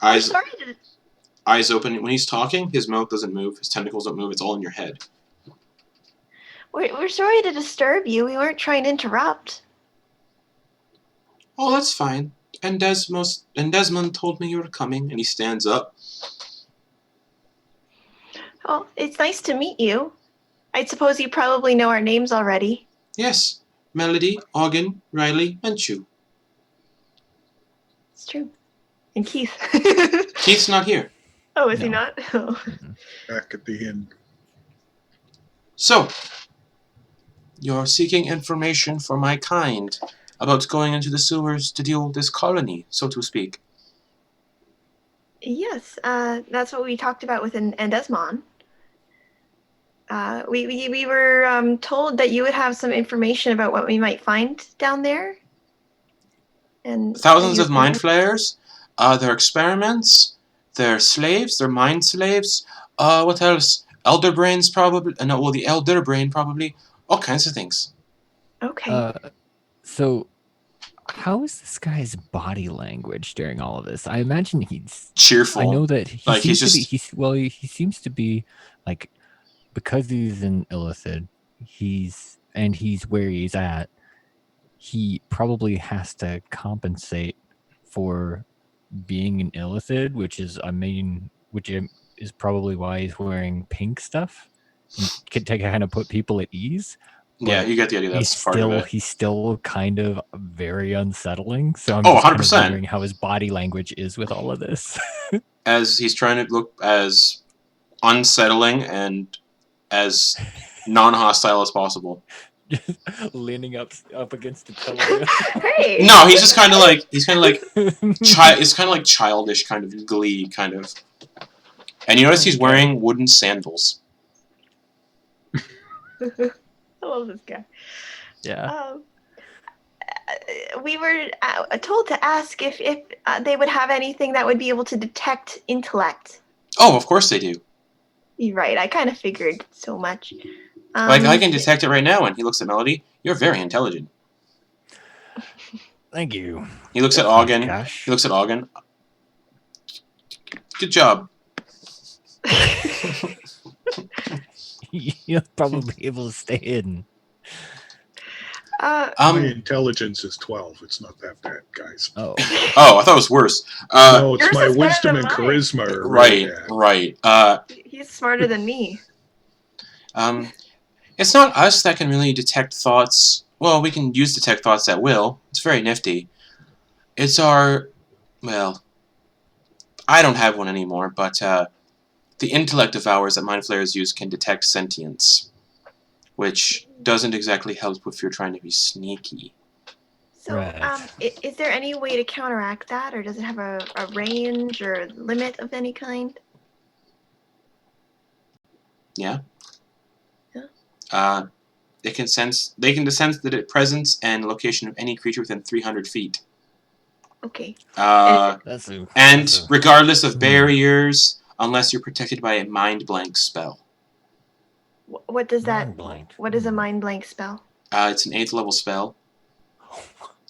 Eyes Sorry to... eyes open. When he's talking, his mouth doesn't move, his tentacles don't move. It's all in your head. We're sorry to disturb you. We weren't trying to interrupt. Oh, that's fine. And Desmond told me you were coming, and he stands up. Oh, it's nice to meet you. I suppose you probably know our names already. Yes, Melody, Auggan, Rylie, Menchu. It's true. And Keith. Keith's not here. Oh, is he No. not? Oh. Back at the end. So, you're seeking information for my kind about going into the sewers to deal with this colony, so to speak. Yes, that's what we talked about with Endesmon. We were told that you would have some information about what we might find down there. And Thousands of mind flayers, their experiments, their slaves, their mind slaves, what else? Elder brains probably, no, well, the elder brain probably, all kinds of things. Okay. So, how is this guy's body language during all of this? I imagine he's Cheerful. I know that he Like, he's seems to just- be. He seems to be like, because he's in Illithid, he's where he's at. He probably has to compensate for being in Illithid, which is probably why he's wearing pink stuff. To kind of put people at ease. Yeah, But you get the idea. That's part of it. He's still kind of very unsettling. So I'm Oh, just kind of 100%. wondering how his body language is with all of this. As he's trying to look as unsettling and as non-hostile as possible. Just leaning up against the pillow. Hey. No, he's just kind of like it's kind of like childish kind of glee kind of. And you notice he's Okay. wearing wooden sandals. I love this guy. Yeah. We were told to ask if they would have anything that would be able to detect intellect. Oh, of course they do. You're right. I kind of figured so much. Like I can detect it right now. And he looks at Melody. You're very intelligent. Thank you. He looks at Auggan. Gosh. He looks at Auggan. Good job. You'll probably be able to stay hidden. My intelligence is 12. It's not that bad, guys. Oh. Oh, I thought it was worse. No, it's Yours my is better wisdom than and mine. charisma are really Right. bad. He's smarter than me. It's not us that can really detect thoughts. Well, we can use detect thoughts at will. It's very nifty. It's our, well, I don't have one anymore, but the intellect of ours that mind flayers use can detect sentience, which doesn't exactly help if you're trying to be sneaky. So, Right. is there any way to counteract that, or does it have a range or limit of any kind? Yeah. Yeah. They can sense the presence and location of any creature within 300 feet. Okay. That's And regardless of Hmm. barriers, unless you're protected by a mind blank spell. What does that? Mind blank. What is a mind blank spell? It's an 8th level spell.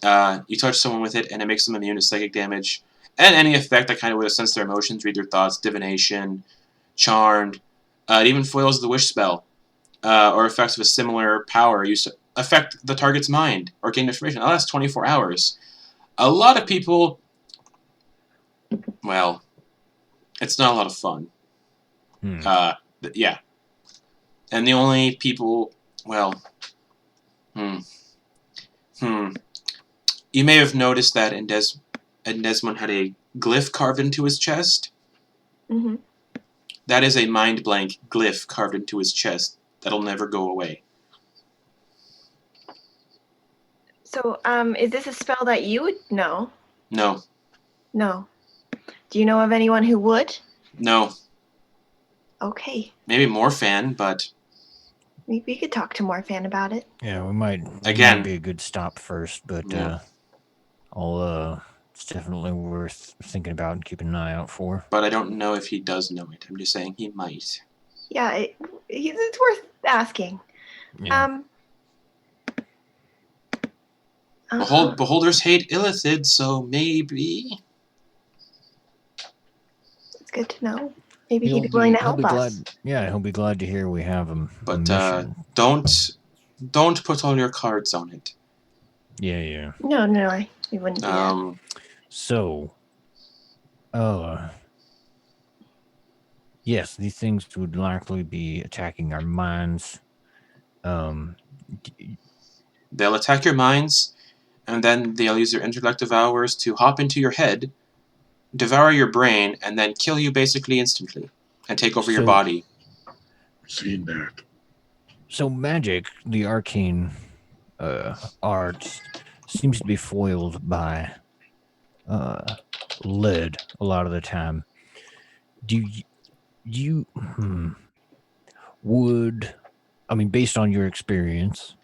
You touch someone with it, and it makes them immune to psychic damage. And any effect that kind of would sense their emotions, read their thoughts, divination, charmed. It even foils the wish spell, or effects of a similar power used to affect the target's mind or gain information. That lasts 24 hours. A lot of people, well, it's not a lot of fun. Yeah. And the only people, well, You may have noticed that Desmond had a glyph carved into his chest. Mm-hmm. That is a mind blank glyph carved into his chest that'll never go away. So, is this a spell that you would know? No. No. Do you know of anyone who would? No. Okay. Maybe Morfan, but... We could talk to Morfan about it. Yeah, we might. Again. Might be a good stop first, but Yeah. it's definitely worth thinking about and keeping an eye out for. But I don't know if he does know it. I'm just saying he might. Yeah, it's worth asking. Yeah. Beholders hate Illithid, so maybe... It's good to know. Maybe he'd be willing to help us. He'll be glad to hear we have him. But don't put all your cards on it. Yeah. No, we wouldn't do that. So, yes, these things would likely be attacking our minds. They'll attack your minds, and then they'll use their intellect devours to hop into your head, devour your brain, and then kill you basically instantly, and take over your body. Seen that. So magic, the arcane art, seems to be foiled by lead a lot of the time. Based on your experience,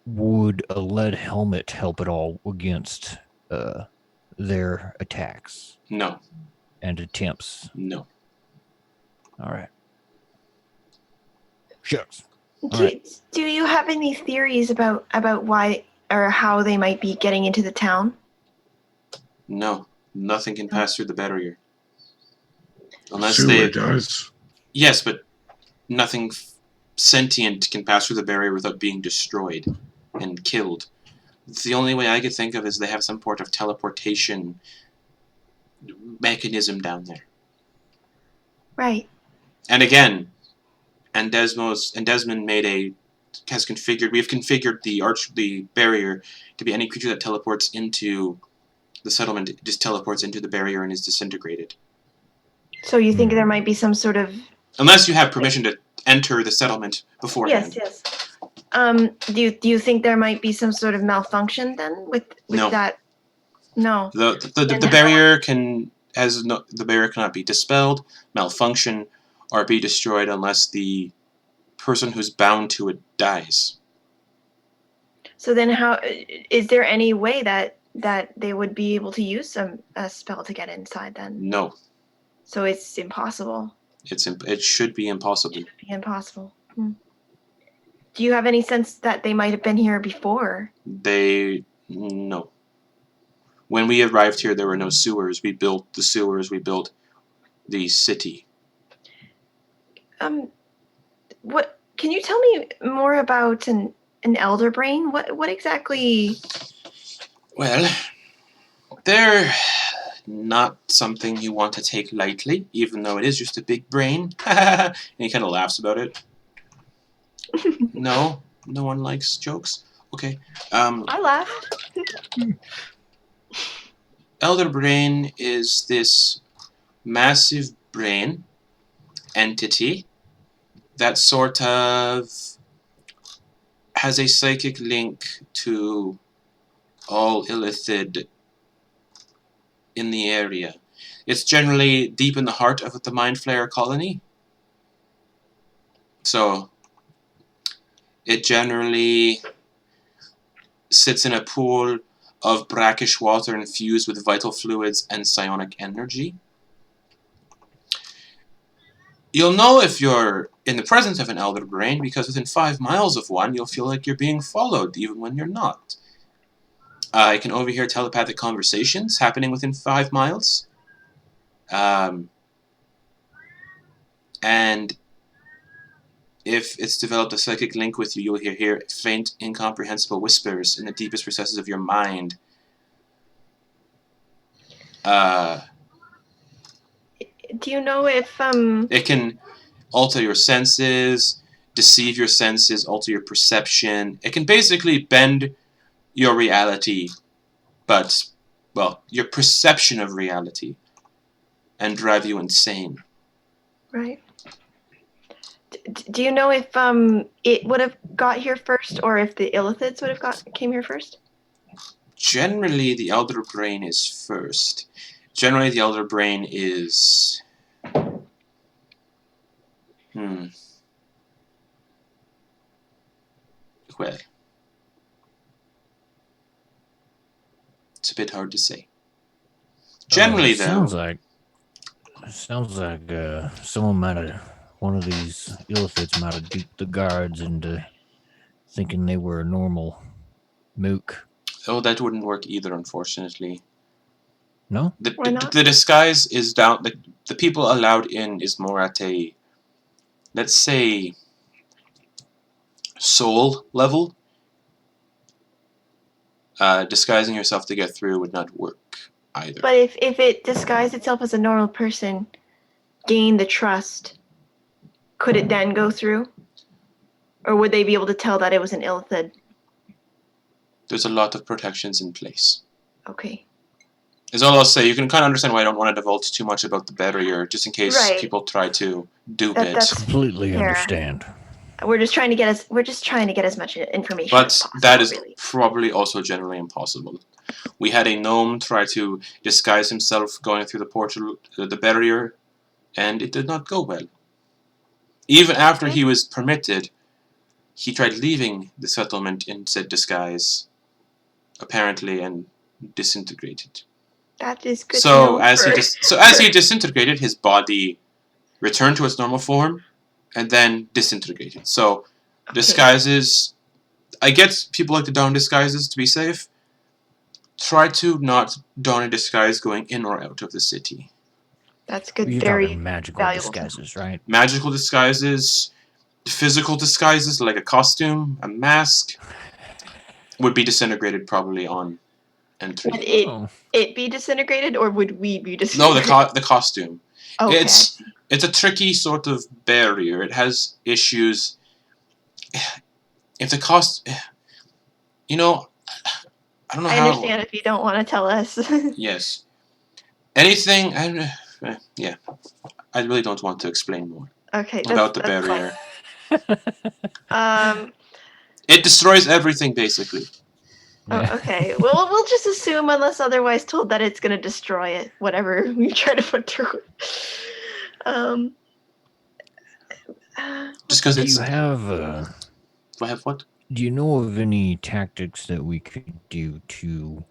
would a lead helmet help at all against their attacks? No. And attempts? No. All right. Shucks. Do you have any theories about why or how they might be getting into the town? No. Nothing can pass through the barrier. Unless Sewer does. Yes, but nothing sentient can pass through the barrier without being destroyed and killed. The only way I could think of is they have some sort of teleportation mechanism down there. Right. And again, Desmond we have configured the barrier to be any creature that teleports into the settlement. It just teleports into the barrier and is disintegrated. So you think there might be some sort of... Unless you have permission to enter the settlement beforehand. Yes. Do you think there might be some sort of malfunction then with No. that? No. The barrier the barrier cannot be dispelled, malfunction, or be destroyed unless the person who's bound to it dies. So then how is there any way that they would be able to use a spell to get inside then? No. So it's impossible. It should be impossible. It should be impossible. Do you have any sense that they might have been here before? No. When we arrived here, there were no sewers. We built the sewers. We built the city. What can you tell me more about an elder brain? What exactly? Well, they're not something you want to take lightly, even though it is just a big brain. And he kind of laughs about it. No one likes jokes. Okay. I laughed. Elder brain is this massive brain entity that sort of has a psychic link to all Illithid in the area. It's generally deep in the heart of the Mind Flayer colony. So it generally sits in a pool of brackish water infused with vital fluids and psionic energy. You'll know if you're in the presence of an elder brain because within 5 miles of one, you'll feel like you're being followed, even when you're not. I can overhear telepathic conversations happening within 5 miles. And if it's developed a psychic link with you, you'll hear faint, incomprehensible whispers in the deepest recesses of your mind. Do you know if It can alter your senses, deceive your senses, alter your perception. It can basically bend your reality, but, well, your perception of reality, and drive you insane. right? Do you know if it would have got here first, or if the illithids would have came here first? Generally, the elder brain is first. Generally, the elder brain is... Well, it's a bit hard to say. Generally, though... Sounds like someone might have... One of these illithids might have duped the guards into thinking they were a normal mook. Oh, that wouldn't work either, unfortunately. No? Why not? The disguise is down... The people allowed in is more at a... Let's say... soul level. Disguising yourself to get through would not work either. But if it disguised itself as a normal person, gained the trust, could it then go through? Or would they be able to tell that it was an illithid? There's a lot of protections in place. Okay. Is all I'll say. You can kind of understand why I don't want to divulge too much about the barrier, just in case Right. people try to dupe it. That's Completely fair. understand. We're just trying to get as much information But as possible, that is really. probably also generally impossible. We had a gnome try to disguise himself going through the portal, the barrier, and it did not go well. Even after he was permitted, he tried leaving the settlement in said disguise, apparently, and disintegrated. That is good to So know as for- he disintegrated, his body returned to its normal form, and then disintegrated. So Okay. disguises, I get people like to don disguises to be safe. Try to not don a disguise going in or out of the city. That's good. You're Very talking magical valuable. disguises, right? Magical disguises, physical disguises like a costume, a mask, would be disintegrated probably on entry. Would Oh. it be disintegrated, or would we be No, disintegrated? the costume. Okay. It's a tricky sort of barrier. It has issues. If the cost, you know, I don't know I how. understand if you don't want to tell us. Yes. Anything. Yeah. I really don't want to explain more Okay. about the that's barrier. fine. It destroys everything basically. Yeah. Okay. Well, we'll just assume, unless otherwise told, that it's going to destroy it, whatever we try to put through it. Just because Do it's. you have Do I have what? do you know of any tactics that we could do to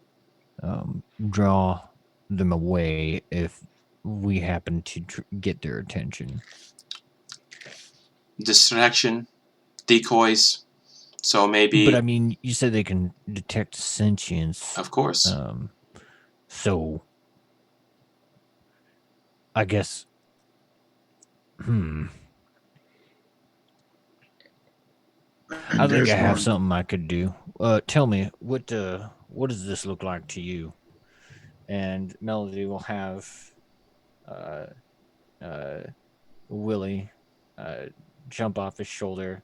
draw them away if we happen to get their attention? Distraction, decoys. So maybe. But I mean, you said they can detect sentience. Of course. So I guess. I think I have something I could do. Tell me, what does this look like to you? And Melody will have Willie jump off his shoulder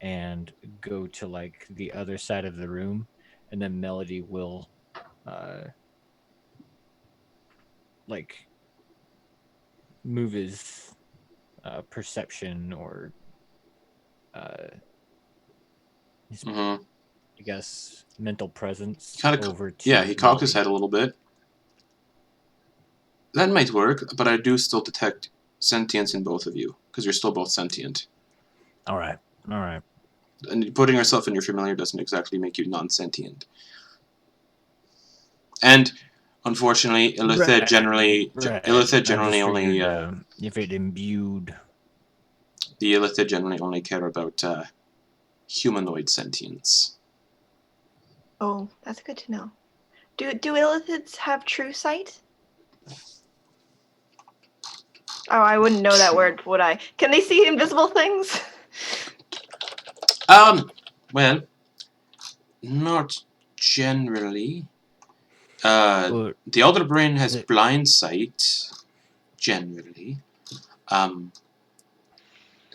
and go to like the other side of the room, and then Melody will like move his perception or his, Mm-hmm. I guess, mental presence Kinda over to Yeah, he cocked his Melody. head a little bit. That might work, but I do still detect sentience in both of you, because you're still both sentient. All right. And putting yourself in your familiar doesn't exactly make you non-sentient. And unfortunately, illithid generally only if it imbued. the illithid generally only care about humanoid sentience. Oh, that's good to know. Do illithids have true sight? Oh, I wouldn't know that word, would I? Can they see invisible things? Well, not generally. But The Elder Brain has the- blind sight, generally.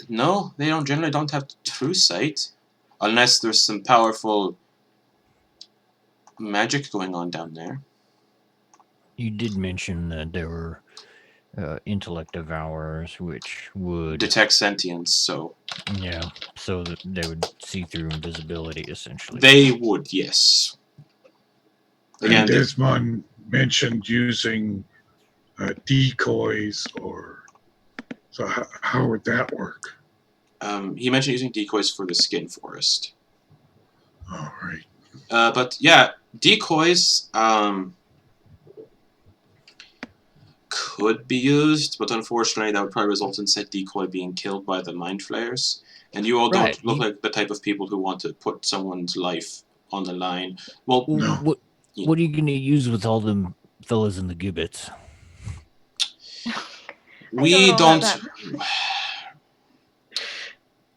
No, they generally don't have true sight, unless there's some powerful magic going on down there. you did mention that there were intellect devourers, which would Detect sentience, so so that they would see through invisibility, essentially. they would, yes. And Again, Desmond mentioned using decoys, or so. How would that work? he mentioned using decoys for the skin forest. All right. But yeah, decoys could be used, but unfortunately that would probably result in said decoy being killed by the mind flayers. And you all Right, don't look like the type of people who want to put someone's life on the line. Well, No. What are you going to use with all them fellas in the gibbets? we don't know don't. about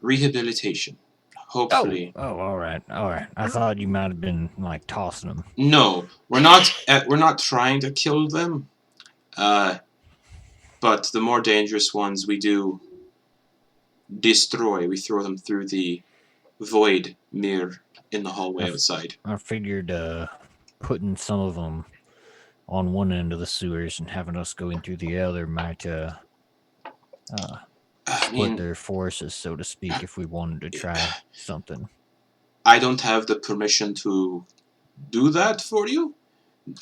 Rehabilitation. Hopefully. Oh, all right. I thought you might have been like tossing them. No, we're not. We're not trying to kill them. But the more dangerous ones we do destroy. We throw them through the void mirror in the hallway outside. I figured putting some of them on one end of the sewers and having us going through the other might I split mean, their forces, so to speak, if we wanted to try something. I don't have the permission to do that for you.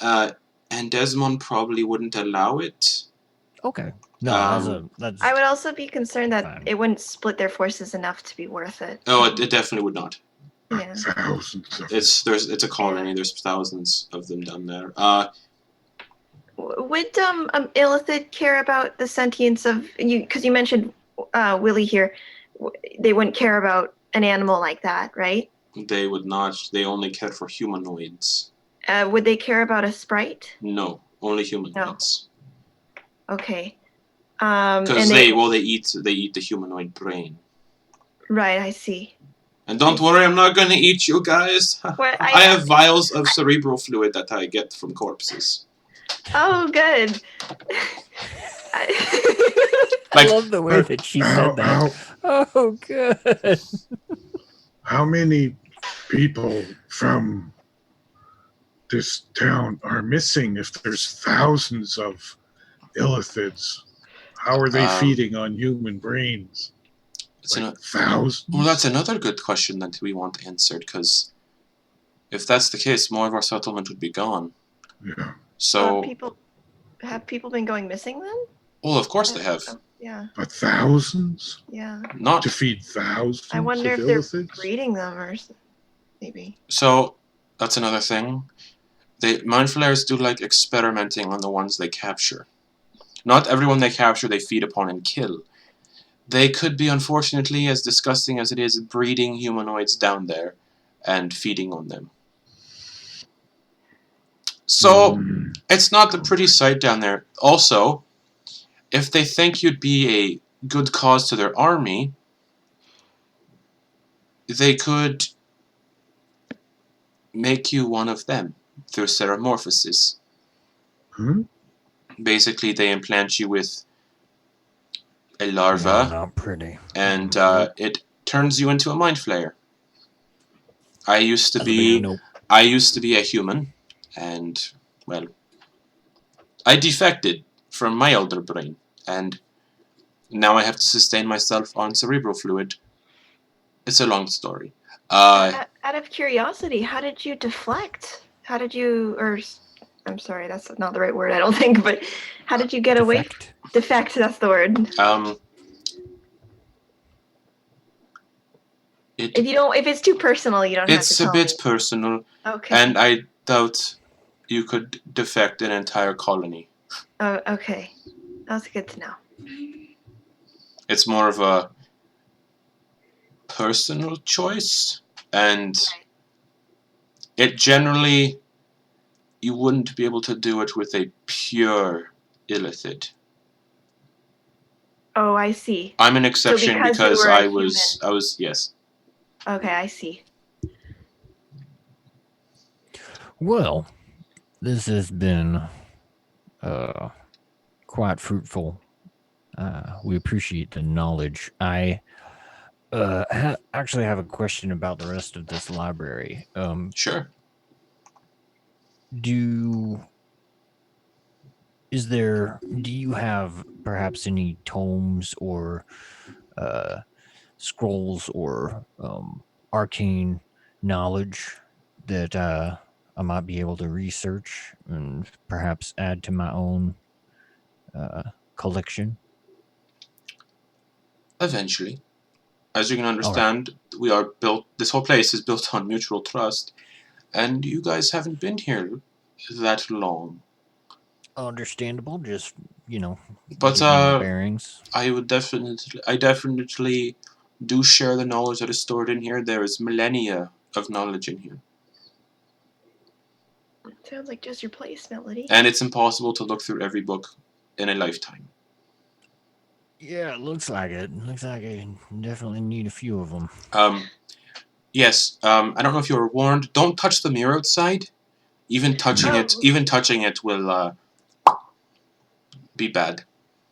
And Desmond probably wouldn't allow it. Okay. No, that's I would also be concerned that Fine. it wouldn't split their forces enough to be worth it. Oh, it definitely would not. Yeah. Thousands of It's a colony. Yeah. There's thousands of them down there. Would Illithid care about the sentience of you? Because you mentioned Willie here. They wouldn't care about an animal like that, right? They would not. They only care for humanoids. Would they care about a sprite? No, only humanoids. Okay. Because and they eat the humanoid brain. Right, I see. And don't worry, I'm not gonna eat you guys. What, I have vials of cerebral fluid that I get from corpses. Oh, good. I love the way that she said that. How, Oh, good. how many people from this town are missing if there's thousands of illithids? How are they feeding on human brains? Thousands? Well, that's another good question that we want answered, because if that's the case, more of our settlement would be gone. Yeah. So, have people been going missing then? well, of course they have. Yeah, But thousands? yeah. Not To feed thousands I wonder of if they're illithids? breeding them or maybe. so. That's another thing. Mind flayers do like experimenting on the ones they capture. Not everyone they capture they feed upon and kill. They could be, unfortunately, as disgusting as it is, breeding humanoids down there and feeding on them. So, it's not the pretty sight down there. Also, if they think you'd be a good cause to their army, they could make you one of them through ceramorphosis. Hmm? Basically, they implant you with a No, larva, not pretty. and it turns you into a mind flayer. I used to Nope. be a human, and, well, I defected from my elder brain, and now I have to sustain myself on cerebral fluid. It's a long story. Out of curiosity, how did you deflect? How did you, I'm sorry, that's not the right word, I don't think, but how did you get away? Defect. Defect, that's the word. If it's too personal, you don't have to It's tell a bit me. personal, Okay. and I doubt you could defect an entire colony. Oh, okay. That's good to know. It's more of a personal choice, and it generally you wouldn't be able to do it with a pure illithid. Oh, I see. I'm an exception because you because were a I was yes. Okay, I see. Well, this has been quite fruitful. We appreciate the knowledge. I actually have a question about the rest of this library. Sure. Do you have perhaps any tomes or scrolls or arcane knowledge that I might be able to research and perhaps add to my own collection? Eventually. As you can understand, we are built. This whole place is built on mutual trust, and you guys haven't been here that long. Understandable. Just But give me my bearings. I definitely do share the knowledge that is stored in here. There is millennia of knowledge in here, Sounds like just your place, Melody. and it's impossible to look through every book in a lifetime. Yeah, it looks like it. Looks like I definitely need a few of them. Yes. I don't know if you were warned. Don't touch the mirror outside. Even touching it will be bad.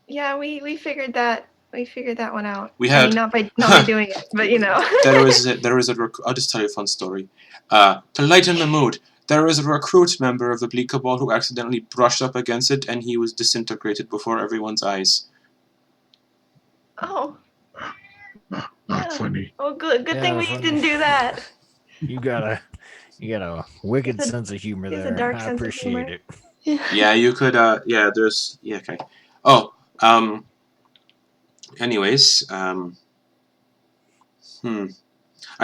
Yeah, we figured that. We figured that one out. We had not by doing it, but there was I'll just tell you a fun story. To lighten the mood, there was a recruit member of the Bleak Cabal who accidentally brushed up against it, and he was disintegrated before everyone's eyes. Oh. Not funny. Oh, good thing we didn't do that. You got a wicked sense of humor it's a there. dark I sense of appreciate humor. it. Yeah, you could. There's. Yeah. Okay. Oh. Anyways. I'd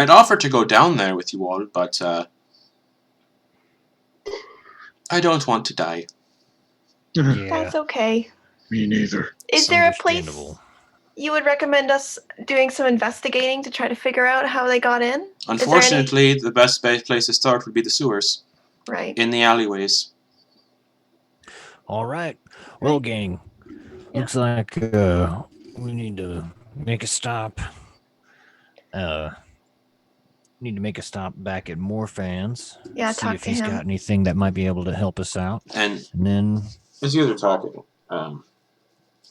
offer to go down there with you all, but I don't want to die. Yeah, That's okay. Me neither. Is there a place understandable. you would recommend us doing some investigating to try to figure out how they got in? Unfortunately, the best place to start would be the sewers. Right. In the alleyways. All right. Well, gang, looks like we need to make a stop. Need to make a stop back at Morfan's. Yeah, see talk if to he's him. got anything that might be able to help us out. And then, as you guys are talking,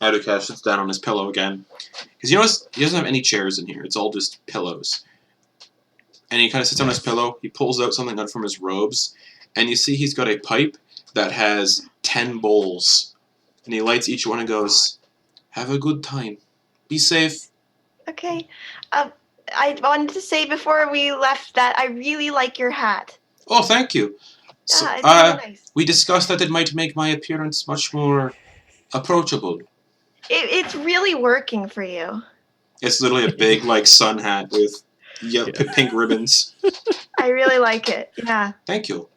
Adukash sits down on his pillow again. Because you notice he doesn't have any chairs in here. It's all just pillows. And he kind of sits on his pillow. He pulls out something out from his robes. And you see he's got a pipe that has 10 bowls. And he lights each one and goes, "Have a good time. Be safe." Okay. I wanted to say before we left that I really like your hat. Oh, thank you. So, It's really nice. we discussed that it might make my appearance much more approachable. It's really working for you. It's literally a big, sun hat with pink ribbons. I really like it. Yeah. Thank you.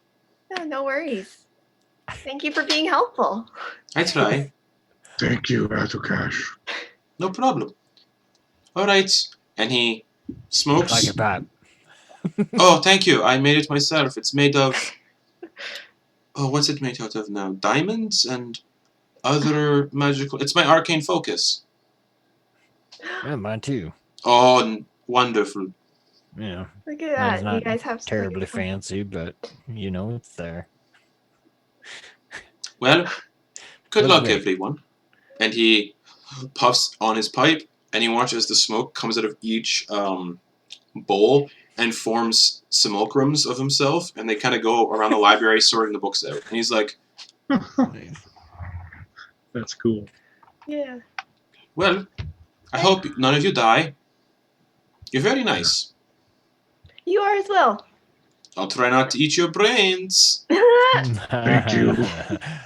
No worries. Thank you for being helpful. I try. Thank you, Adukash. No problem. All right. And he smokes. like a pipe. Oh, thank you. I made it myself. It's made of... Oh, what's it made out of now? Diamonds and other magical... It's my arcane focus. Yeah, mine too. Oh, wonderful. Yeah. Look at that. It's not You guys have terribly fancy, but it's there. Well, good Look luck, great. everyone. And he puffs on his pipe, and he watches the smoke comes out of each bowl and forms simulacrums of himself, and they kind of go around the library sorting the books out. And he's like, That's cool. Yeah. "Well, I hope none of you die. You're very nice. You are as well. I'll try not to eat your brains." Thank you.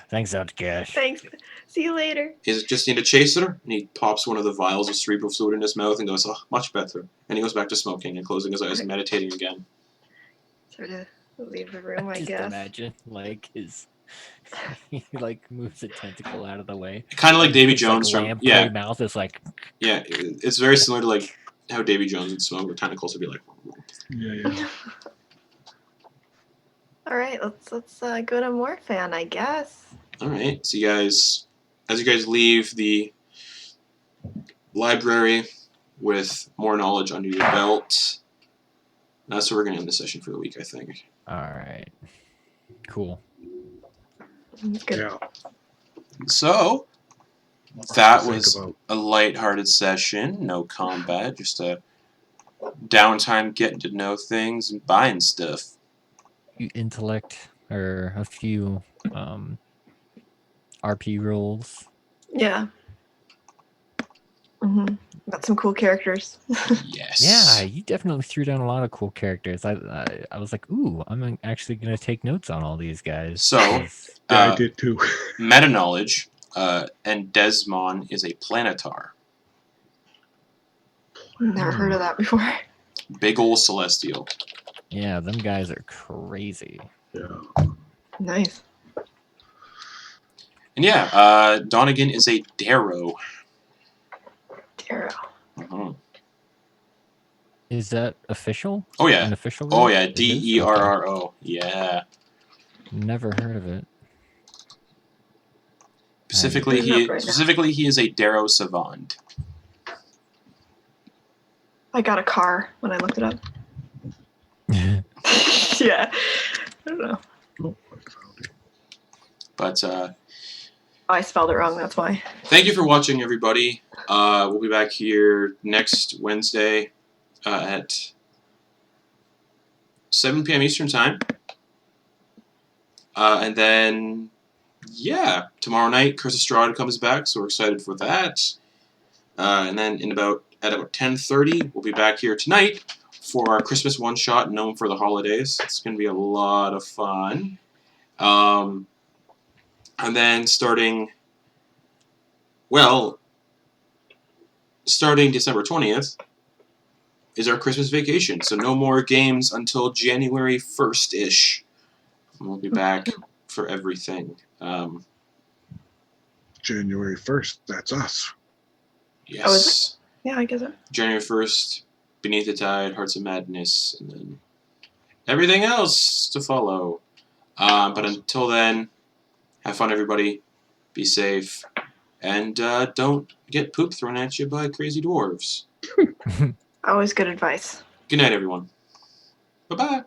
Thanks, Outcash. Thanks. See you later. Is it just need a chaser? And he pops one of the vials of cerebral fluid in his mouth and goes, "Oh, much better." And he goes back to smoking and closing his eyes and meditating again. Sort of leave the room, I Just guess. imagine, he moves a tentacle out of the way. Kind of like Davy It's Jones from lamprey mouth is like. Yeah, it's very similar to how Davy Jones would smoke. The tentacles would be like. Yeah. All right, let's go to Morfan, I guess. All right. So you guys, as you guys leave the library with more knowledge under your belt, that's where we're gonna end the session for the week, I think. All right. Cool. It's good. Yeah. So that Think was about- a lighthearted session. No combat, just a downtime, getting to know things and buying stuff. You intellect or a few RP rolls. Yeah. Got some cool characters. Yes. Yeah, you definitely threw down a lot of cool characters. I was like, ooh, I'm actually gonna take notes on all these guys. So, 'cause- Yeah, I did too. Meta knowledge, and Desmond is a planetar. Never heard of that before. Big ol' celestial. yeah, them guys are crazy. Yeah. Nice. And yeah, Donegan is a Darrow. Darryl. Uh-huh. Is that official? Oh yeah. An official? Oh role? yeah, It is? Derro. Yeah. Okay. Never heard of it. Specifically, Bring it up right now. he is a Darrow savant. I got a car when I looked it up. Yeah. I don't know. Oh, I found it. But I spelled it wrong, that's why. thank you for watching, everybody. We'll be back here next Wednesday at 7 p.m. Eastern Time. And then, yeah, tomorrow night, Curse of Strahd comes back, so we're excited for that. And then at about 10:30, we'll be back here tonight for our Christmas one-shot known for the holidays. It's going to be a lot of fun. And then starting December 20th is our Christmas vacation. So no more games until January 1st-ish. And we'll be back for everything. January 1st. That's us. Yes. Oh, is Yeah, I guess it. January 1st, Beneath the Tide, Hearts of Madness, and then everything else to follow. But until then, have fun, everybody. Be safe. And don't get poop thrown at you by crazy dwarves. Always good advice. Good night, everyone. Bye-bye.